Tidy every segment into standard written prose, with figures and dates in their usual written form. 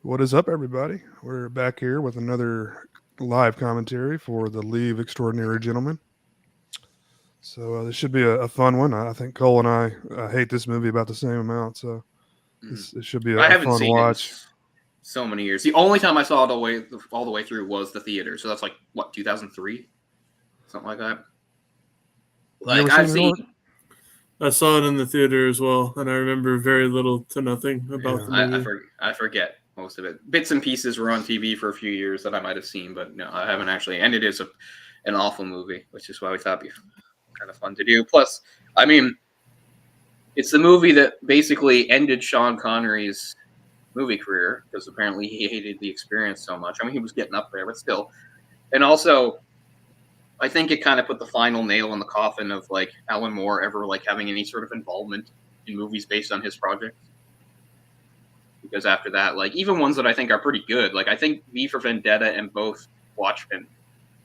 What is up, everybody? We're back here with another live commentary for the League of Extraordinary Gentlemen. So this should be a fun one. I think Cole and I hate this movie about the same amount, so Mm. this should be I a haven't fun seen it in watch. so many years. The only time I saw it all the way through was the theater. So that's like what 2003, something like that. You ever Like seen I've it, seen, Lord? I saw it in the theater as well, and I remember very little to nothing about Yeah. the movie. I forget most of it. Bits and pieces were on TV for a few years that I might have seen, but no, I haven't actually. And it is an awful movie, which is why we thought it'd be kind of fun to do. Plus, I mean, it's the movie that basically ended Sean Connery's movie career because apparently he hated the experience so much. I mean, he was getting up there, but still. And also, I think it kind of put the final nail in the coffin of like Alan Moore ever like having any sort of involvement in movies based on his project. Because after that, like even ones that I think are pretty good, like I think V for Vendetta and both Watchmen.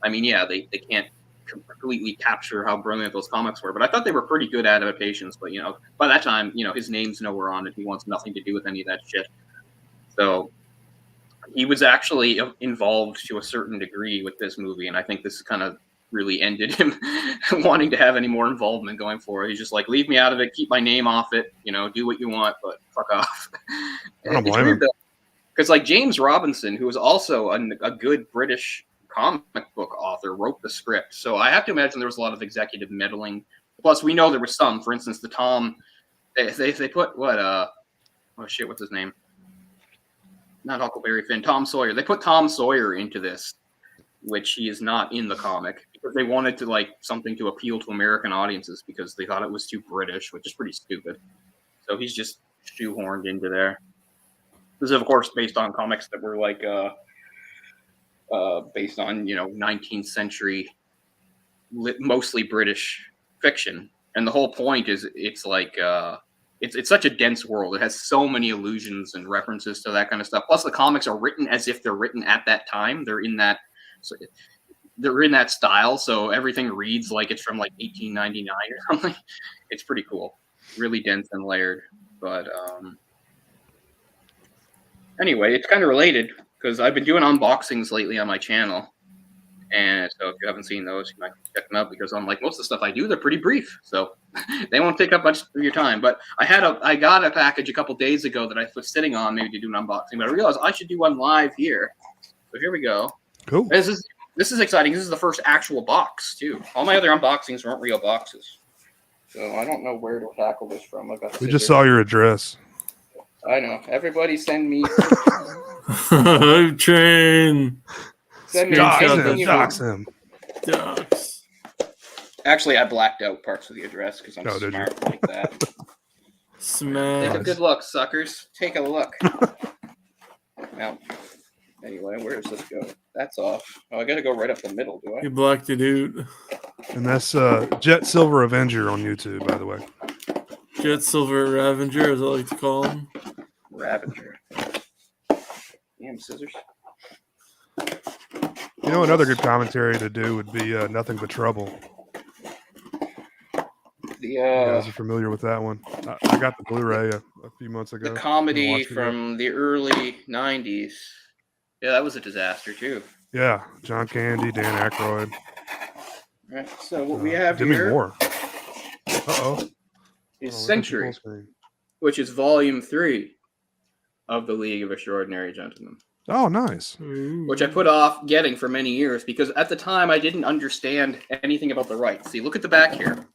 I mean, yeah, they can't completely capture how brilliant those comics were, but I thought they were pretty good adaptations. But by that time, his name's nowhere on it. He wants nothing to do with any of that shit. So he was actually involved to a certain degree with this movie, and I think this kind of really ended him wanting to have any more involvement going forward. He's just like, leave me out of it, keep my name off it, do what you want, but fuck off. I don't It's blame weird him. though, because like James Robinson, who was also a good British comic book author, wrote the script. So I have to imagine there was a lot of executive meddling. Plus, we know there was some. For instance, the Tom, they put what oh shit, what's his name? Not Huckleberry Finn, Tom Sawyer. They put Tom Sawyer into this, which he is not in the comic, because they wanted to like something to appeal to American audiences because they thought it was too British, which is pretty stupid. So he's just shoehorned into there. This is of course based on comics that were like based on 19th century mostly British fiction, and the whole point is it's like it's such a dense world. It has so many allusions and references to that kind of stuff. Plus, the comics are written as if they're written at that time. They're in that style, so everything reads like it's from like 1899 or something. It's pretty cool, really dense and layered. But anyway, it's kind of related because I've been doing unboxings lately on my channel. And so if you haven't seen those, you might check them out because unlike most of the stuff I do, they're pretty brief. So they won't take up much of your time. But I got a package a couple days ago that I was sitting on maybe to do an unboxing, but I realized I should do one live here. So here we go. Cool. This is exciting. This is the first actual box too. All my other unboxings weren't real boxes. So I don't know where to tackle this from. We just saw your address. I know. Everybody send me Train. send me Dox anything him. you Dox want. him. Ducks. Actually, I blacked out parts of the address because I'm Oh, did you? smart like that. Take a Smash. good look, suckers. Take a look. Now, anyway, where does this go? That's off. Oh, I gotta go right up the middle, do I? You blacked it out. And that's Jet Silver Avenger on YouTube, by the way. Jet Silver Ravenger, as I like to call him. Ravager. Damn scissors. Another good commentary to do would be Nothing But Trouble. You guys are familiar with that one? I got the Blu-ray a few months ago. The comedy from the early 90s. Yeah, that was a disaster, too. Yeah, John Candy, Dan Aykroyd. Right, so what we have Demi here Moore. Uh-oh. is Century, Screen. which is volume 3 of the League of Extraordinary Gentlemen, Oh, nice. which I put off getting for many years because at the time I didn't understand anything about the rights. See, look at the back here.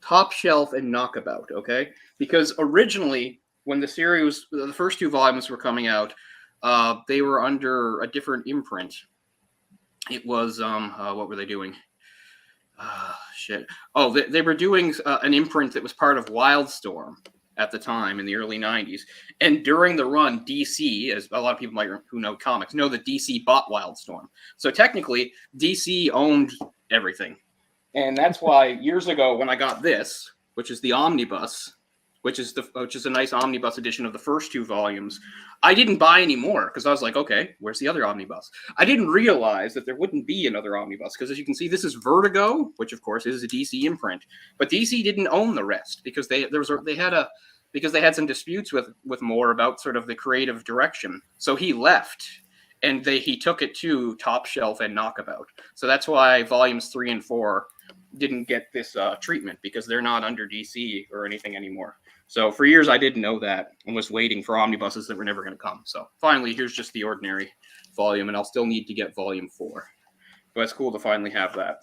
Top Shelf and Knockabout, okay? Because originally, when the series, the first 2 volumes were coming out, they were under a different imprint. It was, what were they doing? Shit. Oh, they were doing an imprint that was part of Wildstorm at the time in the early 90s. And during the run, DC, as a lot of people who know comics, know that DC bought Wildstorm. So technically, DC owned everything. And that's why years ago when I got this, which is the Omnibus, which is a nice omnibus edition of the first 2 volumes, I didn't buy any more because I was like, okay, where's the other omnibus? I didn't realize that there wouldn't be another omnibus because, as you can see, this is Vertigo, which of course is a DC imprint, but DC didn't own the rest because they had because they had some disputes with Moore about sort of the creative direction. So he left, and he took it to Top Shelf and Knockabout. So that's why volumes 3 and 4 didn't get this treatment, because they're not under DC or anything anymore. So for years I didn't know that and was waiting for omnibuses that were never going to come. So finally, here's just the ordinary volume, and I'll still need to get volume 4. But it's cool to finally have that.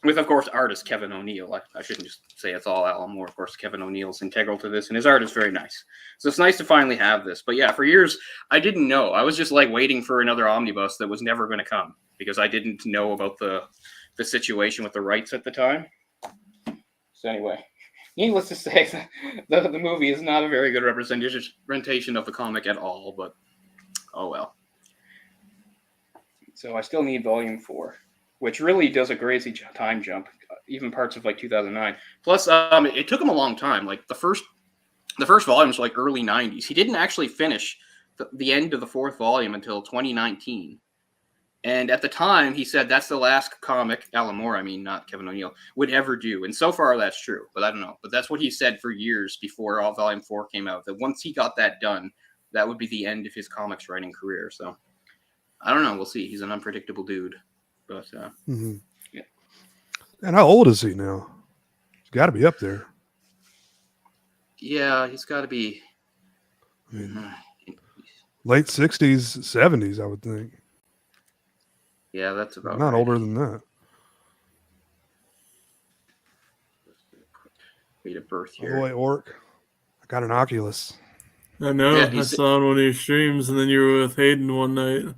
With, of course, artist Kevin O'Neill. I shouldn't just say it's all Alan Moore. Of course, Kevin O'Neill's integral to this, and his art is very nice. So it's nice to finally have this. But yeah, for years, I didn't know. I was just like waiting for another omnibus that was never going to come, because I didn't know about the situation with the rights at the time. So anyway, needless to say, the movie is not a very good representation of the comic at all, but oh well. So I still need volume 4. Which really does a crazy time jump, even parts of like 2009. Plus, it took him a long time. Like the first volume was like early 90s. He didn't actually finish the end of the 4th volume until 2019. And at the time, he said that's the last comic, Alan Moore, I mean, not Kevin O'Neill, would ever do. And so far, that's true. But I don't know. But that's what he said for years before all volume 4 came out, that once he got that done, that would be the end of his comics writing career. So I don't know. We'll see. He's an unpredictable dude. But, yeah. And how old is he now? He's got to be up there. Yeah, he's got to be late 60s, 70s, I would think. Yeah, that's about not right. older than that. Date of birth By here. the way, Orc, I got an Oculus. I know. Yeah, I saw on one of your streams, and then you were with Hayden one night.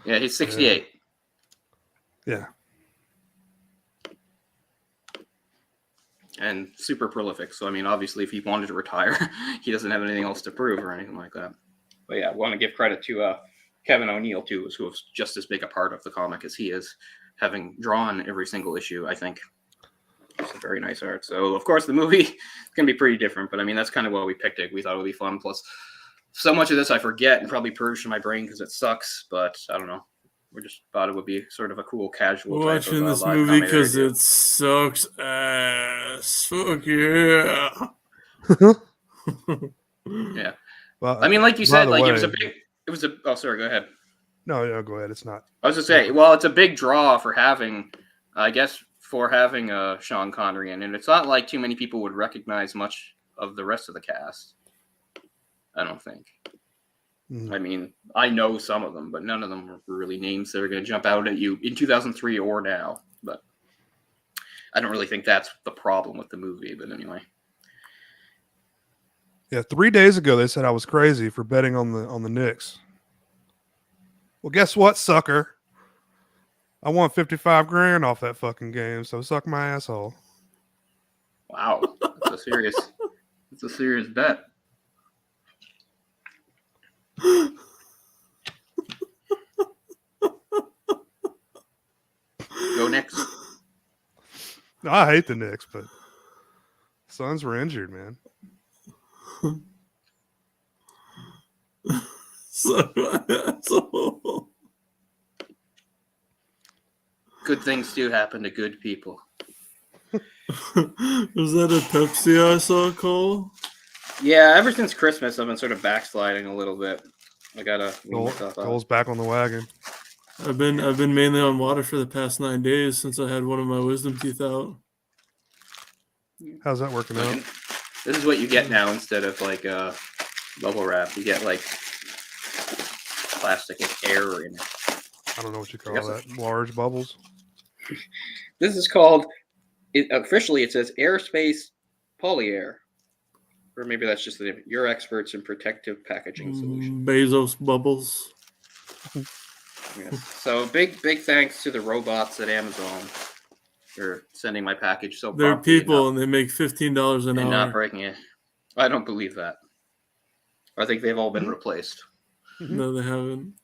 Yeah, he's 68. Yeah. And super prolific. So, I mean, obviously, if he wanted to retire, he doesn't have anything else to prove or anything like that. But yeah, I want to give credit to Kevin O'Neill, too, who was just as big a part of the comic as he is, having drawn every single issue, I think. It's a very nice art. So, of course, the movie is going to be pretty different. But, I mean, that's kind of why we picked it. We thought it would be fun. Plus, so much of this I forget and probably purge from my brain because it sucks. But, I don't know. We just thought it would be sort of a cool, casual We're type watching of, this live movie comedy because idea. it sucks ass. Fuck yeah. Yeah. Well, I mean, like you by said, the like way- it was a, oh, sorry, go ahead. No, go ahead. It's not. I was just saying, well, it's a big draw for having, I guess, Sean Connery in it. It's not like too many people would recognize much of the rest of the cast. I don't think. I mean, I know some of them, but none of them are really names that are going to jump out at you in 2003 or now. But I don't really think that's the problem with the movie. But anyway. Yeah, 3 days ago they said I was crazy for betting on the Knicks. Well, guess what, sucker? I won $55,000 off that fucking game, so suck my asshole. Wow, that's a serious bet. Go Knicks. No, I hate the Knicks, but Suns were injured, man. Good things do happen to good people. Was that a Pepsi I saw, Cole? Yeah, ever since Christmas, I've been sort of backsliding a little bit. I gotta wean myself out. Goals back on the wagon. I've been mainly on water for the past 9 days since I had one of my wisdom teeth out. How's that working out? This is what you get now instead of like bubble wrap. You get like plastic with air in it. I don't know what you call that. Large bubbles. This is called, officially it says Airspace Polyair. Or maybe that's just the name. You're experts in protective packaging solutions. Bezos bubbles. Yeah. So big thanks to the robots at Amazon for sending my package so They're promptly people and they make $15 an and hour. not breaking it. I don't believe that. I think they've all been replaced. No, they haven't.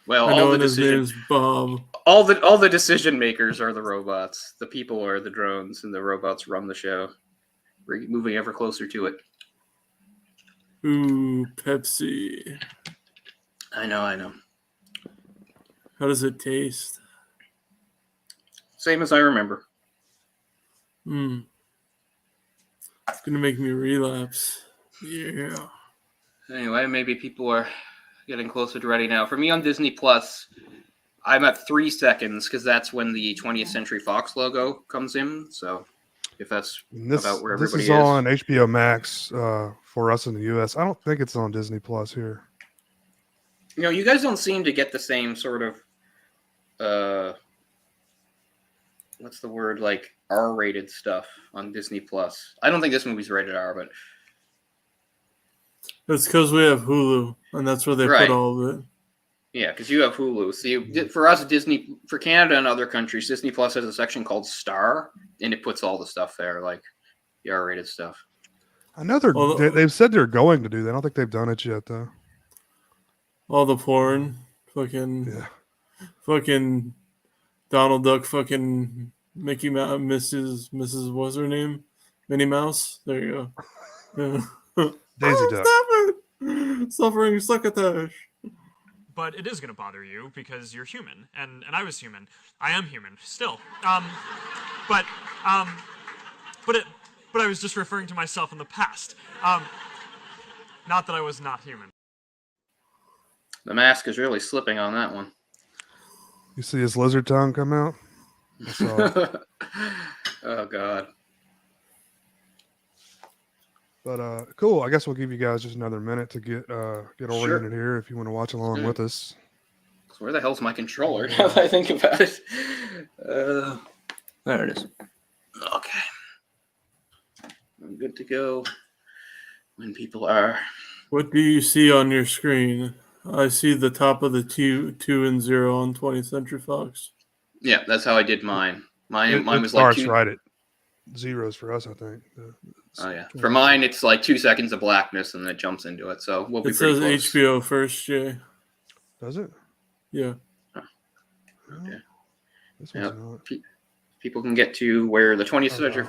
Well, I know, all the and his decision, name's Bob. all the decision makers are the robots. The people are the drones, and the robots run the show. We're moving ever closer to it. Ooh, Pepsi. I know. How does it taste? Same as I remember. It's gonna make me relapse. Yeah. Anyway, maybe people are getting closer to ready now. For me on Disney Plus, I'm at 3 seconds because that's when the 20th Century Fox logo comes in. So if that's And this about where this everybody is is. on HBO Max for us in the U.S. I don't think it's on Disney Plus here. You know, you guys don't seem to get the same sort of what's the word, like R-rated stuff on Disney Plus. I don't think this movie's rated R, but It's because we have Hulu, and that's where they Right. put all of it. yeah, because you have Hulu. See, for us, for Canada and other countries, Disney Plus has a section called Star, and it puts all the stuff there, like the R-rated stuff. I know they've said they're going to do that. I don't think they've done it yet though. All the porn, fucking Donald Duck, fucking Mickey Mouse, Mrs. What's her name? Minnie Mouse. There you go. Yeah. Daisy Duck. Stop it! Suffering succotash. But it is going to bother you because you're human, and I was human. I am human still. But I was just referring to myself in the past. Not that I was not human. The mask is really slipping on that one. You see his lizard tongue come out? I saw it. Oh God. But cool. I guess we'll give you guys just another minute to get oriented here if you want to watch along with us. So where the hell's my controller? Now that I think about it. There it is. Okay. I'm good to go when people are. What do you see on your screen? I see the top of the 2 and 0 on 20th Century Fox. Yeah, that's how I did mine. Mine was starts like two. right at zeros for us, I think. Oh yeah. For mine, it's like 2 seconds of blackness, and then it jumps into it. So we'll be It pretty says close. HBO first, Jay. Does it? Yeah. Okay. This Yeah. one's not. People can get to where the 20th Century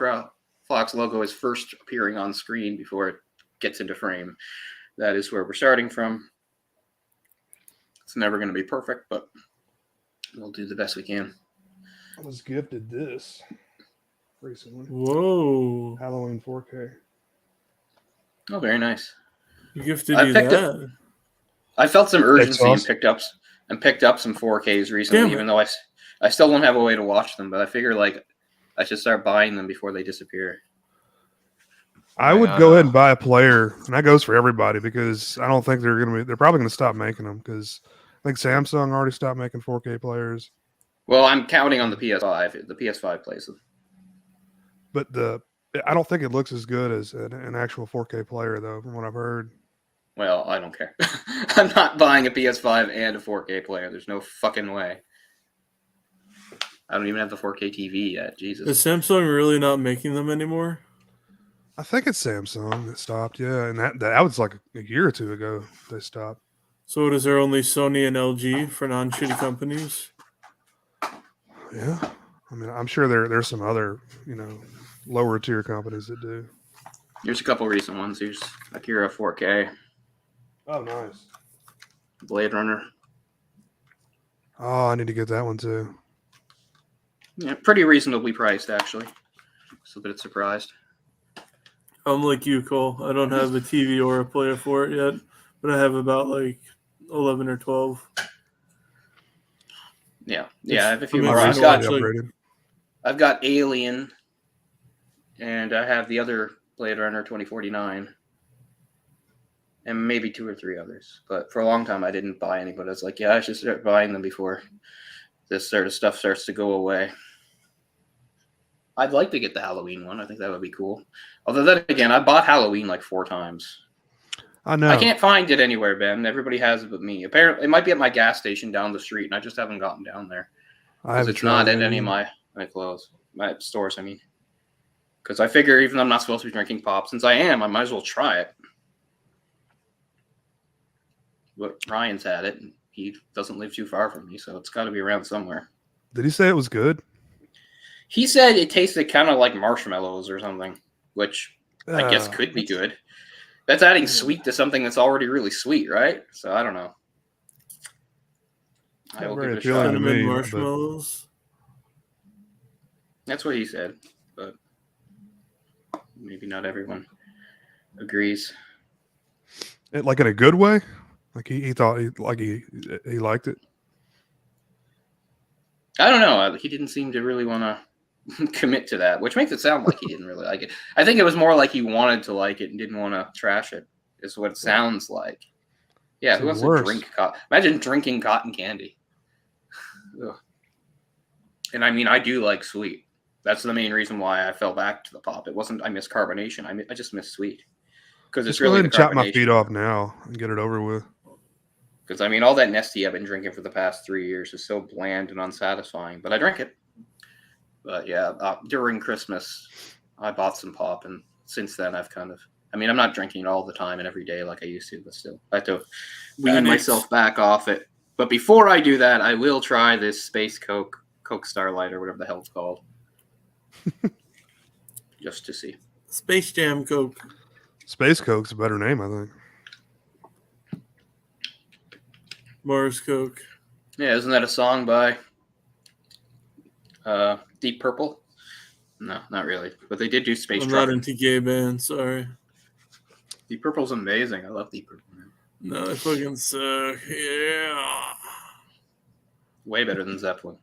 Fox logo is first appearing on screen before it gets into frame. That is where we're starting from. It's never going to be perfect, but we'll do the best we can. I was gifted this recently. Whoa. Halloween 4K. Oh, very nice. You gifted I you picked that. I felt some urgency and Sauce. picked up some 4Ks recently, Damn it. even though I still don't have a way to watch them. But I figure like I should start buying them before they disappear. I would go ahead and buy a player, and that goes for everybody because I don't think they're probably going to stop making them because I think Samsung already stopped making 4K players. Well, I'm counting on the PS5. The PS5 plays them. But I don't think it looks as good as an actual 4K player, though, from what I've heard. Well, I don't care. I'm not buying a PS5 and a 4K player. There's no fucking way. I don't even have the 4K TV yet. Jesus. Is Samsung really not making them anymore? I think it's Samsung that stopped, yeah, and that was like a year or two ago they stopped. So is there only Sony and LG for non-shitty companies? Yeah, I mean, I'm sure there's some other lower tier companies that do. Here's a couple recent ones. Here's Akira 4K, Oh, nice. Blade Runner. Oh, I need to get that one too. Yeah, pretty reasonably priced actually. So that it's surprised. I'm like you, Cole. I don't have a TV or a player for it yet, but I have about like 11 or 12. Yeah, I have a few I mean, more. I I've know got actually- I've got Alien, and I have the other Blade Runner 2049, and maybe 2 or 3 others. But for a long time, I didn't buy any. But I was like, yeah, I should start buying them before this sort of stuff starts to go away. I'd like to get the Halloween one. I think that would be cool. Although then again, I bought Halloween like 4 times. I know. I can't find it anywhere, Ben. Everybody has it but me. Apparently, it might be at my gas station down the street, and I just haven't gotten down there. Because it's not at any of my stores, I mean. Because I figure even though I'm not supposed to be drinking pop, since I am, I might as well try it. But Ryan's had it, and he doesn't live too far from me, so it's got to be around somewhere. Did he say it was good? He said it tasted kind of like marshmallows or something, which I guess could be good. That's adding sweet to something that's already really sweet, right? So I don't know. I will give it a appealing shot. to me, but- marshmallows. That's what he said, but maybe not everyone agrees. Like in a good way. Like he thought he liked it. I don't know. He didn't seem to really want to commit to that, which makes it sound like he didn't really like it. I think it was more like he wanted to like it and didn't want to trash it, is what it sounds like. Yeah, It's who wants worse. to drink cotton? Imagine drinking cotton candy. Ugh. And I mean, I do like sweet. That's the main reason why I fell back to the pop. It wasn't I miss carbonation. I just miss sweet. Because it's Just go really ahead the and chop my feet carbonation. off now and get it over with. Because I mean, all that Nestea I've been drinking for the past 3 years is so bland and unsatisfying. But I drink it. But yeah, during Christmas, I bought some pop, and since then I've kind of. I mean, I'm not drinking it all the time and every day like I used to, but still, I have to wean myself back off it. But before I do that, I will try this Space Coke Starlight, or whatever the hell it's called, just to see. Space Jam Coke. Space Coke's a better name, I think. Mars Coke. Yeah, isn't that a song by Deep Purple? No, not really. But they did do Space I'm Trucker. not into gay bands, sorry. Deep Purple's amazing. I love Deep Purple. No, they fucking suck. Yeah. Way better than Zeppelin.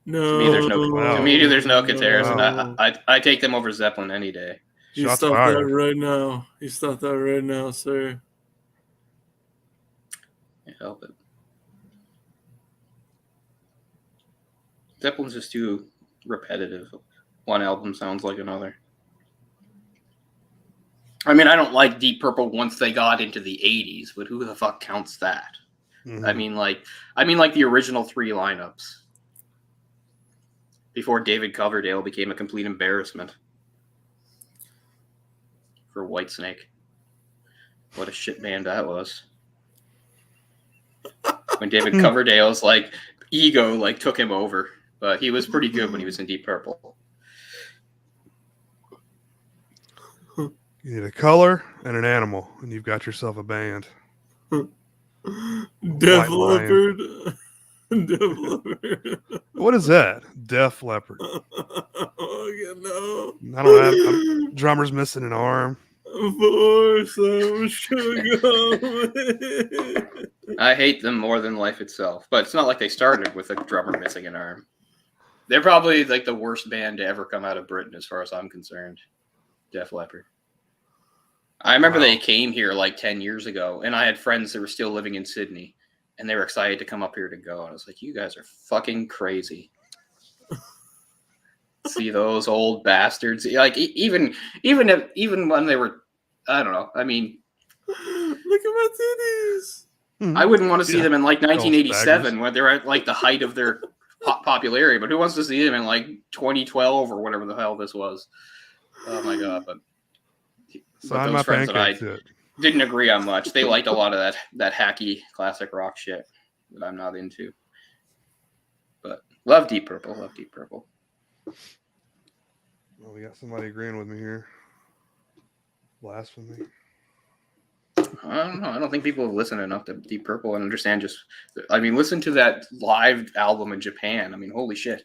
No. To me, there's no. Wow. To me, there's no comparison. No. I take them over Zeppelin any day. You Shots stop fired. that right now. You stop that right now, sir. Can't help it. Zeppelin's just too repetitive. One album sounds like another. I mean, I don't like Deep Purple once they got into the 80s, but who the fuck counts that? Mhm. I mean like the original 3 lineups. Before David Coverdale became a complete embarrassment for Whitesnake. What a shit band that was. When David Coverdale's ego took him over. But he was pretty good when he was in Deep Purple. You need a color and an animal, and you've got yourself a band. Def White Lion. Leopard. Def Leopard. What is that? Def Leppard. Oh, you know. I don't have. Drummer's missing an arm. For some sugar. I hate them more than life itself. But it's not like they started with a drummer missing an arm. They're probably the worst band to ever come out of Britain as far as I'm concerned. Def Leppard. I remember they came here 10 years ago, and I had friends that were still living in Sydney, and they were excited to come up here to go. And I was like, you guys are fucking crazy. See those old bastards. Even when they were, I don't know. I mean, Look at my titties. I wouldn't want to see them in 1987 baggers. when they're at the height of their popularity, but who wants to see them in 2012 or whatever the hell this was? Oh my god! But Sign those my friends that I pancakes. didn't agree on much. They liked a lot of that hacky classic rock shit that I'm not into. But love Deep Purple. Love Deep Purple. Oh, we got somebody agreeing with me here. Blasphemy. I don't know. I don't think people have listened enough to Deep Purple and understand listen to that live album in Japan. I mean, holy shit.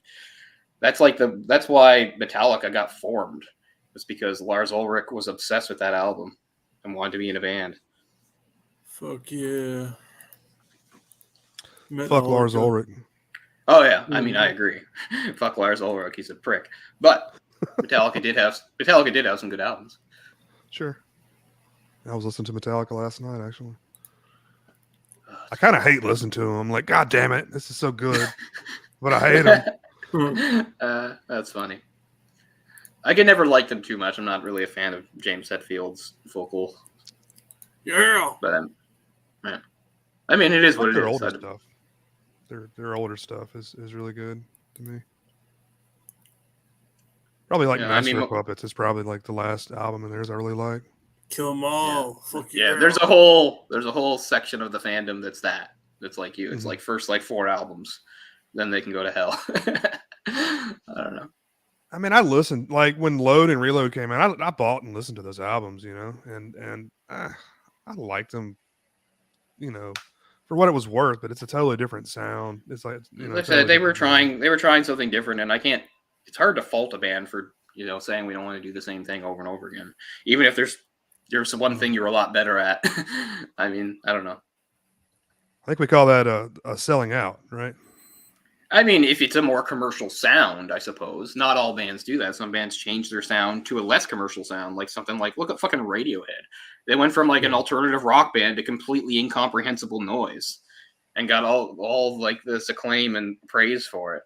That's why Metallica got formed. It's because Lars Ulrich was obsessed with that album and wanted to be in a band. Fuck yeah. Fuck Lars Ulrich. Oh yeah, I mean I agree. Fuck Lars Ulrich, he's a prick. But Metallica did have some good albums. Sure. I was listening to Metallica last night, actually. I kind of hate listening to them. I'm like, God damn it, this is so good. But I hate them. That's funny. I can never like them too much. I'm not really a fan of James Hetfield's vocal. Yeah. But I mean, it is what it Their is. older stuff. Their older stuff is really good to me. Probably Master of Puppets is probably the last album of theirs I really like. Kill them all. Yeah. Fuck yeah. There's a whole section of the fandom that's like you. It's Mhm. first 4 albums, then they can go to hell. I don't know. I mean, I listened when Load and Reload came out. I bought and listened to those albums, and I liked them, for what it was worth. But it's a totally different sound. It's like Like I said, they were trying something different, and I can't. It's hard to fault a band for saying we don't want to do the same thing over and over again, even if there's There's one thing you're a lot better at. I mean, I don't know. I think we call that a selling out, right? I mean, if it's a more commercial sound, I suppose. Not all bands do that. Some bands change their sound to a less commercial sound, like something like, look at fucking Radiohead. They went from like an alternative rock band to completely incomprehensible noise and got all like this acclaim and praise for it.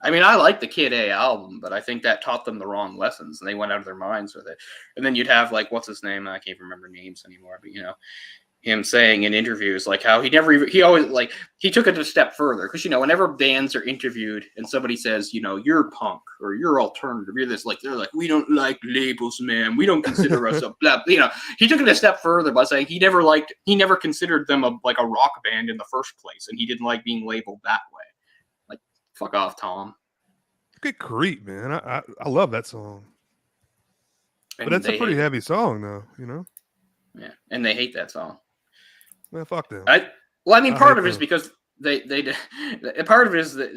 I mean, I like the Kid A album, but I think that taught them the wrong lessons and they went out of their minds with it. And then you'd have like, what's his name? I can't remember names anymore, but him saying in interviews like how he always like he took it a step further because whenever bands are interviewed and somebody says you're punk or you're alternative, you're this, like they're like, we don't like labels, man, we don't consider us a blah. He took it a step further by saying he never considered them a rock band in the first place, and he didn't like being labeled that way. Like, fuck off, Tom. Good creep, man. I love that song, And but it's a pretty heavy song though, Yeah, and they hate that song. Well, fuck them. Part of it is because part of it is that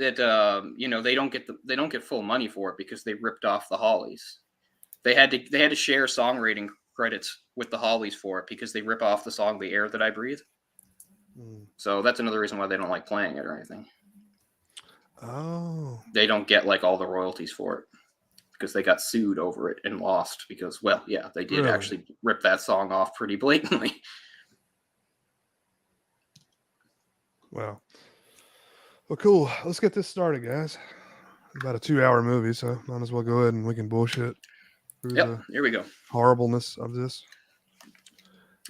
they don't get full money for it because they ripped off the Hollies. They had to share songwriting credits with the Hollies for it because they rip off the song "The Air That I Breathe." So that's another reason why they don't like playing it or anything. Oh, they don't get like all the royalties for it because they got sued over it and lost because, well, yeah, they did actually rip that song off pretty blatantly. Wow. Well, cool. Let's get this started, guys. It's about a 2-hour movie, so might as well go ahead and we can bullshit through the Here we go. horribleness of this.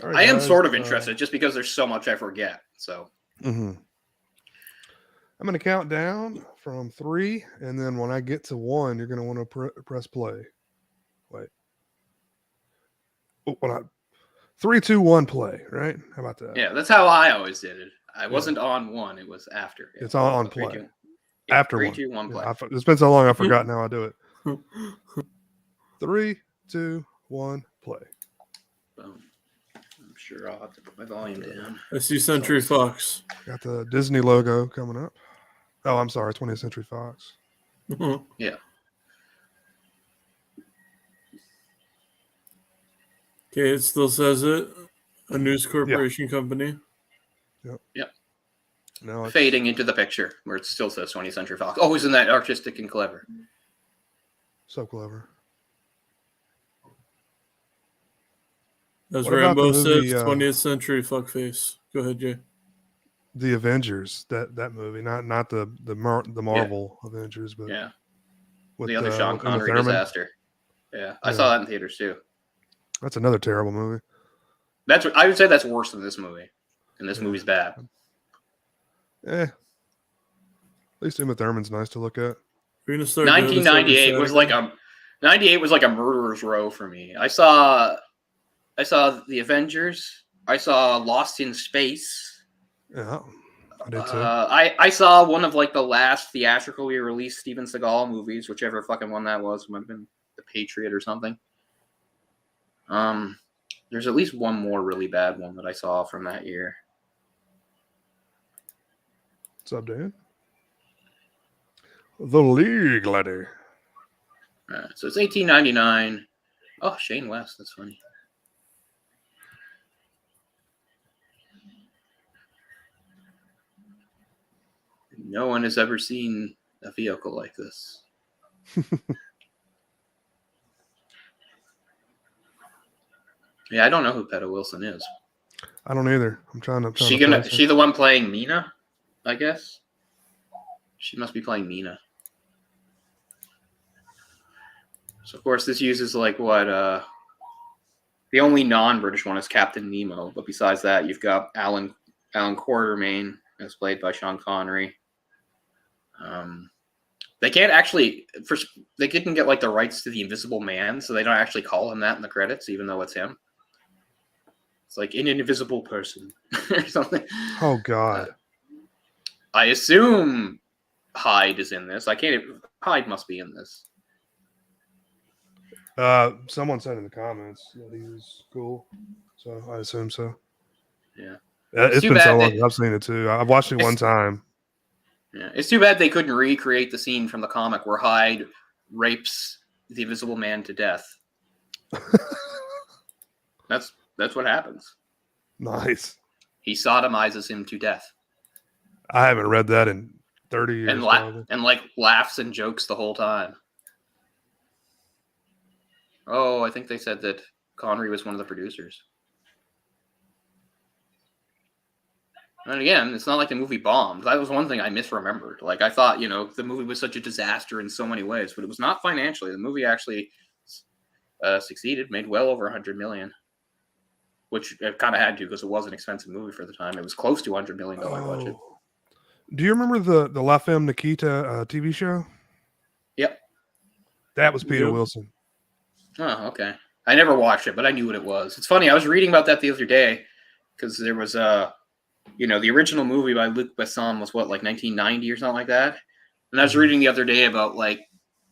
All right, I am guys, sort of interested just because there's so much I forget. So I'm going to count down from 3, and then when I get to 1, you're going to want to press play. Wait. Oh, 3, 2, 1, play, right? How about that? yeah, that's how I always did it. I wasn't on 1; it was after. It's on play. 3, 2, After 3, 1. 2, 1, play. It's been so long, I forgot how I do it. 3, 2, 1, play. Boom. I'm sure I'll have to put my volume down. I see Century Fox. Got the Disney logo coming up. Oh, I'm sorry, 20th Century Fox. Yeah. Okay, it still says it. A News Corporation company. Yep. No, Fading into the picture where it still says 20th Century Fox. Oh, isn't that artistic and clever? so clever. As What about Rambo the movie, says, 20th Century Fuckface. Go ahead, Jay. The Avengers, that movie, not the Marvel Avengers, but Yeah. with The other Sean Uma Connery Thurman. disaster. Yeah. I saw that in theaters too. That's another terrible movie. I would say that's worse than this movie. And this movie's bad. At least Uma Thurman's nice to look at. We're gonna start. doing this 1998 every was Saturday. like a murderer's row for me. I saw The Avengers. I saw Lost in Space. Yeah, I did too. I saw one of like the last theatrically released Steven Seagal movies, whichever fucking one that was. It might have been The Patriot or something. There's at least one more really bad one that I saw from that year. What's up, Dan? The League Ladder. So it's 1899. Oh, Shane West. That's funny. No one has ever seen a vehicle like this. Yeah, I don't know who Rita Wilson is. I don't either. I'm trying to. She the one playing Mina? I guess. She must be playing Mina. So of course this uses like what the only non-British one is Captain Nemo, but besides that you've got Alan Quatermain as played by Sean Connery. They can't actually they didn't get like the rights to the Invisible Man, so they don't actually call him that in the credits, even though it's him. It's like an invisible person or something. Oh God. I assume Hyde is in this. Hyde must be in this. Someone said in the comments that he was cool, so I assume so. Yeah. It's too been so bad long. I've seen it too. I've watched it one time. Yeah, it's too bad they couldn't recreate the scene from the comic where Hyde rapes the Invisible Man to death. That's what happens. Nice. He sodomizes him to death, I haven't read that in 30 years. and probably. like laughs and jokes the whole time. Oh, I think they said that Connery was one of the producers. And again, it's not like the movie bombed. That was one thing I misremembered. Like, I thought, the movie was such a disaster in so many ways, but it was not financially. The movie actually succeeded, made well over $100 million, which it kind of had to because it was an expensive movie for the time. It was close to $100 million budget. Do you remember the La Femme Nikita TV show? Yep. That was Peter Yep. Wilson. Oh, okay. I never watched it, but I knew what it was. It's funny. I was reading about that the other day because there was the original movie by Luc Besson was what, like 1990 or something like that. And I was reading the other day about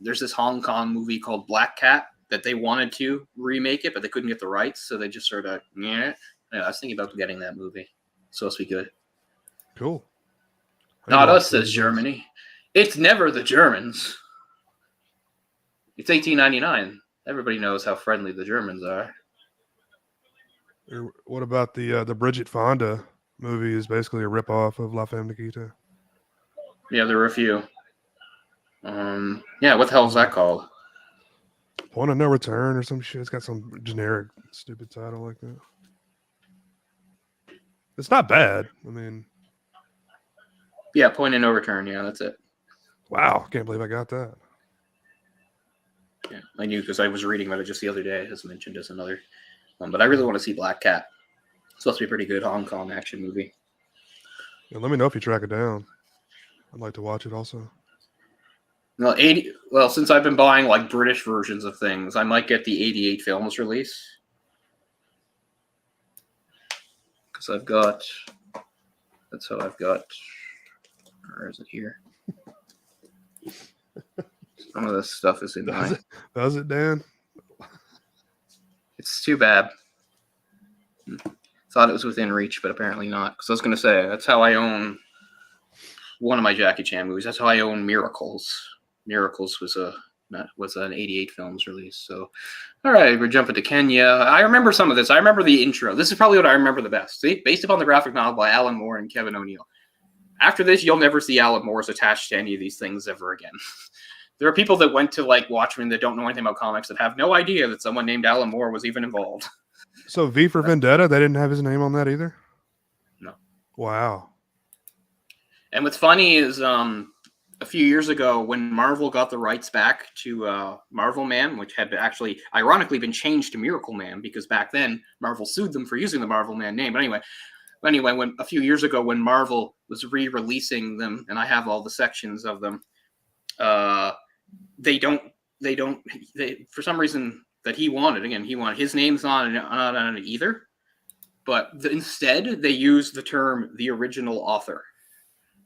there's this Hong Kong movie called Black Cat that they wanted to remake it, but they couldn't get the rights, so they just sort of I was thinking about getting that movie. It's supposed to be good. Cool. Not us, says Germany. It's never the Germans. It's 1899. Everybody knows how friendly the Germans are. What about the Bridget Fonda movie? Is basically a ripoff of La Femme Nikita. Yeah, there were a few. Yeah, what the hell is that called? Point of No Return or some shit. It's got some generic stupid title like that. It's not bad. I mean, Yeah, Point of No Return. Yeah, that's it. wow, can't believe I got that. Yeah, I knew because I was reading about it just the other day, as mentioned as another one. But I really want to see Black Cat. It's supposed to be a pretty good Hong Kong action movie. Yeah, let me know if you track it down. I'd like to watch it also. Well, since I've been buying like British versions of things, I might get the 88 films release. Because that's how I've got, where is it here? Some of this stuff is in my, Does it, Dan? it's too bad. Thought it was within reach, but apparently not. Because I was going to say, that's how I own one of my Jackie Chan movies. That's how I own Miracles. Miracles was an 88 films release. So, all right, we're jumping to Kenya. I remember some of this. I remember the intro. This is probably what I remember the best. See? Based upon the graphic novel by Alan Moore and Kevin O'Neill. After this, you'll never see Alan Moore's attached to any of these things ever again. There are people that went to Watchmen that don't know anything about comics that have no idea that someone named Alan Moore was even involved. So V for Vendetta, they didn't have his name on that either? No. Wow. And what's funny is a few years ago when Marvel got the rights back to Marvel Man, which had actually ironically been changed to Miracle Man because back then Marvel sued them for using the Marvel Man name. But anyway, when a few years ago when Marvel was re-releasing them, and I have all the sections of them, they for some reason that he wanted his name's not on it either, but instead they use the term the original author.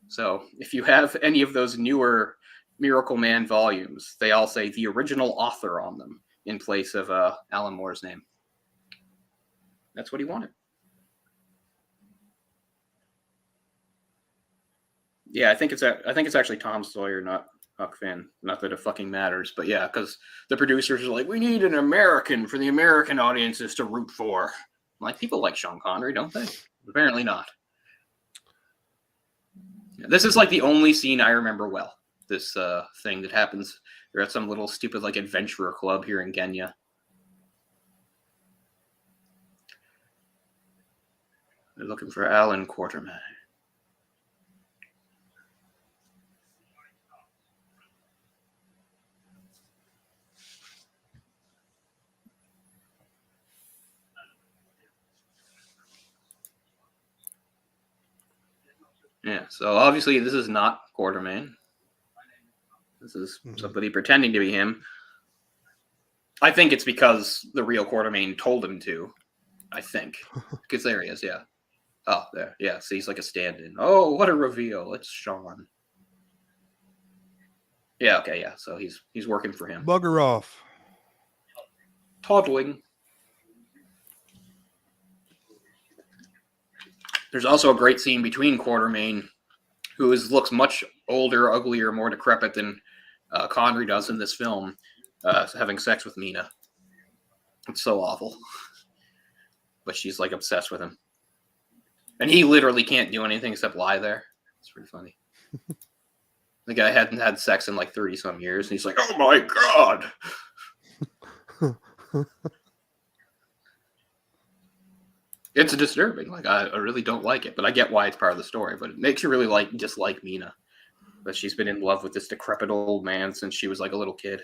So if you have any of those newer Miracle Man volumes, they all say the original author on them in place of Alan Moore's name. That's what he wanted. Yeah, I think it's actually Tom Sawyer, not Huck Finn. Not that it fucking matters, but yeah, because the producers are like, we need an American for the American audiences to root for. Like, people like Sean Connery, don't they? Apparently not. This is like the only scene I remember well. This thing that happens. They're at some little stupid adventurer club here in Kenya. They're looking for Alan Quartermain. Yeah, so obviously this is not Quartermain. This is somebody pretending to be him. I think it's because the real Quartermain told him to. I think. Because there he is, yeah. Oh, there. Yeah, so he's like a stand-in. Oh, what a reveal. It's Sean. Yeah, okay, yeah. So he's working for him. Bugger off. Toddling. There's also a great scene between Quartermain, who looks much older, uglier, more decrepit than Connery does in this film, having sex with Mina. It's so awful. but she's like obsessed with him. And he literally can't do anything except lie there. It's pretty funny. The guy hadn't had sex in like 30 some years, and he's like, "Oh my God." It's disturbing. Like, I really don't like it, but I get why it's part of the story. But it makes you really dislike Mina. But she's been in love with this decrepit old man since she was like a little kid.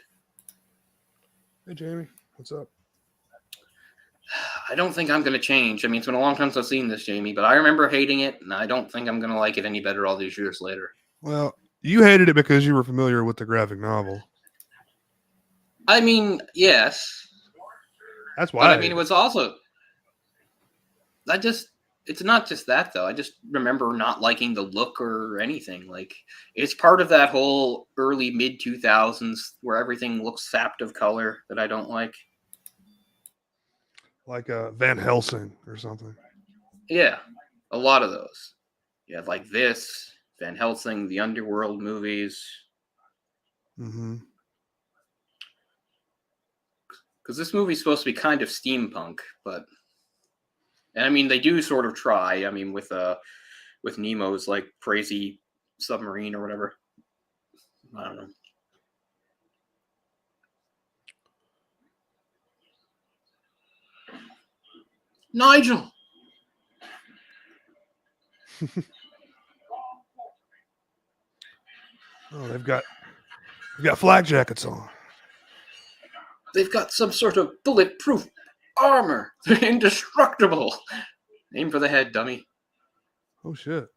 Hey, Jamie, what's up? I don't think I'm going to change. I mean, it's been a long time since I've seen this, Jamie, but I remember hating it, and I don't think I'm going to like it any better all these years later. Well, you hated it because you were familiar with the graphic novel. I mean, yes. That's why. But I mean, it was also... it's not just that, though. I just remember not liking the look or anything. Like, it's part of that whole early, mid-2000s where everything looks sapped of color that I don't like. Like Van Helsing or something. Yeah, a lot of those. Yeah, like this, Van Helsing, the Underworld movies. Mm-hmm. Because this movie's supposed to be kind of steampunk, but... And I mean, they do sort of try. I mean, with Nemo's like crazy submarine or whatever. I don't know. Nigel. Oh, they've got flak jackets on. They've got some sort of bulletproof armor. They're indestructible. Aim for the head, dummy. Oh shit.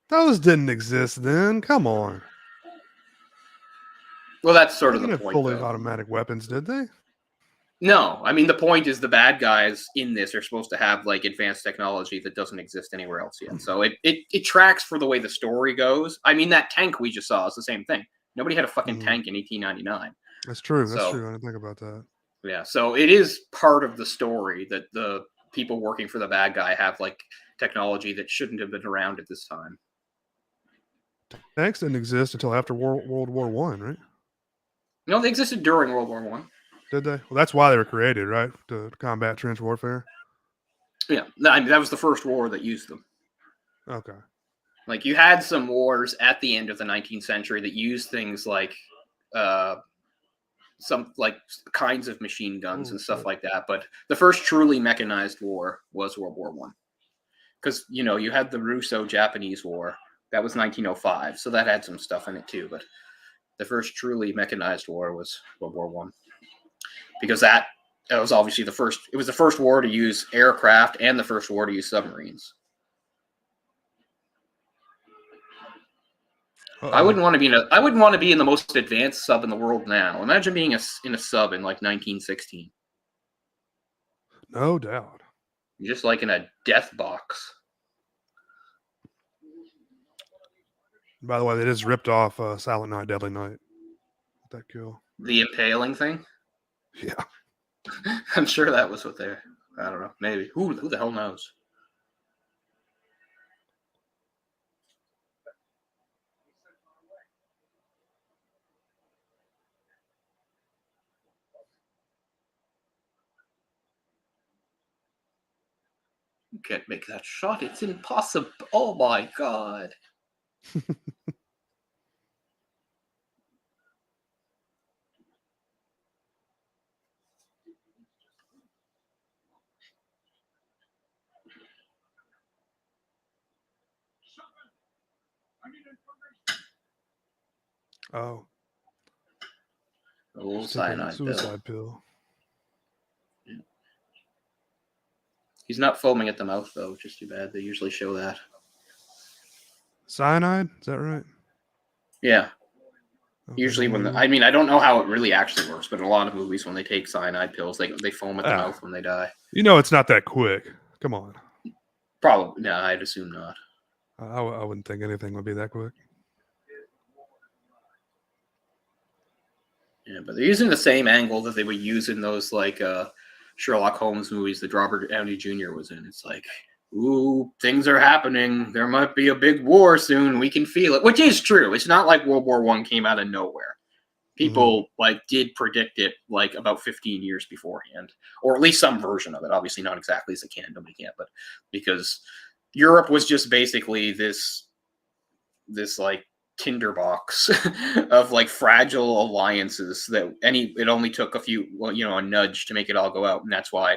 Those didn't exist then. Come on. Well, that's sort They of the didn't have point, fully though. automatic weapons, did they? No, I mean, the point is the bad guys in this are supposed to have like advanced technology that doesn't exist anywhere else yet. So it tracks for the way the story goes. I mean, that tank we just saw is the same thing. Nobody had a fucking tank in 1899. That's true. That's So- true. I didn't think about that. Yeah, so it is part of the story that the people working for the bad guy have like technology that shouldn't have been around at this time. Tanks didn't exist until after World War One, right? No, they existed during World War One. Did they? Well, that's why they were created, right? To combat trench warfare. Yeah, I mean, that was the first war that used them. Okay. Like, you had some wars at the end of the 19th century that used things like some like kinds of machine guns and stuff like that. But the first truly mechanized war was World War One, because you had the Russo-Japanese War. That was 1905, so that had some stuff in it too. But the first truly mechanized war was World War One, because that was obviously the first. It was the first war to use aircraft and the first war to use submarines. I wouldn't want to be I wouldn't want to be in the most advanced sub in the world now. Imagine being in a sub in like 1916. No doubt. You're just like in a death box. By the way, they just ripped off Silent Night, Deadly Night. That kill. The impaling thing. Yeah. I'm sure that was what they're. I don't know. Maybe. Who the hell knows? You can't make that shot. It's impossible. Oh my god. Oh. A little Just took a cyanide pill. suicide pill. He's not foaming at the mouth though, which is too bad. They usually show that. Cyanide? Is that right? Yeah. Okay. Usually I mean, I don't know how it really actually works, but in a lot of movies when they take cyanide pills, they foam at the mouth when they die. It's not that quick. Come on. Probably. No, I'd assume not. I wouldn't think anything would be that quick. Yeah, but they're using the same angle that they would use in those like Sherlock Holmes movies that Robert Downey Jr. was in. It's like, ooh, things are happening. There might be a big war soon. We can feel it, which is true. It's not like World War I came out of nowhere. People like did predict it like about 15 years beforehand, or at least some version of it. Obviously, not exactly as a canon, nobody can, but because Europe was just basically this like tinderbox of like fragile alliances that it only took a few, a nudge to make it all go out, and that's why.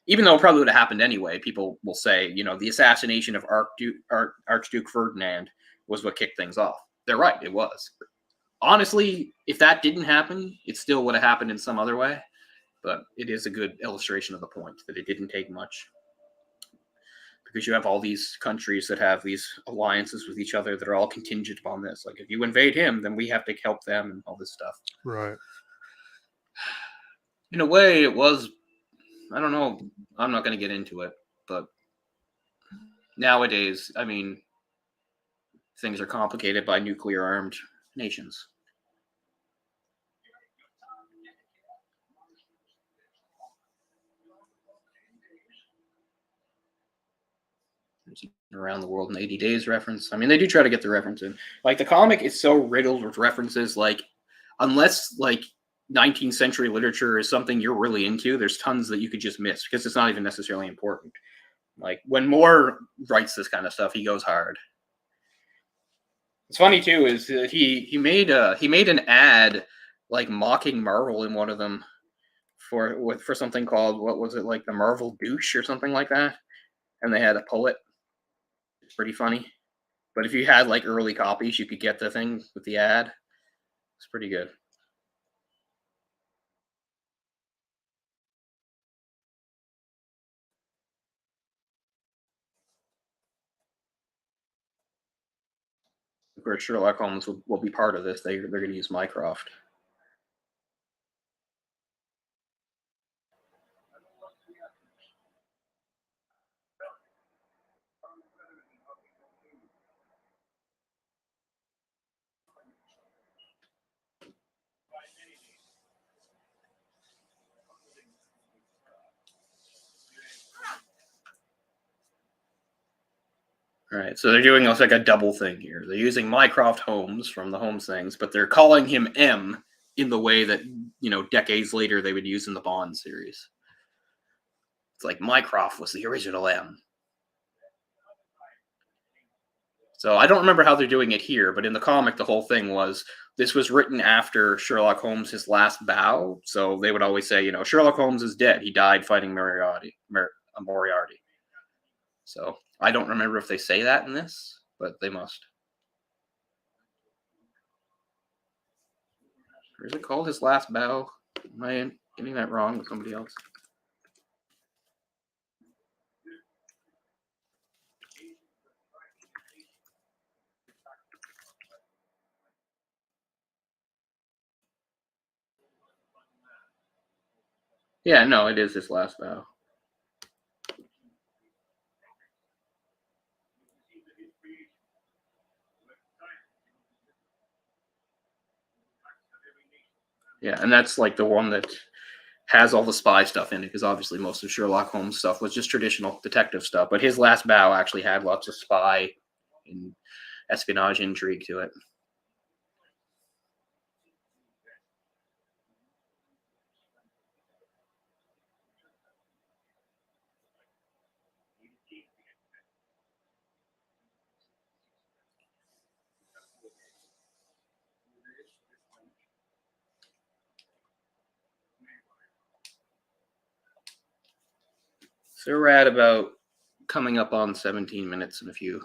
Even though it probably would have happened anyway, people will say, the assassination of Archduke Ferdinand was what kicked things off. They're right, it was. Honestly, if that didn't happen, it still would have happened in some other way. But it is a good illustration of the point that it didn't take much. Because you have all these countries that have these alliances with each other that are all contingent upon this. Like, if you invade him, then we have to help them and all this stuff. Right. In a way, it was, I don't know, I'm not going to get into it, but nowadays, I mean, things are complicated by nuclear-armed nations. Around the World in 80 Days reference. I mean, they do try to get the reference in. Like, the comic is so riddled with references, like, unless, like, 19th century literature is something you're really into, there's tons that you could just miss because it's not even necessarily important. Like, when Moore writes this kind of stuff, he goes hard. It's funny too is that he made an ad like mocking Marvel in one of them for something called, what was it, like the Marvel douche or something like that, and they had a poet. It's pretty funny. But if you had like early copies, you could get the thing with the ad. It's pretty good. Of course, Sherlock Holmes will be part of this. They're going to use Mycroft. All right, so they're doing like a double thing here. They're using Mycroft Holmes from the Holmes things, but they're calling him M in the way that, decades later they would use in the Bond series. It's like Mycroft was the original M. So I don't remember how they're doing it here, but in the comic, the whole thing was this was written after Sherlock Holmes' last bow. So they would always say, Sherlock Holmes is dead. He died fighting Moriarty. So I don't remember if they say that in this, but they must. Or is it called his last bow? Am I getting that wrong with somebody else? Yeah, no, it is his last bow. Yeah, and that's like the one that has all the spy stuff in it, because obviously most of Sherlock Holmes stuff was just traditional detective stuff, but his last bow actually had lots of spy and espionage intrigue to it. So we're at about coming up on 17 minutes in a few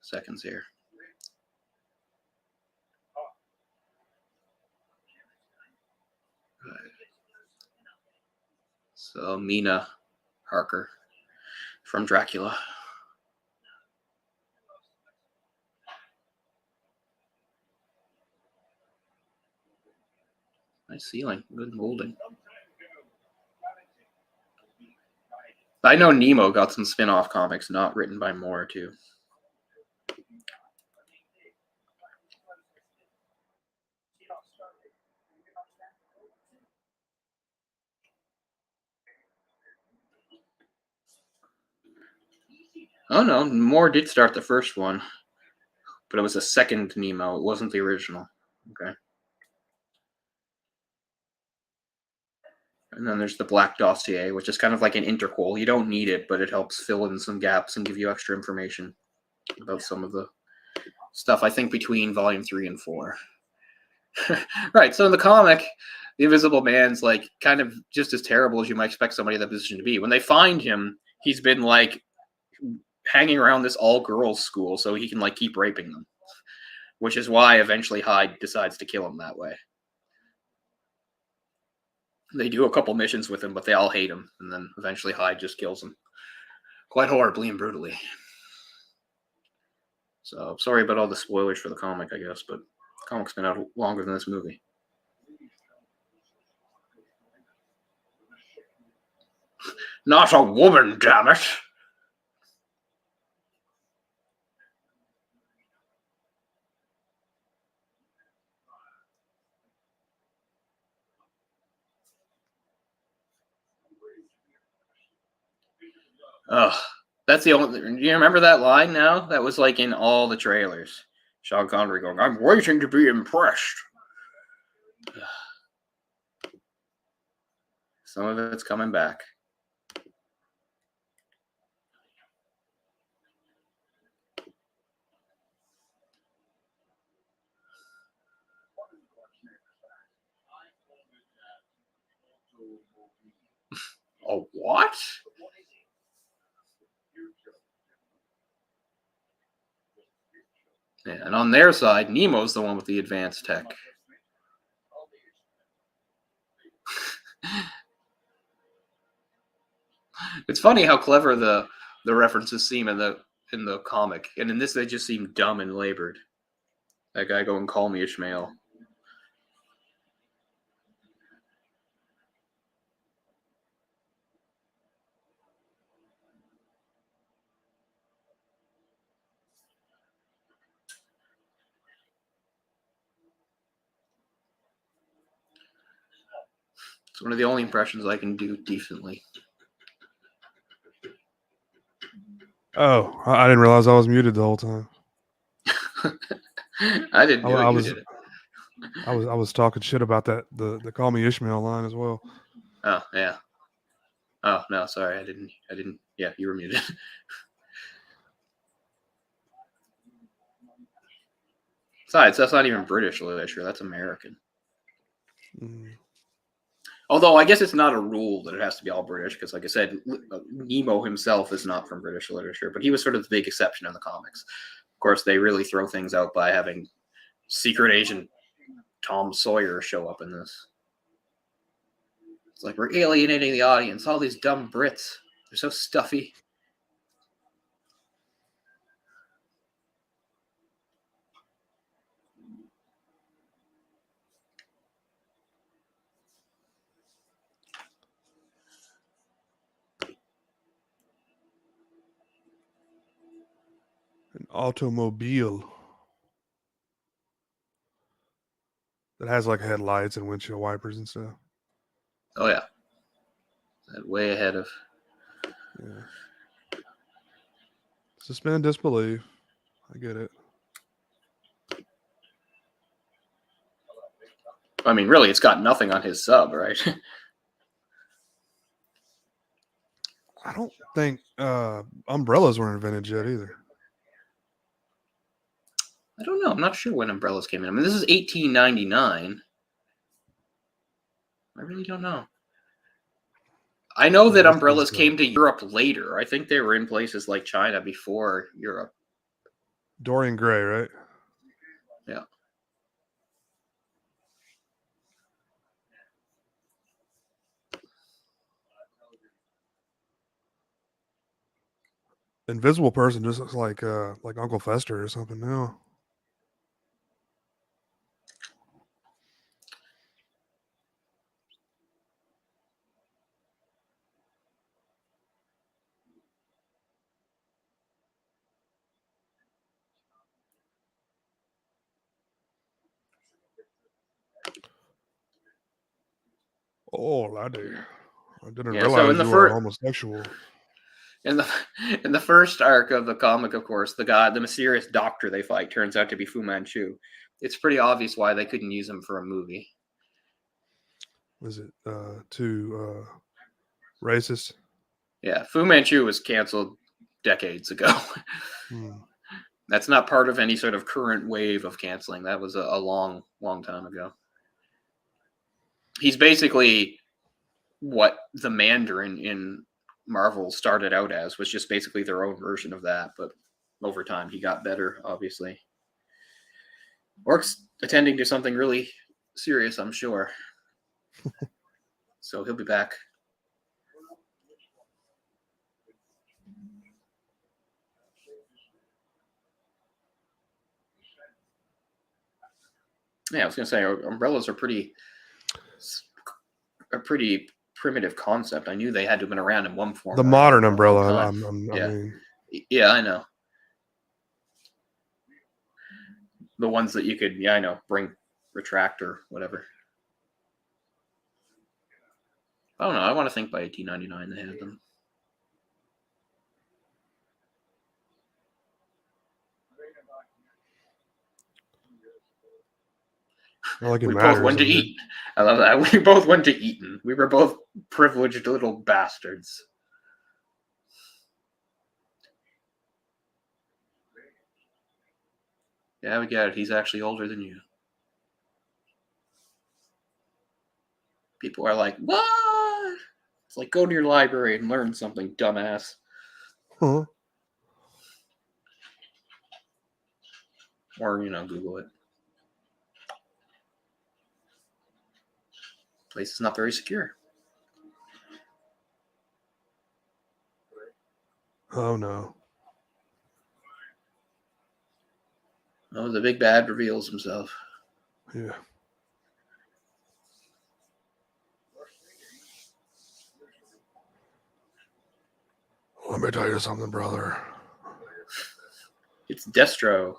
seconds here. So Mina Harker from Dracula. Nice ceiling, good molding. I know Nemo got some spin-off comics not written by Moore too. Oh no, Moore did start the first one, but it was a second Nemo. It wasn't the original. Okay. And then there's the Black Dossier, which is kind of like an interquel. You don't need it, but it helps fill in some gaps and give you extra information about some of the stuff, I think, between Volume 3 and 4. Right, so in the comic, the Invisible Man's like kind of just as terrible as you might expect somebody in that position to be. When they find him, he's been like hanging around this all-girls school so he can like keep raping them, which is why eventually Hyde decides to kill him that way. They do a couple missions with him, but they all hate him, and then eventually Hyde just kills him quite horribly and brutally. So sorry about all the spoilers for the comic, I guess, but the comic's been out longer than this movie. Not a woman, damn it! Ugh. That's the only. Do you remember that line now? That was like in all the trailers. Sean Connery going, "I'm waiting to be impressed." Some of it's coming back. Oh, what? Yeah, and on their side, Nemo's the one with the advanced tech. It's funny how clever the references seem in the comic, and in this they just seem dumb and labored. That guy going, "Call me Ishmael." It's one of the only impressions I can do decently. Oh, I didn't realize I was muted the whole time. I didn't do it. I You was, did it. I was talking shit about that the "Call Me Ishmael" line as well. Oh yeah. Oh no, sorry, I didn't. Yeah, you were muted. Besides, that's not even British literature. That's American. Mm. Although I guess it's not a rule that it has to be all British, because, like I said, Nemo himself is not from British literature, but he was sort of the big exception in the comics. Of course, they really throw things out by having secret agent Tom Sawyer show up in this. It's like, we're alienating the audience. All these dumb Brits. They're so stuffy. An automobile that has like headlights and windshield wipers and stuff. Oh, yeah. Way ahead of... Yeah. Suspend disbelief. I get it. I mean, really, it's got nothing on his sub, right? I don't think umbrellas were invented yet either. I don't know. I'm not sure when umbrellas came in. I mean, this is 1899. I really don't know. I know that umbrellas came to Europe later. I think they were in places like China before Europe. Dorian Gray, right? Yeah. Invisible Person just looks like Uncle Fester or something now. Oh, laddie. I didn't realize you were homosexual. In the first arc of the comic, of course, the mysterious doctor they fight turns out to be Fu Manchu. It's pretty obvious why they couldn't use him for a movie. was it too racist? Yeah, Fu Manchu was canceled decades ago. Hmm. That's not part of any sort of current wave of canceling. That was a long, long time ago. He's basically what the Mandarin in Marvel started out as, was just basically their own version of that. But over time, he got better, obviously. Orc's attending to something really serious, I'm sure. So he'll be back. Yeah, I was gonna say umbrellas are a pretty primitive concept. I knew they had to have been around in one form. The or modern another for a long umbrella. time. I Yeah. mean, Yeah, I know. The ones that you could, bring, retract or whatever. I don't know. I want to think by 1899 they had them. not like it We matters. both went to I mean, eat. I love that. We both went to Eton. We were both privileged little bastards. Yeah, we get it. He's actually older than you. People are like, what? It's like, go to your library and learn something, dumbass. huh? Or, Google it. Place is not very secure. Oh no. Oh, the big bad reveals himself. Yeah. Let me tell you something, brother. It's Destro.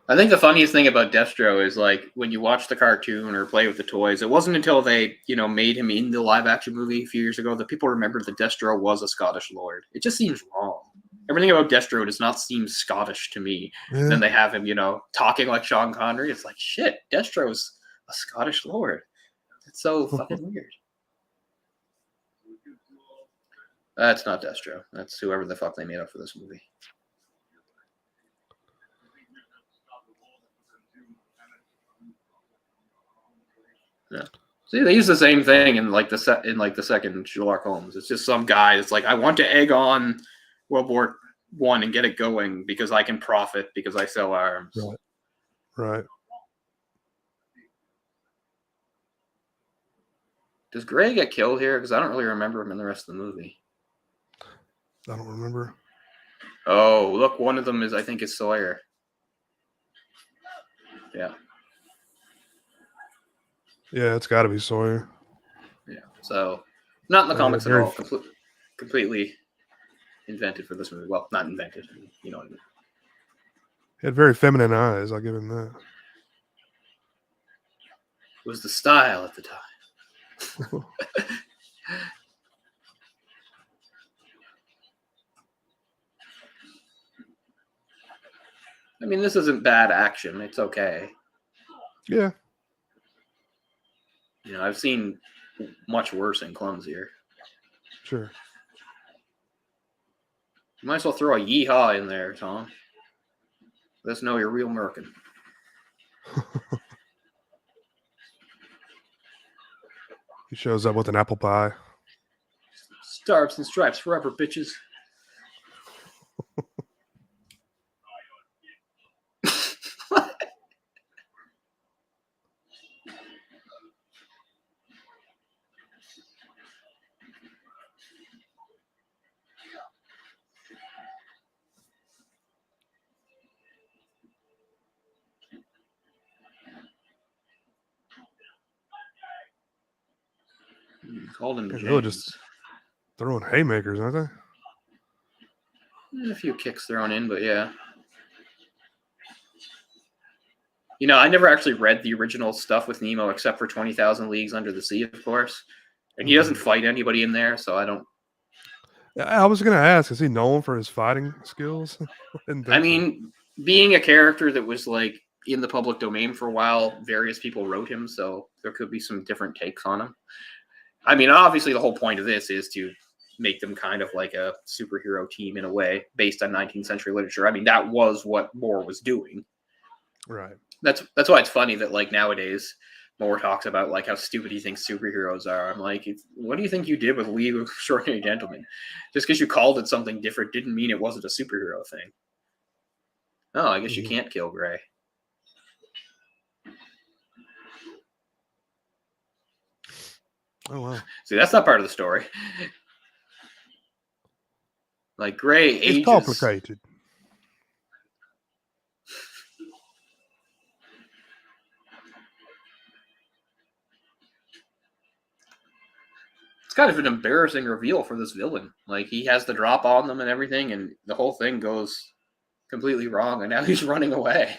I think the funniest thing about Destro is, like, when you watch the cartoon or play with the toys, it wasn't until they, made him in the live action movie a few years ago that people remembered that Destro was a Scottish lord. It just seems wrong. Everything about Destro does not seem Scottish to me. Yeah. Then they have him, talking like Sean Connery. It's like, shit, Destro's a Scottish lord. It's so fucking weird. That's not Destro. That's whoever the fuck they made up for this movie. Yeah. See, they use the same thing in the second Sherlock Holmes. It's just some guy that's like, I want to egg on World War I and get it going because I can profit because I sell arms. Right. Does Gray get killed here? Because I don't really remember him in the rest of the movie. I don't remember. Oh, look, one of them is Sawyer. Yeah. Yeah, it's got to be Sawyer. Yeah. So, not in the comics at very- all. Completely invented for this movie. Well, not invented. You know what I mean. He had very feminine eyes. I'll give him that. It was the style at the time. I mean, this isn't bad action. It's okay. Yeah. I've seen much worse and clumsier. Sure. You might as well throw a yeehaw in there, Tom. Let us know you're real American. He shows up with an apple pie. Stars and stripes forever, bitches. Called him They're James. really just throwing haymakers, aren't they? A few kicks thrown in, but yeah. I never actually read the original stuff with Nemo except for 20,000 Leagues Under the Sea, of course. And he doesn't fight anybody in there, so I don't... I was going to ask, is he known for his fighting skills? I mean, being a character that was, like, in the public domain for a while. Various people wrote him, so there could be some different takes on him. I mean, obviously, the whole point of this is to make them kind of like a superhero team in a way, based on 19th century literature. I mean, that was what Moore was doing. Right. That's why it's funny that like nowadays Moore talks about like how stupid he thinks superheroes are. I'm like, what do you think you did with League of Extraordinary Gentlemen? Just because you called it something different didn't mean it wasn't a superhero thing. Oh, I guess you can't kill Gray. Oh wow. See, that's not part of the story. Like Gray ages. It's complicated. It's kind of an embarrassing reveal for this villain. Like, he has the drop on them and everything, and the whole thing goes completely wrong, and now he's running away.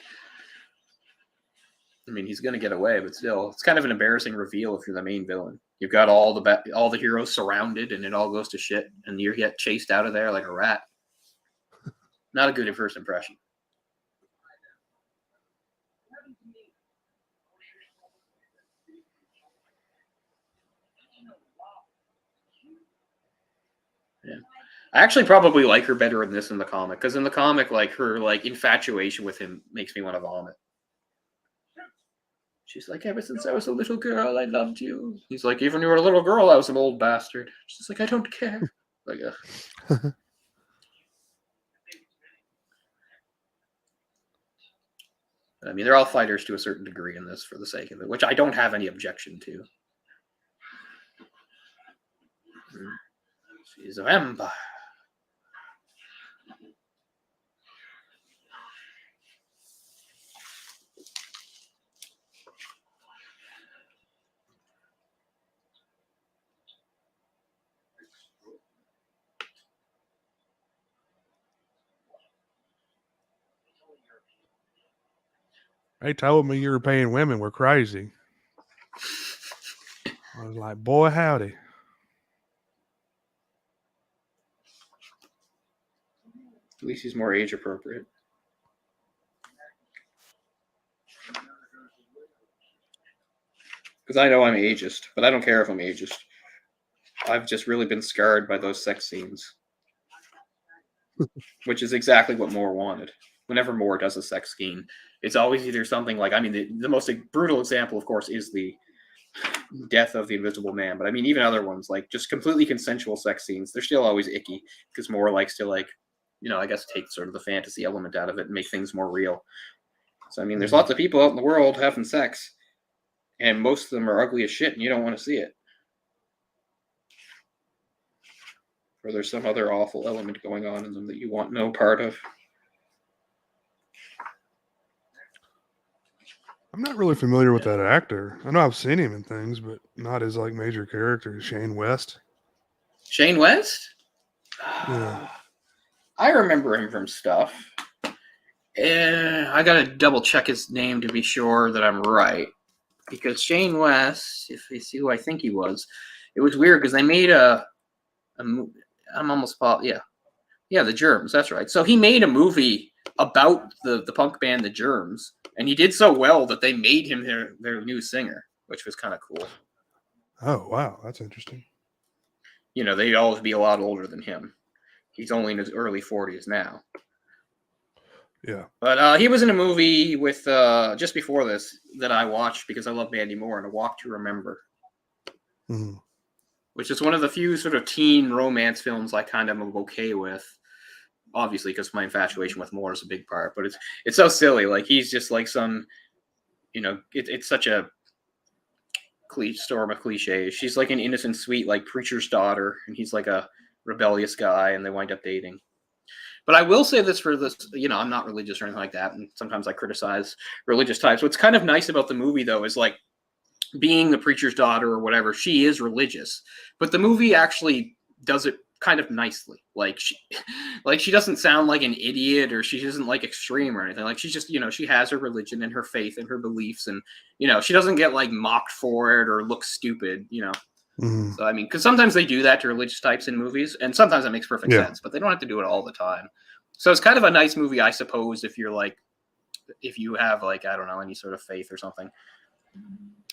I mean, he's going to get away, but still, it's kind of an embarrassing reveal if you're the main villain. You've got all the heroes surrounded, and it all goes to shit, and you get chased out of there like a rat. Not a good first impression. Yeah. I actually probably like her better in this in the comic, because in the comic, like, her like infatuation with him makes me want to vomit. She's like, ever since I was a little girl, I loved you. He's like, even when you were a little girl, I was an old bastard. She's like, I don't care. Like, I mean, they're all fighters to a certain degree in this for the sake of it, which I don't have any objection to. She's a vampire. They told me European women were crazy. I was like, boy, howdy. At least he's more age appropriate. Because I know I'm ageist, but I don't care if I'm ageist. I've just really been scarred by those sex scenes. Which is exactly what Moore wanted. Whenever Moore does a sex scene, it's always either something like, I mean, the most brutal example, of course, is the death of the Invisible Man. But I mean, even other ones, like just completely consensual sex scenes, they're still always icky, because Moore likes to, like, you know, I guess take sort of the fantasy element out of it and make things more real. So, I mean, there's lots of people out in the world having sex, and most of them are ugly as shit, and you don't want to see it. Or there's some other awful element going on in them that you want no part of. I'm not really familiar with that actor. I know I've seen him in things, but not as like major character. Shane West. Shane West? Yeah. I remember him from stuff. I gotta double check his name to be sure that I'm right. Because Shane West, if you see who I think he was, it was weird because they made I'm almost positive. Yeah, the Germs. That's right. So he made a movie about the punk band the Germs, and he did so well that they made him their new singer, which was kind of cool. Oh wow, that's interesting. You know, they'd always be a lot older than him. He's only in his early 40s now. Yeah. But he was in a movie with just before this that I watched because I love Mandy Moore, and A Walk to Remember. Mm-hmm. Which is one of the few sort of teen romance films I kind of am okay with. Obviously, because my infatuation with Moore is a big part, but it's so silly. Like, he's just like some, you know, it's such a storm of cliches. She's like an innocent, sweet, like, preacher's daughter, and he's like a rebellious guy, and they wind up dating. But I will say this for this, you know, I'm not religious or anything like that, and sometimes I criticize religious types. What's kind of nice about the movie, though, is like, being the preacher's daughter or whatever, she is religious, but the movie actually does it kind of nicely. Like she doesn't sound like an idiot, or she isn't like extreme or anything. Like, she's just, you know, she has her religion and her faith and her beliefs, and, you know, she doesn't get like mocked for it or look stupid, you know. Mm-hmm. So I mean, because sometimes they do that to religious types in movies, and sometimes that makes perfect sense, but they don't have to do it all the time. So it's kind of a nice movie, I suppose, if you're like if you have like, I don't know, any sort of faith or something.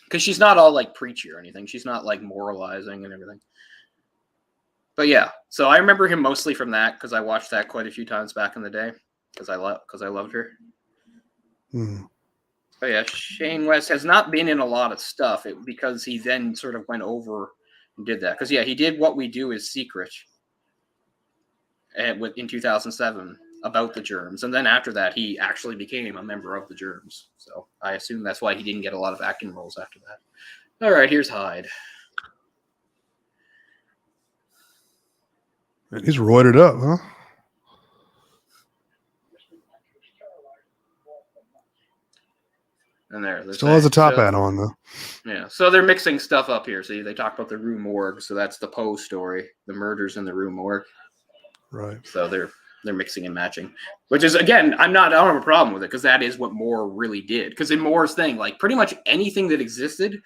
Because she's not all like preachy or anything. She's not like moralizing and everything. But yeah, so I remember him mostly from that because I watched that quite a few times back in the day because I loved her. Hmm. But yeah, Shane West has not been in a lot of stuff because he then sort of went over and did that. Because yeah, he did What We Do Is Secret in 2007 about the Germs, and then after that, he actually became a member of the Germs. So I assume that's why he didn't get a lot of acting roles after that. All right, here's Hyde. Man, he's roided up, huh? And there, Still has a top hat on, though. Yeah, so they're mixing stuff up here. See, they talk about the Rue Morgue, so that's the Poe story, the murders in the Rue Morgue. Right. So they're mixing and matching, which is, again, I don't have a problem with it because that is what Moore really did. Because in Moore's thing, like pretty much anything that existed,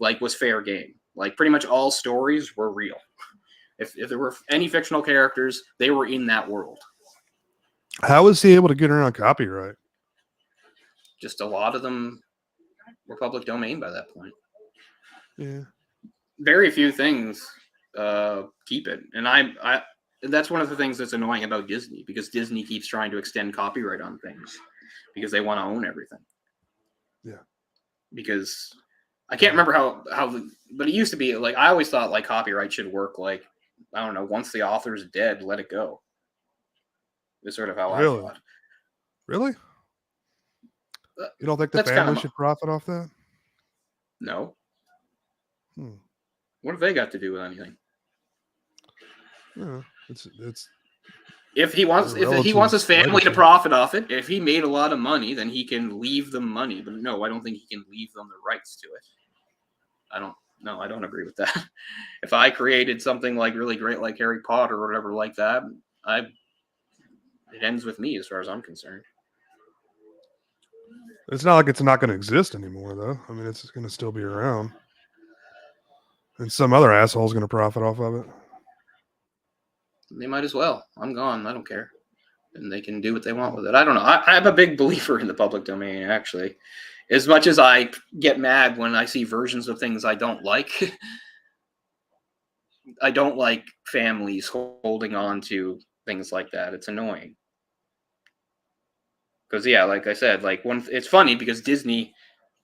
like was fair game. Like pretty much all stories were real. If there were any fictional characters, they were in that world. How was he able to get around copyright? Just a lot of them were public domain by that point. Yeah. Very few things keep it, and that's one of the things that's annoying about Disney, because Disney keeps trying to extend copyright on things because they want to own everything. Yeah. Because I can't remember how but it used to be like, I always thought like copyright should work like, I don't know, once the author's dead, let it go. Is sort of how I thought. Really? You don't think the That's family should profit off that? No. Hmm. What have they got to do with anything? Yeah, it's If he wants his family to profit off it, if he made a lot of money, then he can leave them money. But no, I don't think he can leave them the rights to it. I don't agree with that. If I created something like really great, like Harry Potter or whatever like that, it ends with me as far as I'm concerned. It's not like it's not going to exist anymore, though. I mean, it's going to still be around, and some other asshole's going to profit off of it. They might as well. I'm gone. I don't care. And they can do what they want with it. I don't know. I'm a big believer in the public domain, actually. As much as I get mad when I see versions of things I don't like, I don't like families holding on to things like that. It's annoying. Because, yeah, like I said, like it's funny because Disney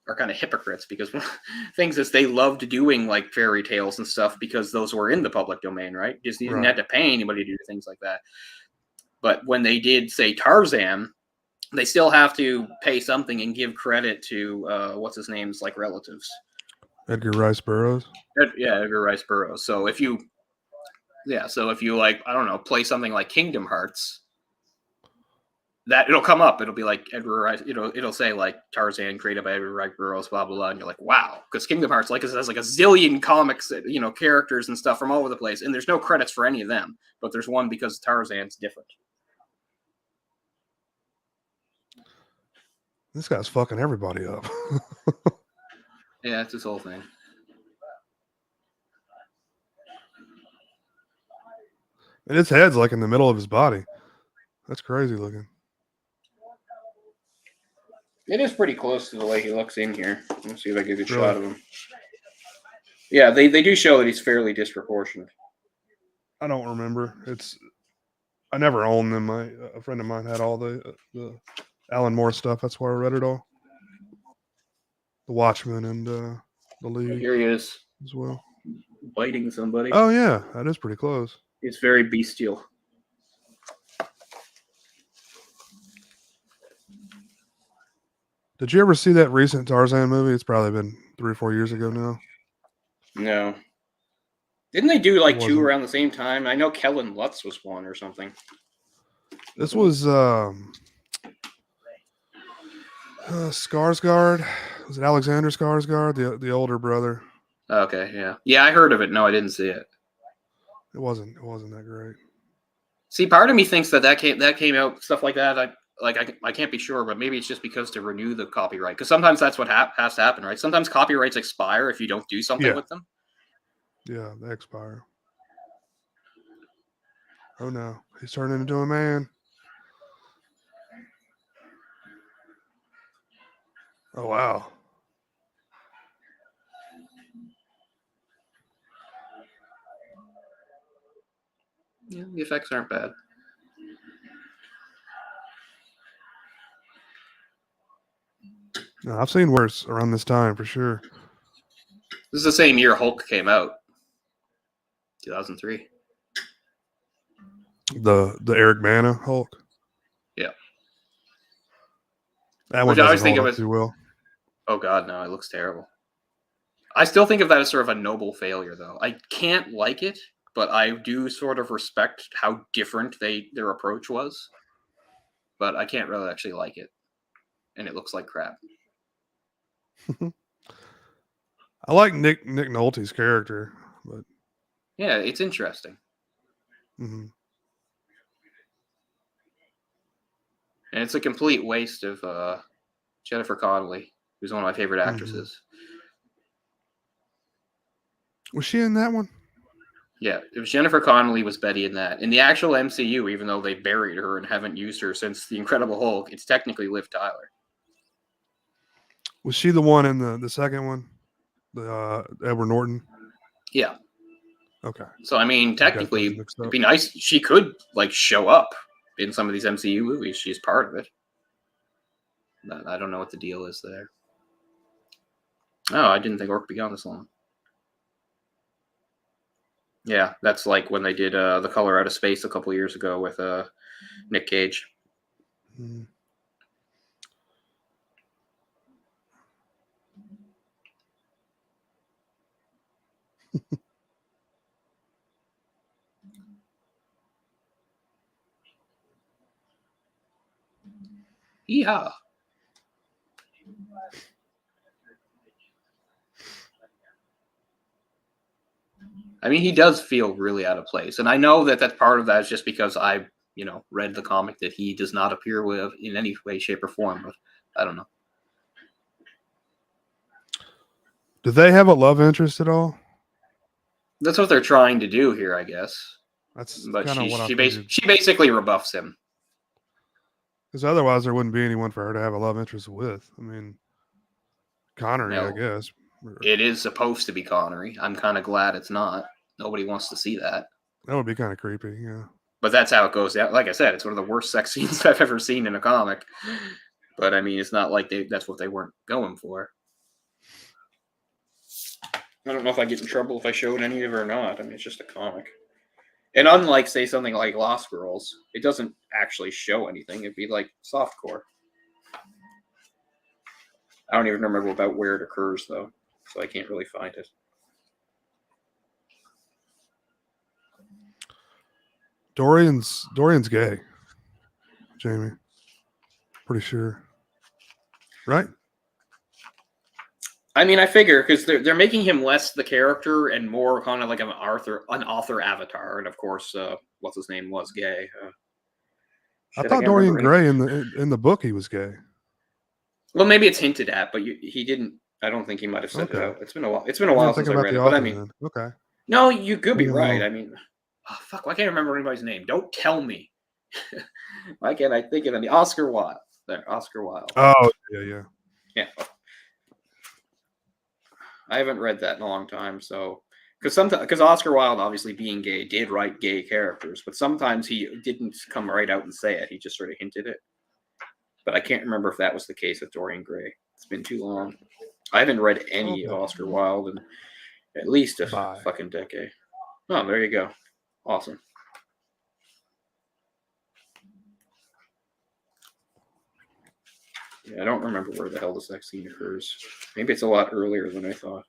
are kind of hypocrites, because one of the things is they loved doing like fairy tales and stuff because those were in the public domain, right? Disney didn't have to pay anybody to do things like that. But when they did, say, Tarzan, they still have to pay something and give credit to what's his name's like relatives. Edgar Rice Burroughs. Edgar Rice Burroughs. So if you like, I don't know, play something like Kingdom Hearts, that it'll come up. It'll be like Edgar Rice. It'll say like Tarzan created by Edgar Rice Burroughs, blah blah blah, and you're like, wow, because Kingdom Hearts, like, it has like a zillion comics, characters and stuff from all over the place, and there's no credits for any of them, but there's one because Tarzan's different. This guy's fucking everybody up. Yeah, that's his whole thing. And his head's like in the middle of his body. That's crazy looking. It is pretty close to the way he looks in here. Let's see if I get a good shot of him. Yeah, they do show that he's fairly disproportionate. I don't remember. I never owned them. A friend of mine had all the Alan Moore stuff. That's why I read it all. The Watchmen and the League. Here he is as well, biting somebody. Oh yeah, that is pretty close. It's very bestial. Did you ever see that recent Tarzan movie? It's probably been 3 or 4 years ago now. No. Didn't they do like two around the same time? I know Kellen Lutz was one or something. This was Skarsgård. Was it Alexander Skarsgård, the older brother? Okay, yeah. Yeah, I heard of it. No, I didn't see it. It wasn't that great. See, part of me thinks that came out, stuff like that. I can't be sure, but maybe it's just because to renew the copyright. Because sometimes that's what has to happen, right? Sometimes copyrights expire if you don't do something with them. Yeah, they expire. Oh no, he's turning into a man. Oh wow. Yeah, the effects aren't bad. No, I've seen worse around this time for sure. This is the same year Hulk came out, 2003. The Eric Bana Hulk. Yeah. That Which one I always doesn't think hold of up as, too well. oh god, no, it looks terrible. I still think of that as sort of a noble failure, though. I can't like it, but I do sort of respect how different their approach was. But I can't really actually like it, and it looks like crap. I like Nick Nolte's character, but Yeah, it's interesting, mhm. and it's a complete waste of Jennifer Connelly, who's one of my favorite actresses. Was she in that one? Yeah, it was Jennifer Connelly was Betty in that. In the actual MCU, even though they buried her and haven't used her since The Incredible Hulk, it's technically Liv Tyler. Was she the one in the second one? The Edward Norton? Yeah. Okay. So, I mean, I got those technically, mixed it'd up. be nice. She could, like, show up in some of these MCU movies. She's part of it. But I don't know what the deal is there. Oh, I didn't think Orc would be on this long. Yeah, that's like when they did The Color Out of Space a couple years ago with Nick Cage. Mhm. Yeah. I mean, he does feel really out of place. And I know that part of that is just because I, read the comic that he does not appear with in any way, shape, or form. But I don't know. Do they have a love interest at all? That's what they're trying to do here, I guess. That's But kind of what I she figured. basically rebuffs him. Because otherwise, there wouldn't be anyone for her to have a love interest with. I mean, Connery, No. I guess. It is supposed to be Connery. I'm kind of glad it's not. Nobody wants to see that. That would be kind of creepy. Yeah. But that's how it goes. Like I said, it's one of the worst sex scenes I've ever seen in a comic. But I mean, it's not like that's what they weren't going for. I don't know if I get in trouble if I showed any of it or not. I mean, it's just a comic. And unlike, say, something like Lost Girls, it doesn't actually show anything. It'd be like softcore. I don't even remember about where it occurs, though, so I can't really find it. Dorian's gay. Jamie. Pretty sure. Right? I mean, I figure because they're making him less the character and more kind of like an author avatar, and of course, what's his name was gay. I Shit, thought can't Dorian remember. Gray in the book he was gay. Well, maybe it's hinted at, but he didn't. I don't think he might have said it Okay. out. It's been a while. It's been a I'm while since thinking I about read the it, but I author mean, then. Okay. no, you could be Maybe I'm right. wrong. I mean, oh, fuck, why can't I remember anybody's name? Don't tell me. Why can't I think of them? Oscar Wilde. There, Oscar Wilde. Oh, yeah. Yeah. I haven't read that in a long time, so because Oscar Wilde, obviously being gay, did write gay characters, but sometimes he didn't come right out and say it. He just sort of hinted it. But I can't remember if that was the case with Dorian Gray. It's been too long. I haven't read any of Oscar Wilde in at least a fucking decade. Oh, there you go. Awesome. Yeah, I don't remember where the hell the sex scene occurs. Maybe it's a lot earlier than I thought.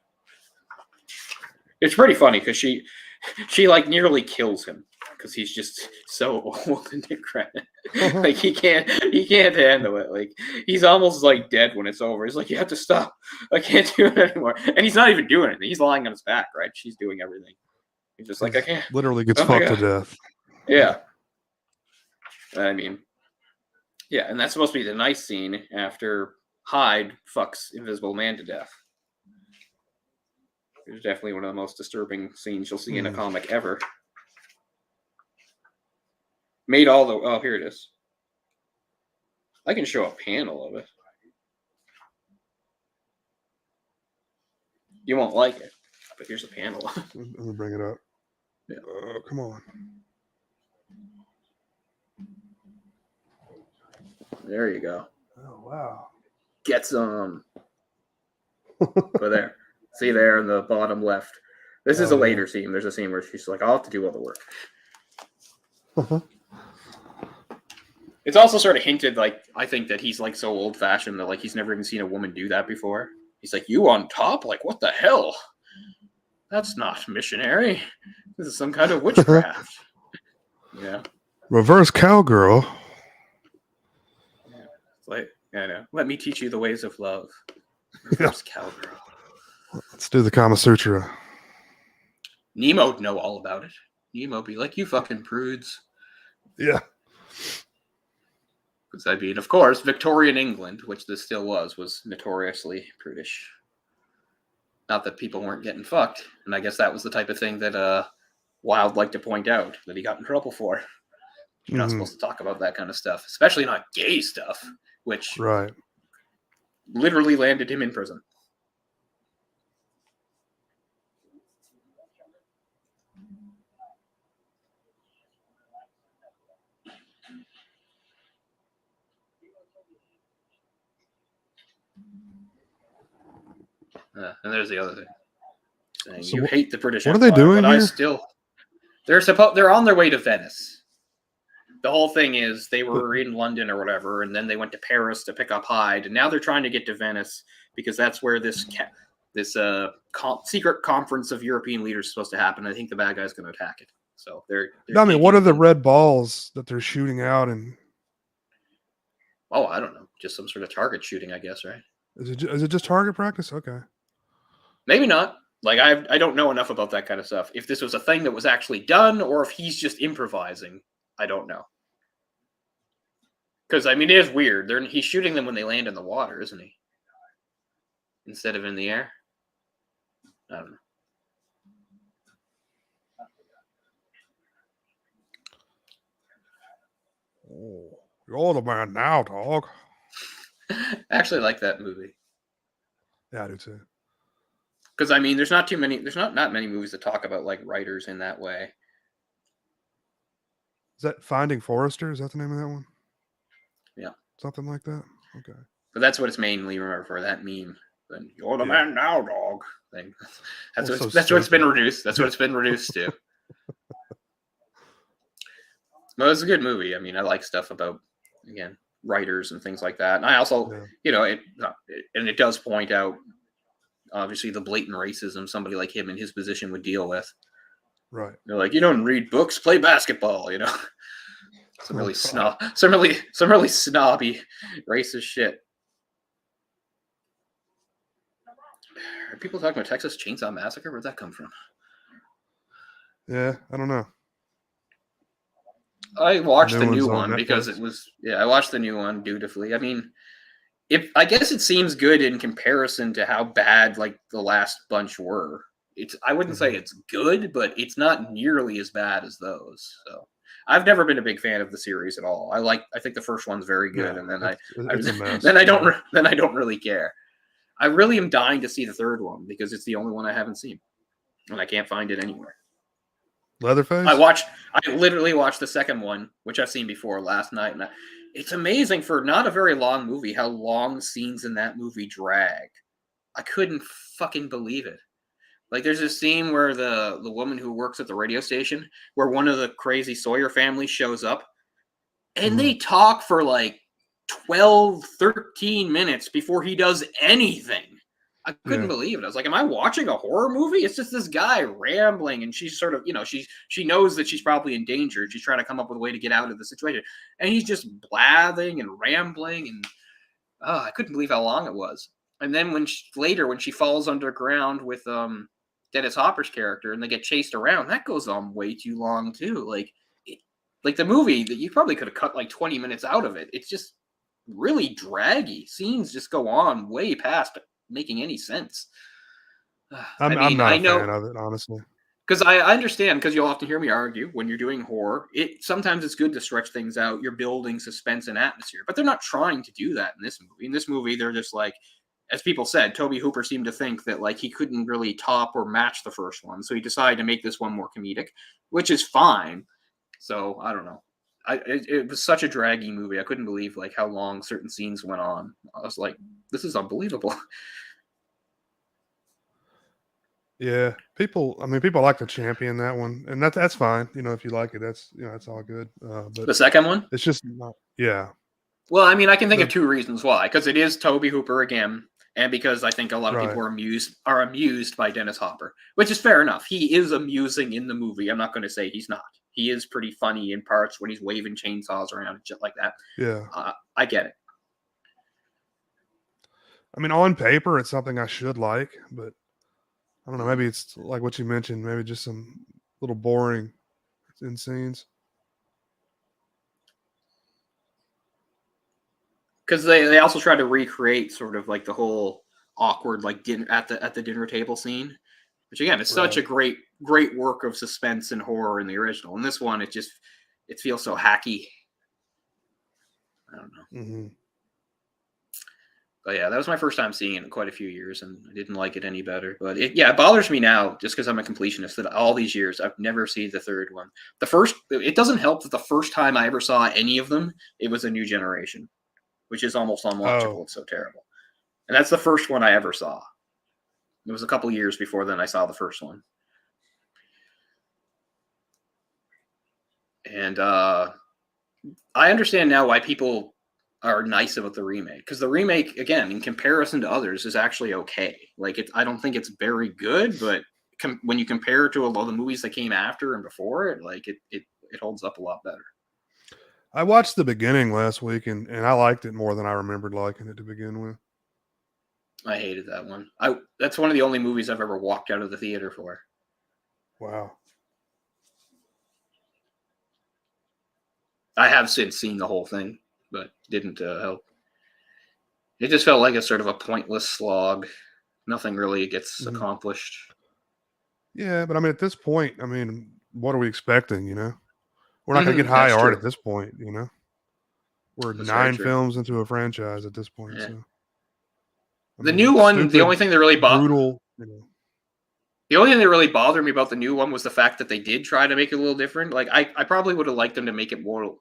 It's pretty funny because she like nearly kills him because he's just so old and decrepit. Like he can't handle it. Like he's almost like dead when it's over. He's like, you have to stop. I can't do it anymore. And he's not even doing anything. He's lying on his back, right? She's doing everything. He's just like, I can't. Literally gets Oh my fucked to God. death. Yeah. I mean, yeah, and that's supposed to be the nice scene after Hyde fucks Invisible Man to death. It's definitely one of the most disturbing scenes you'll see in a comic ever. Made all the... Oh, here it is. I can show a panel of it. You won't like it. But here's a panel. Let me bring it up. Yeah. Come on. There you go. Oh, wow. Get some. Go there. See there in the bottom left. This is a later scene. There's a scene where she's like, I'll have to do all the work. It's also sort of hinted, like, I think that he's like so old fashioned that like he's never even seen a woman do that before. He's like, you on top? Like, what the hell? That's not missionary. This is some kind of witchcraft. Yeah. Reverse cowgirl. Yeah. It's like, I know. Let me teach you the ways of love. Reverse cowgirl. Let's do the Kama Sutra. Nemo'd know all about it. Nemo be like, you fucking prudes. Yeah. Because I mean, of course, Victorian England, which this still was notoriously prudish. Not that people weren't getting fucked. And I guess that was the type of thing that Wilde liked to point out that he got in trouble for. You're not supposed to talk about that kind of stuff, especially not gay stuff, which literally landed him in prison. And there's the other thing. Saying, So you hate the British what Empire, are they doing but here? they're on their way to Venice. The whole thing is they were in London or whatever, and then they went to Paris to pick up Hyde, and now they're trying to get to Venice because that's where this secret conference of European leaders is supposed to happen. I think the bad guy's going to attack it. So they're I mean, what are the red balls that they're shooting out? And oh, I don't know, just some sort of target shooting, I guess, right? Is it just target practice? Okay. Maybe not. Like, I don't know enough about that kind of stuff. If this was a thing that was actually done or if he's just improvising, I don't know. Because, I mean, it is weird. He's shooting them when they land in the water, isn't he? Instead of in the air? I don't know. Oh, you're the man now, dog. I actually like that movie. Yeah, I do too. Because, I mean, there's not many movies that talk about, like, writers in that way. Is that Finding Forrester? Is that the name of that one? Yeah. Something like that? Okay. But that's what it's mainly remember for, that meme. Then you're the man now, dog. Thing. That's what it's been reduced. That's what it's been reduced to. Well, it's a good movie. I mean, I like stuff about, again, writers and things like that. And I also, it does point out, obviously, the blatant racism somebody like him in his position would deal with. Right. They're like, you don't read books, play basketball, you know. Some really snobby racist shit. Are people talking about Texas Chainsaw Massacre? Where'd that come from? Yeah, I don't know. I watched the new on one Netflix. because it was I watched the new one dutifully. I mean, I guess it seems good in comparison to how bad like the last bunch were. I wouldn't say it's good, but it's not nearly as bad as those. So I've never been a big fan of the series at all. I think the first one's very good, and then I don't really care. I really am dying to see the third one because it's the only one I haven't seen, and I can't find it anywhere. Leatherface? I literally watched the second one, which I've seen before last night, and it's amazing for not a very long movie how long scenes in that movie drag. I couldn't fucking believe it. Like, there's this scene where the woman who works at the radio station, where one of the crazy Sawyer family shows up, and they talk for like 12, 13 minutes before he does anything. I couldn't believe it. I was like, am I watching a horror movie? It's just this guy rambling, and she's sort of, she knows that she's probably in danger. She's trying to come up with a way to get out of the situation. And he's just blathering and rambling, and I couldn't believe how long it was. And then when she falls underground with Dennis Hopper's character and they get chased around, that goes on way too long too. Like the movie that you probably could have cut like 20 minutes out of it. It's just really draggy. Scenes just go on way past making any sense. I'm not a fan of it, honestly. Because I understand, because you'll often hear me argue when you're doing horror, sometimes it's good to stretch things out. You're building suspense and atmosphere, but they're not trying to do that in this movie. In this movie, they're just like, as people said, Toby Hooper seemed to think that like he couldn't really top or match the first one, so he decided to make this one more comedic, which is fine. So I don't know. It was such a draggy movie. I couldn't believe like how long certain scenes went on. I was like, this is unbelievable. Yeah, people like to champion that one, and that's fine. You know, if you like it, that's that's all good. But The second one? it's just not. Yeah, Well, I mean, I can think The- of two reasons why. Because it is Toby Hooper again, and because I think a lot of people are amused by Dennis Hopper, which is fair enough. He is amusing in the movie. I'm not going to say he's not. He is pretty funny in parts when he's waving chainsaws around and shit like that. yeah. I get it. I mean, on paper, it's something I should like, but I don't know. Maybe it's like what you mentioned. Maybe just some little boring in scenes. Because they also try to recreate sort of like the whole awkward like dinner at the dinner table scene, which again is such a great work of suspense and horror in the original. In this one, it feels so hacky. I don't know. Mm-hmm. But yeah, that was my first time seeing it in quite a few years, and I didn't like it any better. But it bothers me now just because I'm a completionist that all these years I've never seen the third one. It doesn't help that the first time I ever saw any of them, it was A New Generation, which is almost unwatchable. Oh. It's so terrible. And that's the first one I ever saw. It was a couple years before then I saw the first one. And I understand now why people are nice about the remake, because the remake, again, in comparison to others, is actually okay. Like, I don't think it's very good, but when you compare it to a lot of the movies that came after and before it, like it holds up a lot better. I watched the beginning last week, and I liked it more than I remembered liking it to begin with. I hated that one. That's one of the only movies I've ever walked out of the theater for. Wow. I have since seen the whole thing, but didn't help. It just felt like a sort of a pointless slog. Nothing really gets accomplished. Yeah, but I mean, at this point, I mean, what are we expecting? You know, we're not going to get high That's art true. at this point. You know, we're That's 9 very true. films into a franchise at this point. Yeah. So The new one, the only thing that really brutal. The only thing that really bothered me about the new one was the fact that they did try to make it a little different. Like, I probably would have liked them to make it more,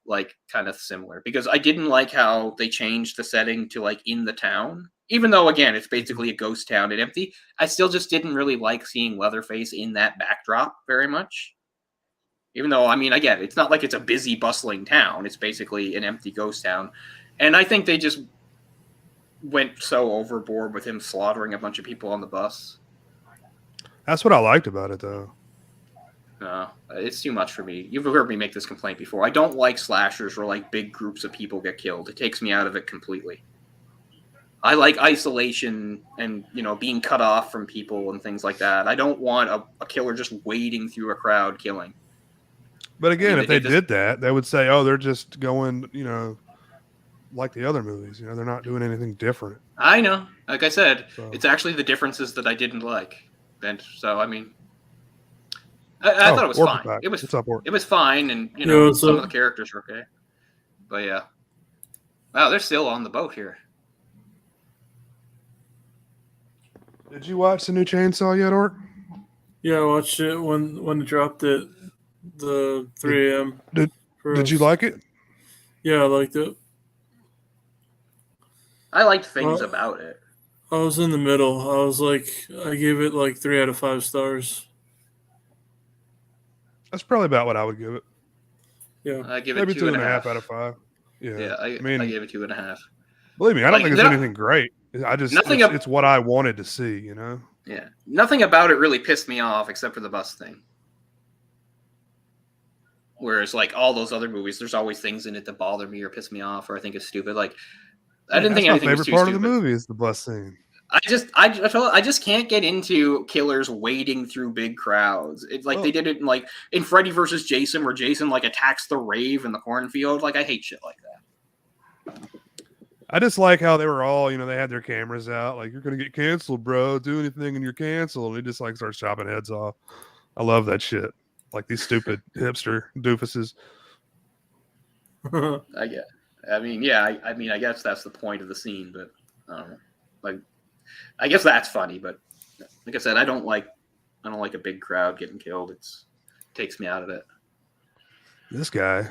like, kind of similar. Because I didn't like how they changed the setting to, like, in the town. Even though, again, it's basically a ghost town and empty. I still just didn't really like seeing Leatherface in that backdrop very much. Even though, I mean, I get it. It's not like it's a busy, bustling town. It's basically an empty ghost town. And I think they just went so overboard with him slaughtering a bunch of people on the bus. That's what I liked about it, though. No, it's too much for me. You've heard me make this complaint before. I don't like slashers where like big groups of people get killed. It takes me out of it completely. I like isolation and, you know, being cut off from people and things like that. I don't want a killer just wading through a crowd killing. But again, if they did that, they would say, oh, they're just going, you know, like the other movies. You know, they're not doing anything different. I know. Like I said, it's actually the differences that I didn't like. And so, I mean, I thought it was fine. It was fine, and, you know, some of the characters were okay. But yeah. Wow, they're still on the boat here. Did you watch the new Chainsaw yet, Art? Yeah, I watched it when it dropped at the 3 a.m. Did you like it? Yeah, I liked it. I liked things about it. I was in the middle. I gave it like 3 out of 5 stars. That's probably about what I would give it. Yeah, I give it maybe 2.5 out of 5. Yeah, I mean, I gave it 2.5. Believe me, I don't think it's anything great. I just it's what I wanted to see, you know. Yeah, nothing about it really pissed me off except for the bus thing. Whereas, like all those other movies, there's always things in it that bother me or piss me off or I think is stupid. Like, I didn't think anything was too stupid. My favorite part of the movie is the bus scene. I just can't get into killers wading through big crowds. It's like they did it in Freddy vs. Jason, where Jason like attacks the rave in the cornfield. Like, I hate shit like that. I just like how they were all, you know, they had their cameras out. Like, you're gonna get canceled, bro. Do anything and you're canceled. And he just like starts chopping heads off. I love that shit. Like these stupid hipster doofuses. I guess that's the point of the scene, but I don't know. like, I guess that's funny, but like I said, I don't like a big crowd getting killed. It takes me out of it. This guy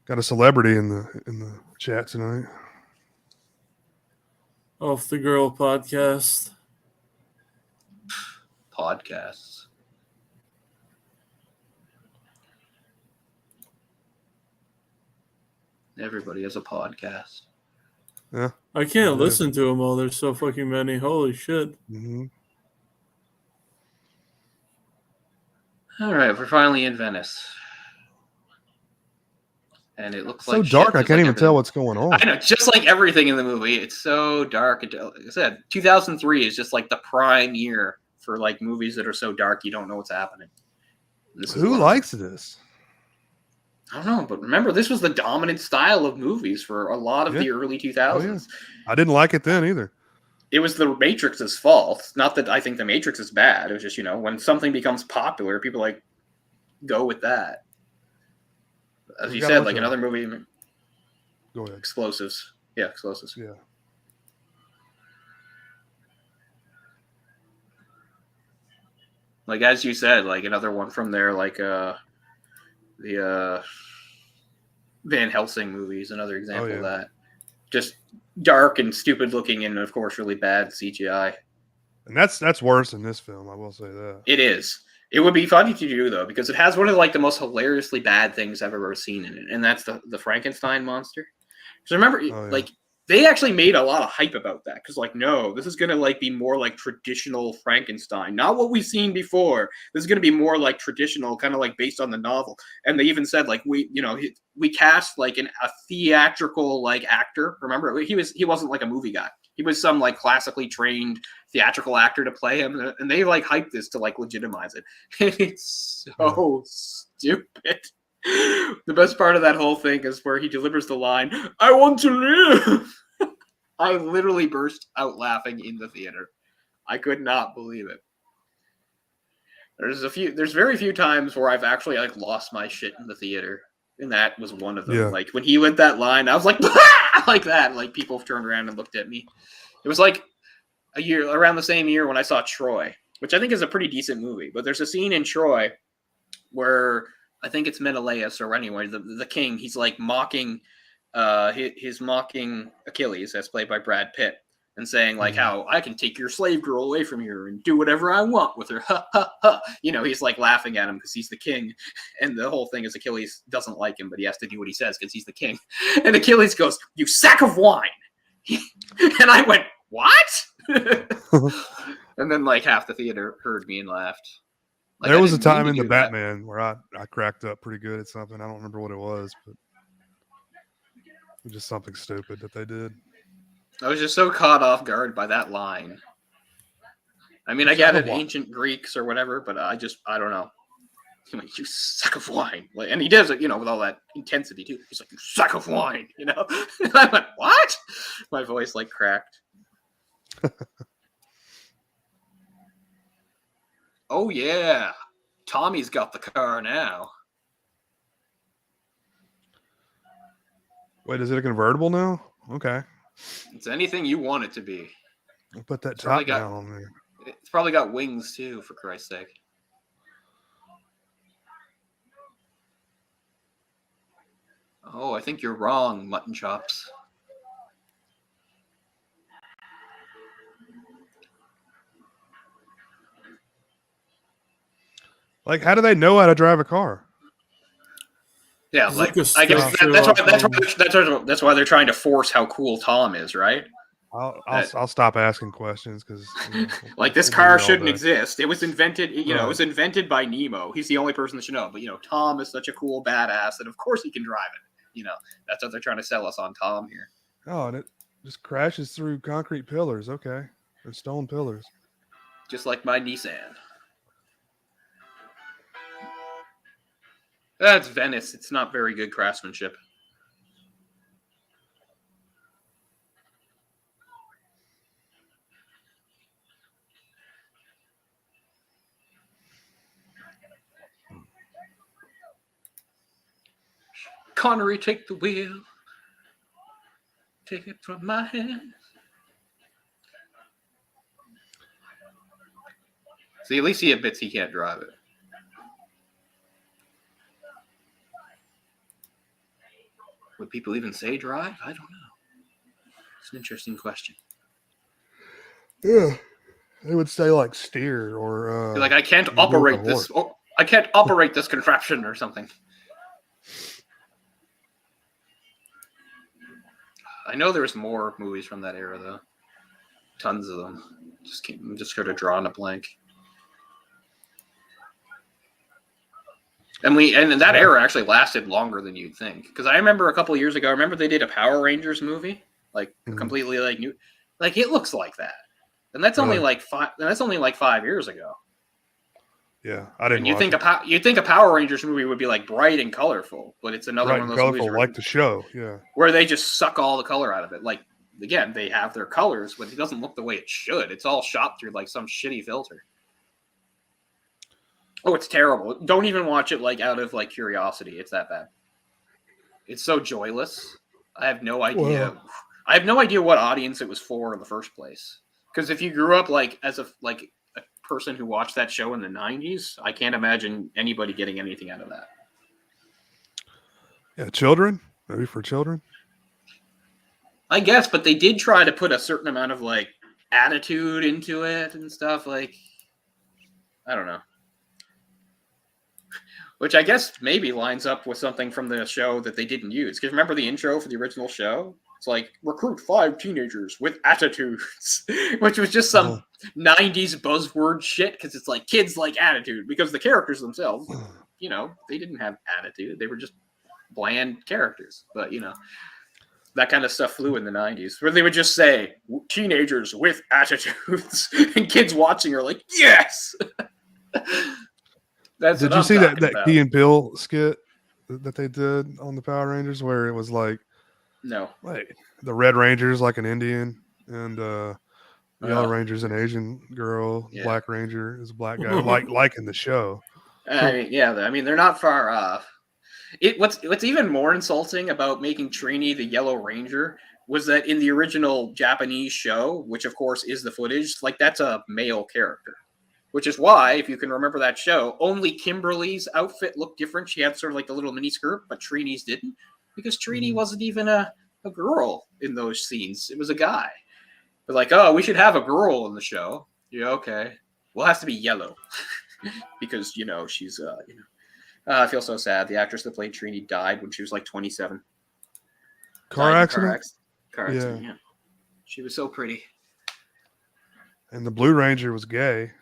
got a celebrity in the chat tonight. Off the Girl podcast. Podcasts. Everybody has a podcast. Yeah. I can't Yeah. listen to them all. There's so fucking many. Holy shit. Mm-hmm. All right, we're finally in Venice. And it looks So like dark, shit, I just can't like even everything. tell what's going on. I know, just like everything in the movie, it's so dark. Like I said, 2003 is just like the prime year for like movies that are so dark you don't know what's happening. This is Who one of likes this? them. I don't know, but remember, this was the dominant style of movies for a lot of the early 2000s. I didn't like it then either. It was the Matrix's fault. Not that I think the Matrix is bad. It was just, when something becomes popular, people like go with that. As you said, like another movie. Go ahead. Explosives. Yeah, explosives. Yeah. Like, as you said, like another one from there, like the Van Helsing movies, another example of that. Just dark and stupid looking, and of course, really bad CGI. And that's worse than this film, I will say that. It is. It would be funny to do though, because it has one of like the most hilariously bad things I've ever seen in it, and that's the Frankenstein monster. So remember, like they actually made a lot of hype about that because, like, no, this is gonna like be more like traditional Frankenstein, not what we've seen before. This is gonna be more like traditional, kind of like based on the novel. And they even said like we cast like a theatrical like actor. Remember, he wasn't like a movie guy. He was some like classically trained theatrical actor to play him, and they like hyped this to like legitimize it. It's so stupid. The best part of that whole thing is where he delivers the line, "I want to live." I literally burst out laughing in the theater. I could not believe it. There's very few times where I've actually like lost my shit in the theater, and that was one of them. Yeah. Like when he lit that line, I was like, like that. Like people turned around and looked at me. It was like around the same year when I saw Troy, which I think is a pretty decent movie. But there's a scene in Troy where I think it's Menelaus, or anyway, the king. He's like mocking, he's mocking Achilles, as played by Brad Pitt, and saying like how I can take your slave girl away from here and do whatever I want with her. Ha ha ha! He's like laughing at him because he's the king, and the whole thing is Achilles doesn't like him, but he has to do what he says because he's the king. And Achilles goes, "You sack of wine," and I went, "What?" And then like half the theater heard me and laughed. Like, there was a time in the Batman where I cracked up pretty good at something. I don't remember what it was, but it was just something stupid that they did. I was just so caught off guard by that line. I mean, I get it, ancient Greeks or whatever, but I don't know. He's like, "You sack of wine," like, and he does it, with all that intensity too. He's like, "You sack of wine," And I went, "What?" My voice like cracked. Oh yeah, Tommy's got the car now. Wait, is it a convertible now? Okay. It's anything you want it to be. I'll put that top down on there. It's probably got wings too, for Christ's sake. Oh, I think you're wrong, mutton chops. Like, how do they know how to drive a car? Yeah, like I guess that's why they're trying to force how cool Tom is, right? I'll stop asking questions because like this car shouldn't exist. It was invented, it was invented by Nemo. He's the only person that should know. But Tom is such a cool badass that of course he can drive it. That's what they're trying to sell us on Tom here. Oh, and it just crashes through concrete pillars. Okay, or stone pillars. Just like my Nissan. That's Venice. It's not very good craftsmanship. Connery, take the wheel. Take it from my hand. See, at least he admits he can't drive it. Would people even say drive? I don't know. It's an interesting question. Yeah. They would say like steer or Like, I can't you go with operate the this. horse. Oh, I can't operate this contraption or something. I know there's more movies from that era though. Tons of them. I'm just sort of drawing a blank. And that era actually lasted longer than you'd think. Because I remember a couple of years ago, I remember they did a Power Rangers movie, like completely like new, like it looks like that, and that's only like 5 years ago. Yeah, I didn't. And you watch think a Power Rangers movie would be like bright and colorful, but it's another bright one and of those colorful, movies like the show. Yeah, where they just suck all the color out of it. Like again, they have their colors, but it doesn't look the way it should. It's all shot through like some shitty filter. Oh, it's terrible. Don't even watch it like out of like curiosity. It's that bad. It's so joyless. I have no idea. Well, I have no idea what audience it was for in the first place. Because if you grew up like as a person who watched that show in the 90s, I can't imagine anybody getting anything out of that. yeah, children, maybe for children. I guess, but they did try to put a certain amount of like attitude into it and stuff. Like, I don't know. Which I guess maybe lines up with something from the show that they didn't use. Because remember the intro for the original show? It's like, recruit 5 teenagers with attitudes. Which was just some 90s buzzword shit. Because it's like, kids like attitude. Because the characters themselves, you know, they didn't have attitude. They were just bland characters. But, you know, that kind of stuff flew in the 90s. Where they would just say, teenagers with attitudes. And kids watching are like, yes! Did you see that Key and Peele skit that they did on the Power Rangers where it was like, no, like the Red Ranger's like an Indian and the Yellow Ranger's an Asian girl, Black Ranger is a black guy, like in the show. I mean, yeah, I mean they're not far off. What's even more insulting about making Trini the Yellow Ranger was that in the original Japanese show, which of course is the footage, like that's a male character. Which is why, if you can remember that show, only Kimberly's outfit looked different. She had sort of like the little mini skirt, but Trini's didn't. Because Trini wasn't even a girl in those scenes. It was a guy. But like, oh, we should have a girl in the show. Yeah, okay. Well, it has to be yellow. Because, you know, she's, I feel so sad. The actress that played Trini died when she was like 27. Car accident? Car accident, yeah. She was so pretty. And the Blue Ranger was gay.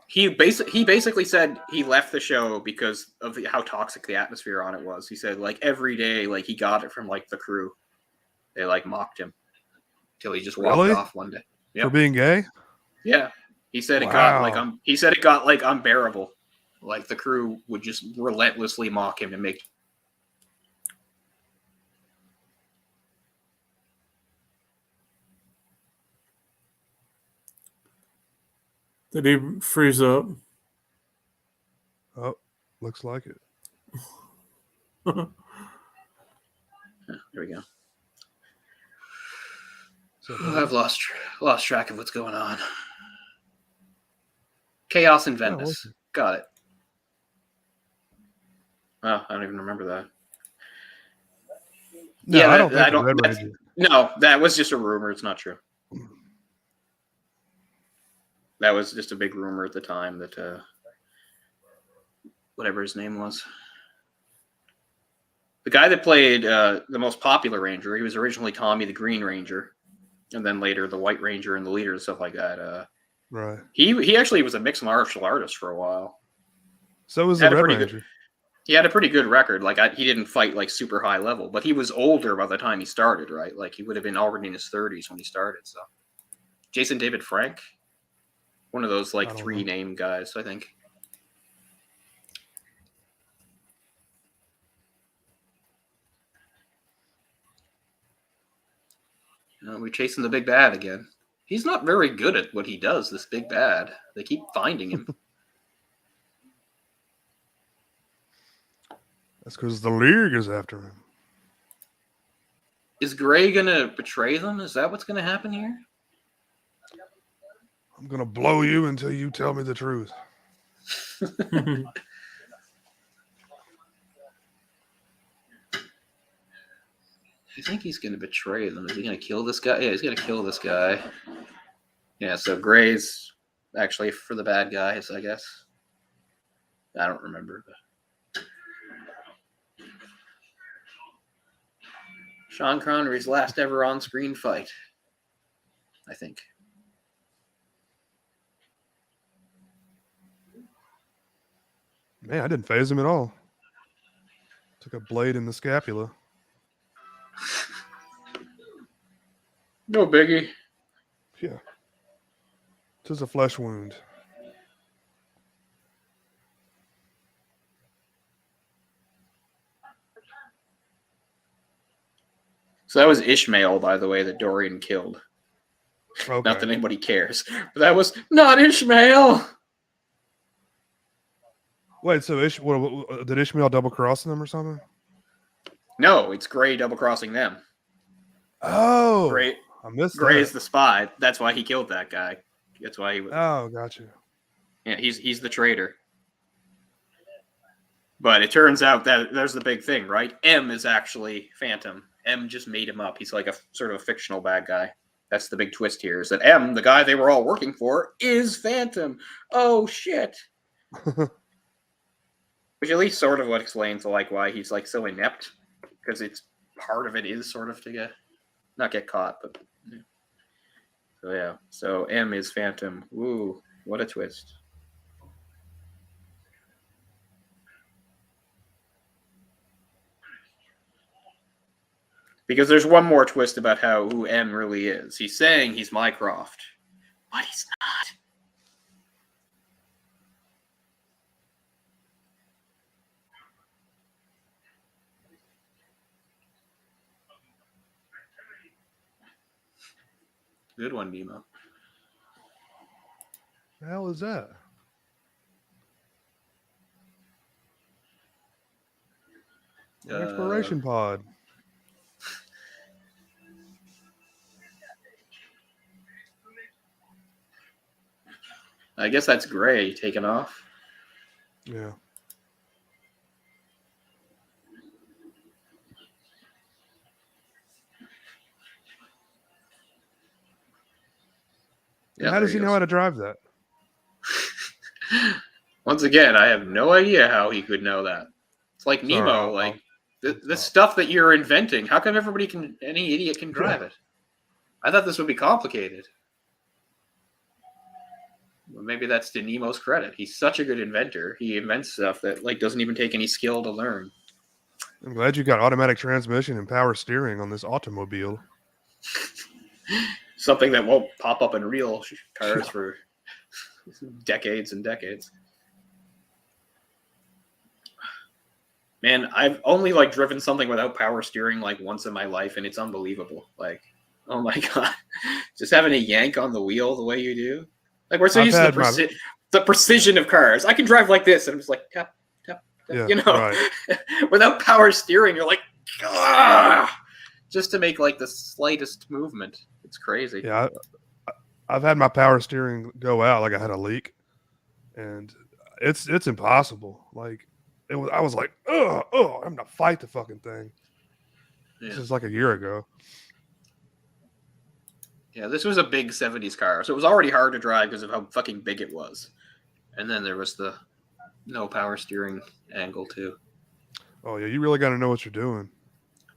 He basically said he left the show because of how toxic the atmosphere on it was. He said like every day, like he got it from like the crew. They like mocked him till he just walked off one day. Yep. For being gay? Yeah. He said it got like unbearable. Like the crew would just relentlessly mock him and make. Did he freeze up? Oh, looks like it. There we go. I've lost track of what's going on. Chaos in Venice. Got it. Oh, I don't even remember that. No, yeah, I don't. No, that was just a rumor. It's not true. That was just a big rumor at the time that whatever his name was. The guy that played the most popular Ranger, he was originally Tommy the Green Ranger, and then later the White Ranger and the leader and stuff like that. Right. He actually was a mixed martial artist for a while. So was the Red Ranger. He had a pretty good record. Like he didn't fight like super high level, but he was older by the time he started, right? Like he would have been already in his 30s when he started. So Jason David Frank. One of those like 3 name guys, I think. We're chasing the big bad again. He's not very good at what he does, this big bad. They keep finding him. That's because the League is after him. Is Gray going to betray them? Is that what's going to happen here? I'm gonna blow you until you tell me the truth. I think he's going to betray them. Is he going to kill this guy? Yeah, he's going to kill this guy. Yeah, so Gray's actually for the bad guys, I guess. I don't remember. But... Sean Connery's last ever on-screen fight, I think. Man, I didn't phase him at all. Took a blade in the scapula. No biggie. Yeah. Tis a flesh wound. So that was Ishmael, by the way, that Dorian killed. Okay. Not that anybody cares. But that was not Ishmael! Wait, so did Ishmael double cross them or something? No, it's Gray double-crossing them. Oh, Gray, I missed Gray's that. the spy. That's why he killed that guy. That's why he was... Oh, gotcha. Yeah, he's the traitor. But it turns out that there's the big thing, right? M is actually Phantom. M just made him up. He's like a sort of a fictional bad guy. That's the big twist here, is that M, the guy they were all working for, is Phantom. Oh, shit. Which at least sort of what explains like why he's like so inept. Because it's part of it is sort of to not get caught, but yeah. So yeah. So M is Phantom. Ooh, what a twist. Because there's one more twist about who M really is. He's saying he's Mycroft, but he's not. Good one, Nemo. The hell is that? Exploration pod. I guess that's Gray taken off. Yeah. Yeah, How does he know how to drive that? Once again, I have no idea how he could know that. It's like Sorry, Nemo, like the stuff that you're inventing. How come any idiot can drive it? I thought this would be complicated. Well, maybe that's to Nemo's credit. He's such a good inventor. He invents stuff that like doesn't even take any skill to learn. I'm glad you got automatic transmission and power steering on this automobile. Something that won't pop up in real cars for decades and decades. Man, I've only like driven something without power steering like once in my life, and it's unbelievable. Like, oh my god, just having a yank on the wheel the way you do. Like we're so used to the precision of cars. I can drive like this, and I'm just like tap, tap, tap, Yeah, you know. right. Without power steering, you're like, ah! Just to make like the slightest movement. It's crazy. Yeah, I've had my power steering go out, like I had a leak, and it's impossible. Like I was like, I'm gonna fight the fucking thing. Yeah. This is like a year ago. Yeah, this was a big 70s car, so it was already hard to drive because of how fucking big it was. And then there was the no power steering angle too. Oh yeah, you really got to know what you're doing.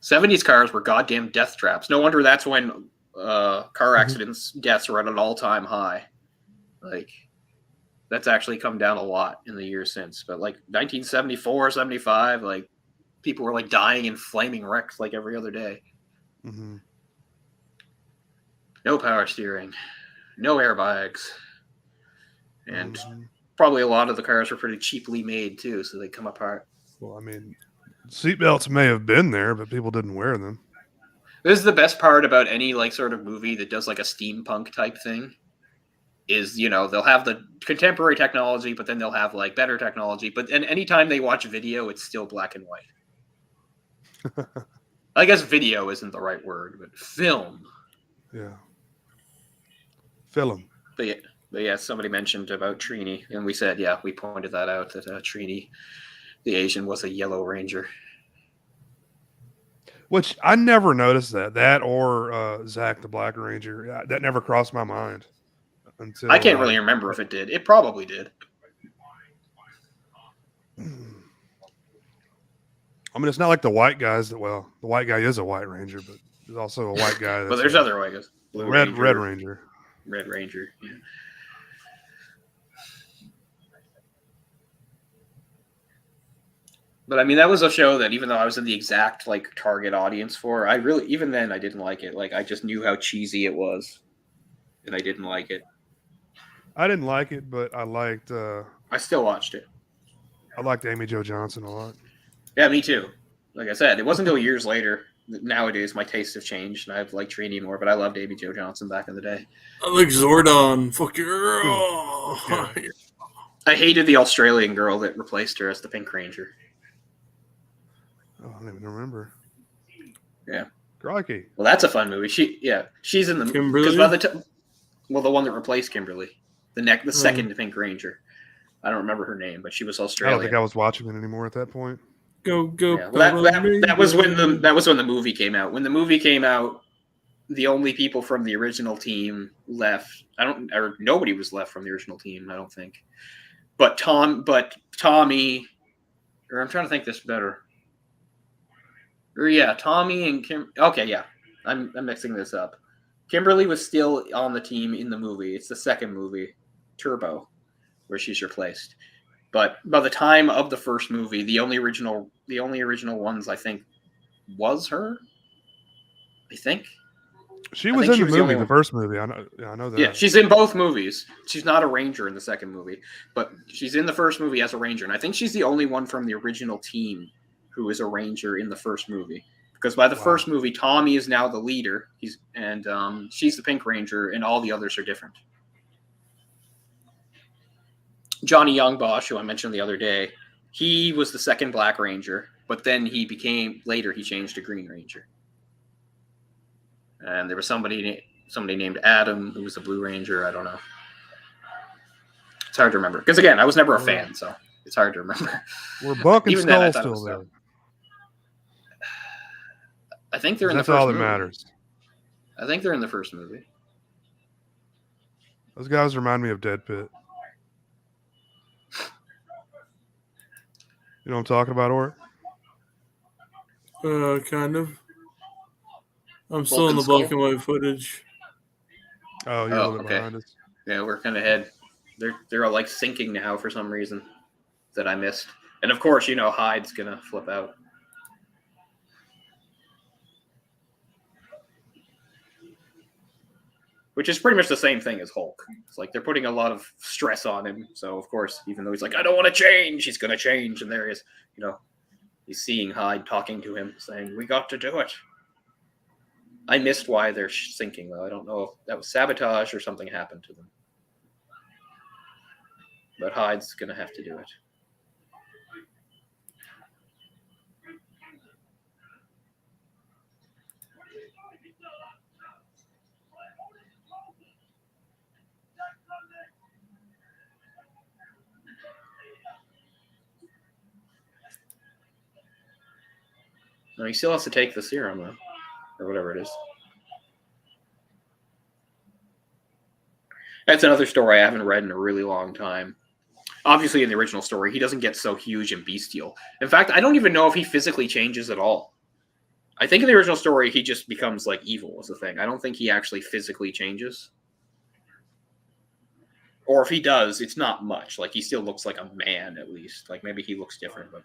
70s cars were goddamn death traps. No wonder that's when car accidents deaths are at an all-time high. Like, that's actually come down a lot in the years since. But like 1974, 75, like people were like dying in flaming wrecks like every other day. Mm-hmm. No power steering, no airbags, and probably a lot of the cars were pretty cheaply made too, so they come apart. Well, I mean, seatbelts may have been there, but people didn't wear them. This is the best part about any like sort of movie that does like a steampunk type thing. Is, you know, they'll have the contemporary technology, but then they'll have like better technology. But then anytime they watch video, it's still black and white. I guess video isn't the right word, but film. Yeah. Film. But But yeah, somebody mentioned about Trini, and we said, yeah, we pointed that out, that Trini, the Asian, was a Yellow Ranger. Which I never noticed that or Zach the Black Ranger. That never crossed my mind until I can't really remember if it did. It probably did. I mean, it's not like the white guys that. Well, the white guy is a White Ranger, but there's also a white guy. That's But there's other white guys. Blue Red Ranger, Red Ranger. Red Ranger. Yeah. But I mean, that was a show that even though I was in the exact like target audience for, I really even then I didn't like it. Like I just knew how cheesy it was, and I didn't like it. I didn't like it, but I liked. I still watched it. I liked Amy Jo Johnson a lot. Yeah, me too. Like I said, it wasn't until years later. Nowadays, my tastes have changed, and I like Trini more. But I loved Amy Jo Johnson back in the day. I like Zordon. Fuck your. Yeah. I hated the Australian girl that replaced her as the Pink Ranger. Oh, I don't even remember. Yeah. Crikey. Well, that's a fun movie. She's in the Kimberly? because by the time, well, the one that replaced Kimberly, the second Pink Ranger. I don't remember her name, but she was I Australian. don't think I was watching it anymore at that point. Go. Yeah, well, that was when the movie came out. When the movie came out, the only people from the original team left. Nobody was left from the original team. I don't think. But Tommy, or I'm trying to think this better. Or yeah, Tommy and Kim. Okay, yeah, I'm mixing this up. Kimberly was still on the team in the movie. It's the second movie, Turbo, where she's replaced. But by the time of the first movie, the only original ones I think was her. I think She was in the movie, the first movie. I know that. Yeah, she's in both movies. She's not a ranger in the second movie, but she's in the first movie as a ranger, and I think she's the only one from the original team who is a ranger in the first movie. Because by the first movie, Tommy is now the leader. She's the Pink Ranger, and all the others are different. Johnny Youngbosch, who I mentioned the other day, he was the second Black Ranger, but then he changed to Green Ranger. And there was somebody named Adam who was the Blue Ranger. I don't know. It's hard to remember. Because again, I was never a fan, so it's hard to remember. Were Buck and Even then, Skull still there? I think they're in the first movie. That's all that movie. matters. I think they're in the first movie. Those guys remind me of Dead Pit. You know what I'm talking about, Or? Kind of. I'm still in the black and white footage. Oh, you're a little bit behind us. Yeah, we're kind of ahead. They're all like syncing now for some reason that I missed. And of course, Hyde's gonna flip out. Which is pretty much the same thing as Hulk. It's like they're putting a lot of stress on him. So of course, even though he's like, I don't want to change, he's gonna change. And there he is, he's seeing Hyde talking to him, saying, we got to do it. I missed why they're syncing, though. I don't know if that was sabotage or something happened to them. But Hyde's going to have to do it. No, he still has to take the serum, though. Or whatever it is. That's another story I haven't read in a really long time. Obviously, in the original story, he doesn't get so huge and bestial. In fact, I don't even know if he physically changes at all. I think in the original story, he just becomes like evil is the thing. I don't think he actually physically changes. Or if he does, it's not much. Like, he still looks like a man, at least. Like, maybe he looks different, but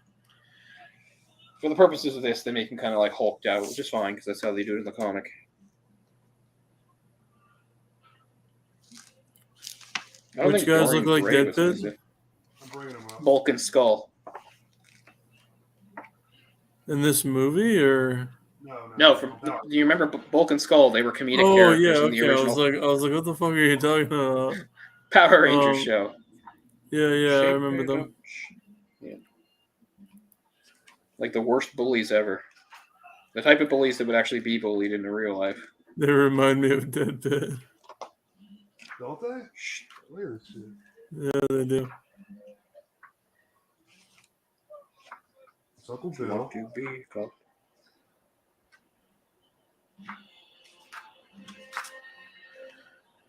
for the purposes of this, they make him kind of like hulked out, which is fine because that's how they do it in the comic. Which guys look like Dead Pit? Bulk and Skull. In this movie, or no? Do you remember Bulk and Skull? They were comedic characters in the original. I was like, what the fuck are you talking about? Power Rangers show. Yeah, I remember them. Yeah. Like the worst bullies ever. The type of bullies that would actually be bullied in real life. They remind me of Dead Pit. Don't they? Look at this shit. Yeah, they do. It's Uncle Bill. to be called.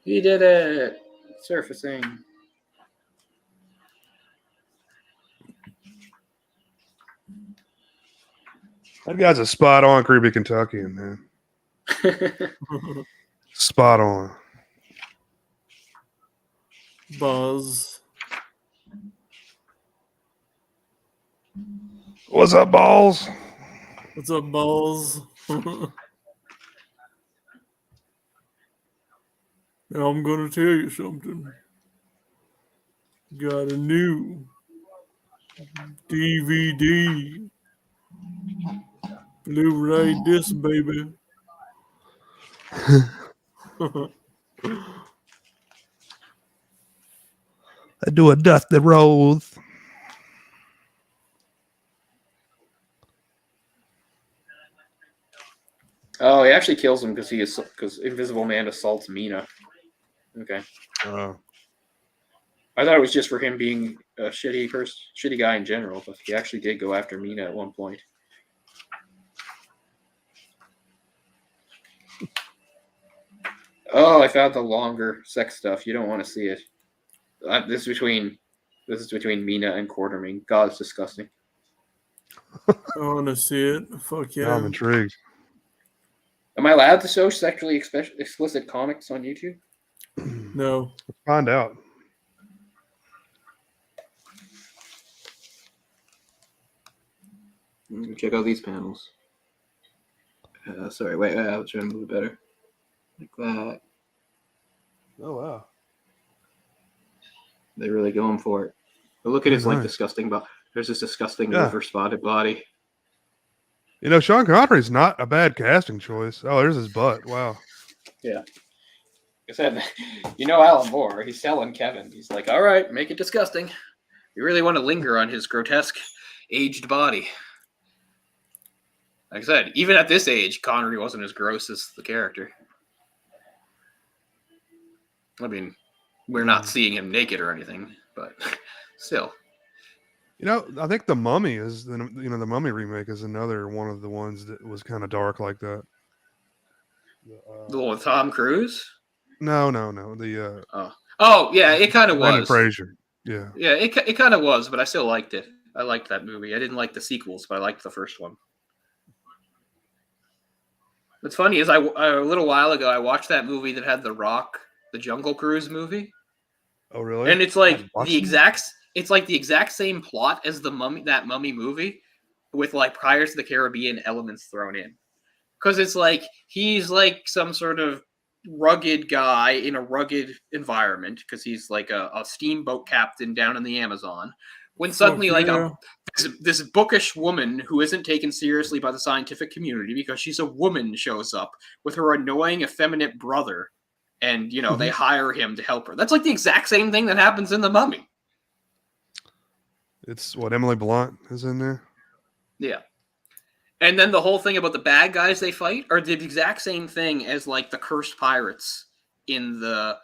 He did it. Surfacing. That guy's a spot on creepy Kentuckian, man. Spot on. Buzz. What's up, balls? What's up, balls? Now I'm gonna tell you something. Got a new DVD. Blu-ray disc, baby. I do a dusty rose. Oh, he actually kills him because Invisible Man assaults Mina. Okay. I thought it was just for him being a shitty guy in general, but he actually did go after Mina at one point. Oh, I found the longer sex stuff. You don't want to see it. This is between Mina and Quartermain. God, it's disgusting. I wanna see it. Fuck Now yeah. I'm intrigued. Am I allowed to show sexually explicit comics on YouTube? No. Let's find out. Check out these panels. Sorry, wait, I was trying to move it better. Like that. Oh, wow. They're really going for it. But look at his Nice. disgusting body. There's this disgusting Yeah. liver spotted body. You know, Sean Connery's not a bad casting choice. Oh, there's his butt. Wow. Yeah. I said, you know Alan Moore, he's telling Kevin. He's like, all right, make it disgusting. You really want to linger on his grotesque, aged body. Like I said, even at this age, Connery wasn't as gross as the character. I mean, we're not seeing him naked or anything, but still. You know, I think the Mummy the Mummy remake is another one of the ones that was kind of dark like that. The one with Tom Cruise? No. The Oh, yeah, it kind of Brendan was. Fraser. Yeah. Yeah, it kind of was, but I still liked it. I liked that movie. I didn't like the sequels, but I liked the first one. What's funny is a little while ago I watched that movie that had The Rock, the Jungle Cruise movie, Oh, really? and it's like Watch the them? exact same plot as that Mummy movie, with like Pirates of the Caribbean elements thrown in, because it's like he's like some sort of rugged guy in a rugged environment because he's like a steamboat captain down in the Amazon. When suddenly, Fuck like yeah. this bookish woman who isn't taken seriously by the scientific community because she's a woman shows up with her annoying, effeminate brother, and they hire him to help her. That's like the exact same thing that happens in The Mummy. It's what Emily Blunt is in there. Yeah. And then the whole thing about the bad guys they fight are the exact same thing as like the cursed pirates in the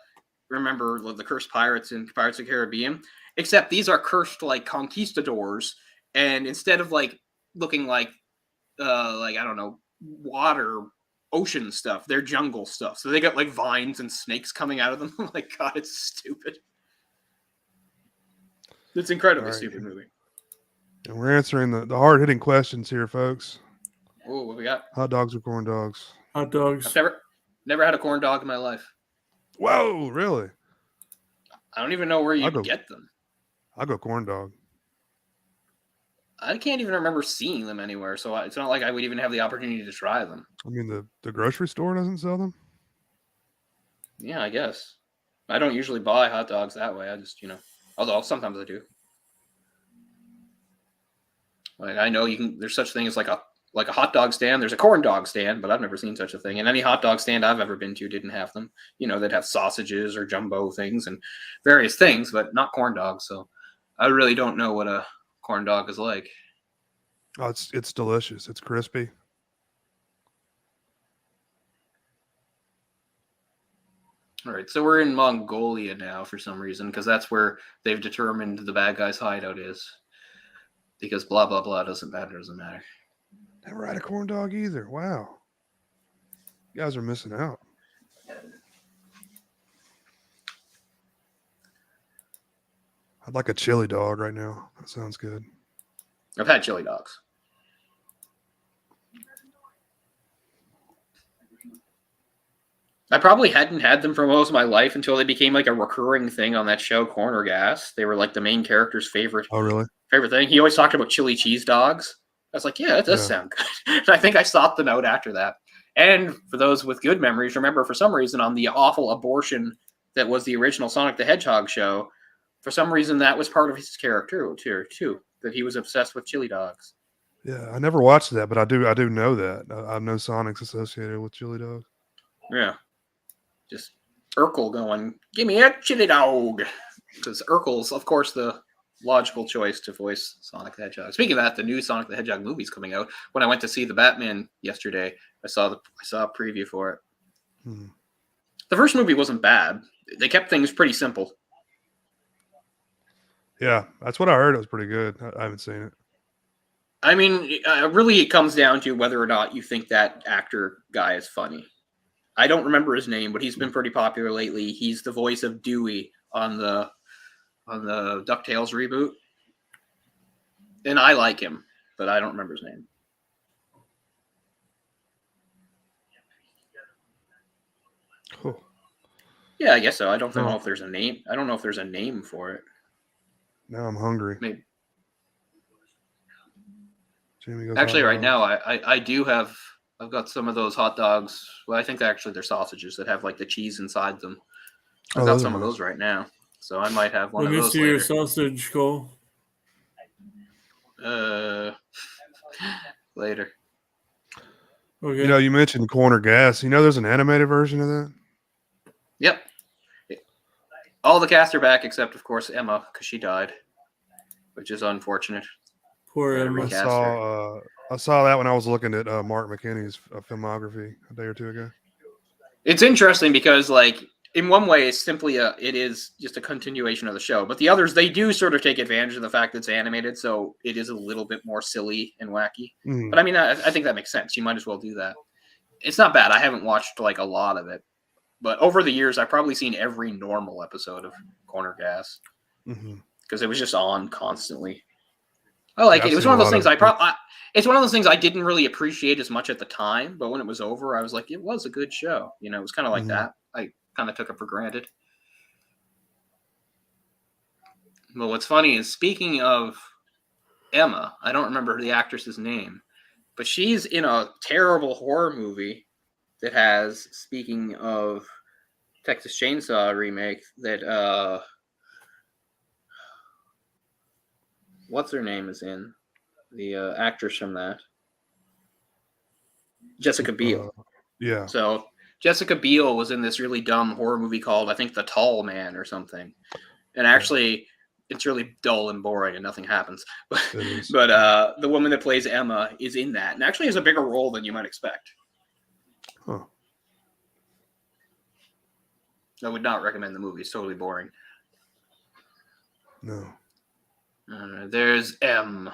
cursed pirates in Pirates of the Caribbean, except these are cursed like conquistadors, and instead of like looking like I don't know, water ocean stuff, they're jungle stuff. So they got like vines and snakes coming out of them. Like, God, it's stupid. It's incredibly stupid movie. And we're answering the hard-hitting questions here, folks. Oh, what we got? Hot dogs or corn dogs? Hot dogs. I've never had a corn dog in my life. Whoa, really? I don't even know where you get them. I'll go corn dog. I can't even remember seeing them anywhere, so it's not like I would even have the opportunity to try them. I mean, the grocery store doesn't sell them? Yeah, I guess. I don't usually buy hot dogs that way. I just, although sometimes I do. Like, I know there's such thing as like a hot dog stand. There's a corn dog stand, but I've never seen such a thing. And any hot dog stand I've ever been to didn't have them. They'd have sausages or jumbo things and various things, but not corn dogs. So I really don't know what a corn dog is like. Oh, it's delicious. It's crispy. All right, so we're in Mongolia now for some reason, because that's where they've determined the bad guy's hideout is. Because blah, blah, blah doesn't matter. Never had a corn dog either. Wow. You guys are missing out. I'd like a chili dog right now. That sounds good. I've had chili dogs. I probably hadn't had them for most of my life until they became like a recurring thing on that show, Corner Gas. They were like the main character's favorite Oh, really? thing. He always talked about chili cheese dogs. I was like, yeah, that does sound good. And I think I sought them out after that. And for those with good memories, remember for some reason on the awful abortion that was the original Sonic the Hedgehog show, for some reason that was part of his character too, that he was obsessed with chili dogs. Yeah, I never watched that, but I do know that. I know Sonic's associated with chili dogs. Yeah. Just Urkel going, give me a chili dog. Because Urkel's, of course, the logical choice to voice Sonic the Hedgehog. Speaking of that, the new Sonic the Hedgehog movie's coming out. When I went to see the Batman yesterday, I saw a preview for it. The first movie wasn't bad. They kept things pretty simple. Yeah, that's what I heard. It was pretty good. I haven't seen it. I mean, really, it comes down to whether or not you think that actor guy is funny. I don't remember his name, but he's been pretty popular lately. He's the voice of Dewey on the DuckTales reboot. And I like him, but I don't remember his name. Cool. Yeah, I guess so. I don't know if there's a name. I don't know if there's a name for it. Now I'm hungry. Maybe. Jamie goes Actually, hot right dogs. now, I do have. I've got some of those hot dogs. Well, I think actually they're sausages that have like the cheese inside them. I've got some of those right now, so I might have one of those. Let me see your sausage, Cole. Later. Okay. You know, you mentioned Corner Gas. You know, there's an animated version of that. Yep. All the cast are back except, of course, Emma, because she died, which is unfortunate. Poor Emma. I saw that when I was looking at Mark McKinney's filmography a day or two ago. It's interesting because, like, in one way, it's simply it is just a continuation of the show. But the others, they do sort of take advantage of the fact that it's animated, so it is a little bit more silly and wacky. But I mean, I think that makes sense. You might as well do that. It's not bad. I haven't watched like a lot of it, but over the years, I've probably seen every normal episode of Corner Gas because it was just on constantly. I like it. It was one of those things it's one of those things I didn't really appreciate as much at the time, but when it was over, I was like, it was a good show. You know, it was kind of like that. I kind of took it for granted. But what's funny is, speaking of Emma, I don't remember the actress's name, but she's in a terrible horror movie that has, speaking of Texas Chainsaw remake, that what's her name is in, the actress from that, Jessica Biel. Yeah. So Jessica Biel was in this really dumb horror movie called, I think, The Tall Man or something. And actually, it's really dull and boring and nothing happens. But the woman that plays Emma is in that and actually has a bigger role than you might expect. Huh. I would not recommend the movie. It's totally boring. No. There's M,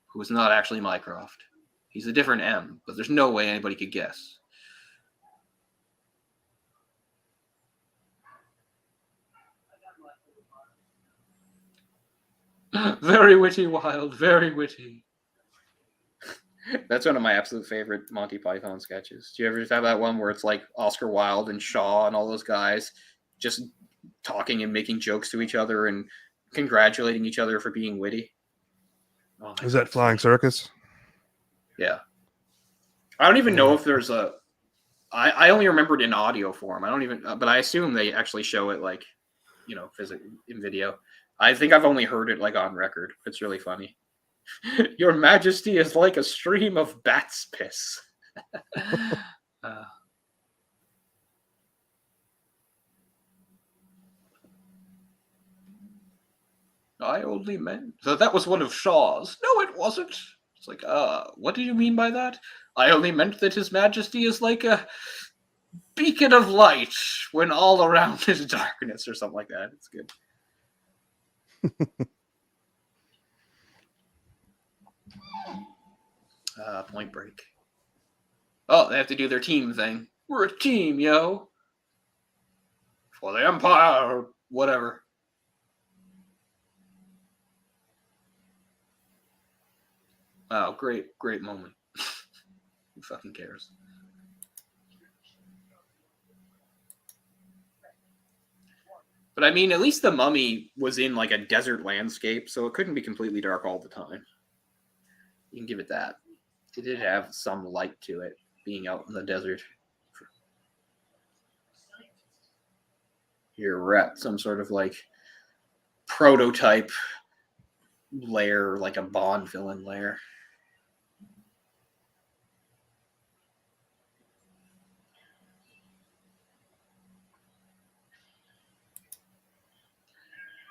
who is not actually Mycroft. He's a different M, but there's no way anybody could guess. Very witty, Wild. Very witty. That's one of my absolute favorite Monty Python sketches. Do you ever have that one where it's like Oscar Wilde and Shaw and all those guys just talking and making jokes to each other and congratulating each other for being witty? Oh, is that Flying Circus? Yeah. I don't even know if there's a... I only remember it in audio form. I don't even... but I assume they actually show it, like, you know, in video. I think I've only heard it, like, on record. It's really funny. Your Majesty is like a stream of bat's piss. I only meant... So that was one of Shaw's. No, it wasn't. It's like, what do you mean by that? I only meant that His Majesty is like a beacon of light when all around is darkness, or something like that. It's good. Point Break. Oh, they have to do their team thing. We're a team, yo. For the Empire, or whatever. Wow, great moment. Who fucking cares? But I mean, at least the Mummy was in like a desert landscape, so it couldn't be completely dark all the time. You can give it that. It did have some light to it, being out in the desert. Here we're at some sort of like prototype lair, like a Bond villain lair.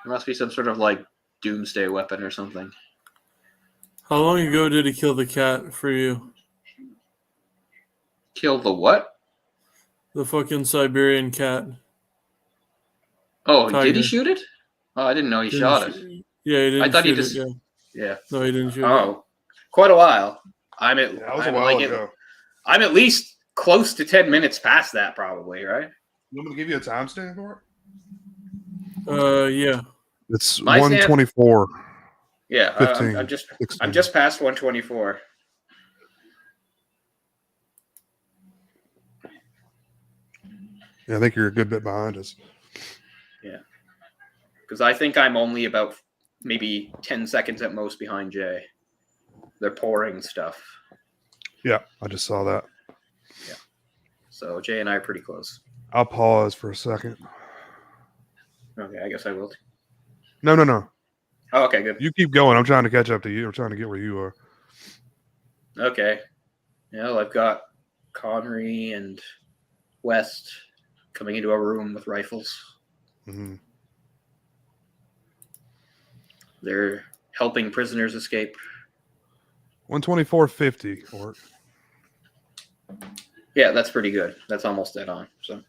There must be some sort of like doomsday weapon or something. How long ago did he kill the cat for you? Kill the what? The fucking Siberian cat. Oh, Tiger. did he shoot it? Oh, I didn't know he shot it. Yeah, he didn't I thought he shoot just. it, yeah. Yeah. No, he didn't shoot it. Oh, quite a while. Yeah, that was a while ago. I'm at least close to 10 minutes past that, probably, right? You want me to give you a timestamp for Yeah. it? It's My stamp- 124. Yeah, 15, I'm 16. just past 124. Yeah, I think you're a good bit behind us. Yeah, because I think I'm only about maybe 10 seconds at most behind Jay. They're pouring stuff, Yeah, I just saw that. so Jay and I are pretty close. I'll pause for a second. Okay, I guess I will. No. Oh, okay, good. You keep going. I'm trying to catch up to you. I'm trying to get where you are. Okay. Well, I've got Connery and West coming into a room with rifles. Mm-hmm. They're helping prisoners escape. 124.50. Or Yeah, that's pretty good. That's almost dead on. So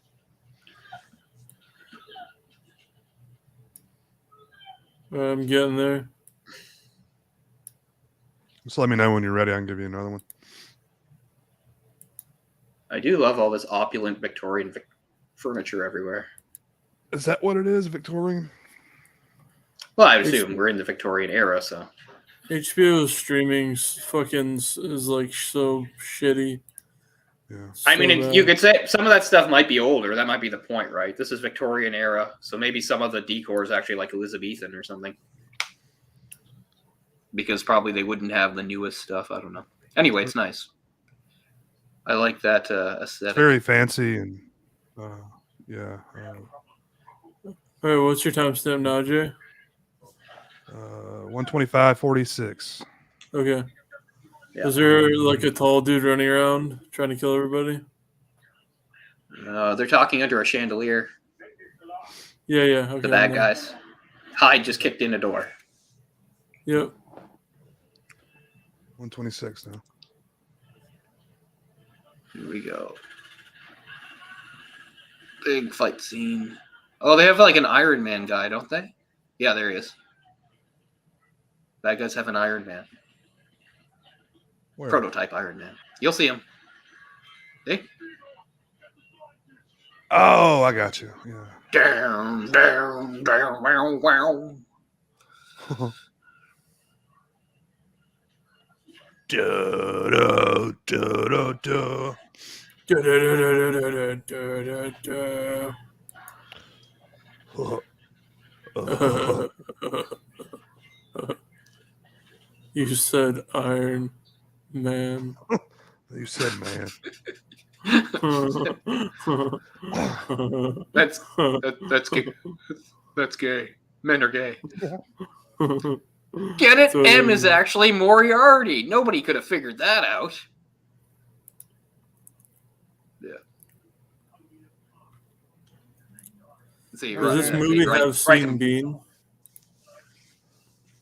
I'm getting there. just let me know when you're ready. I can give you another one. I do love all this opulent Victorian furniture everywhere. Is that what it is, Victorian? Well, I assume we're in the Victorian era, so. HBO streaming is like so shitty. Yeah. I mean, bad. you could say some of that stuff might be older. That might be the point, right? This is Victorian era, so maybe some of the decor is actually like Elizabethan or something. Because probably they wouldn't have the newest stuff. I don't know. Anyway, it's nice. I like that It's aesthetic. very fancy and yeah. All right, what's your timestamp now, Jay? 125.46. Okay. Yeah. Is there like a tall dude running around trying to kill everybody? They're talking under a chandelier. Yeah. Okay. The bad guys. Hyde just kicked in a door. Yep. 126 now. Here we go. Big fight scene. Oh, they have like an Iron Man guy, don't they? Yeah, there he is. Bad guys have an Iron Man. Where? Prototype Iron Man. You'll see him. See? Oh, I got you. Yeah. Down, wow, wow. Da, da, da. You said Iron Man. You said man. That's gay. That's gay. Men are gay. Get it? M is actually Moriarty. Nobody could have figured that out. Yeah. See, Does this movie have Sean Bean?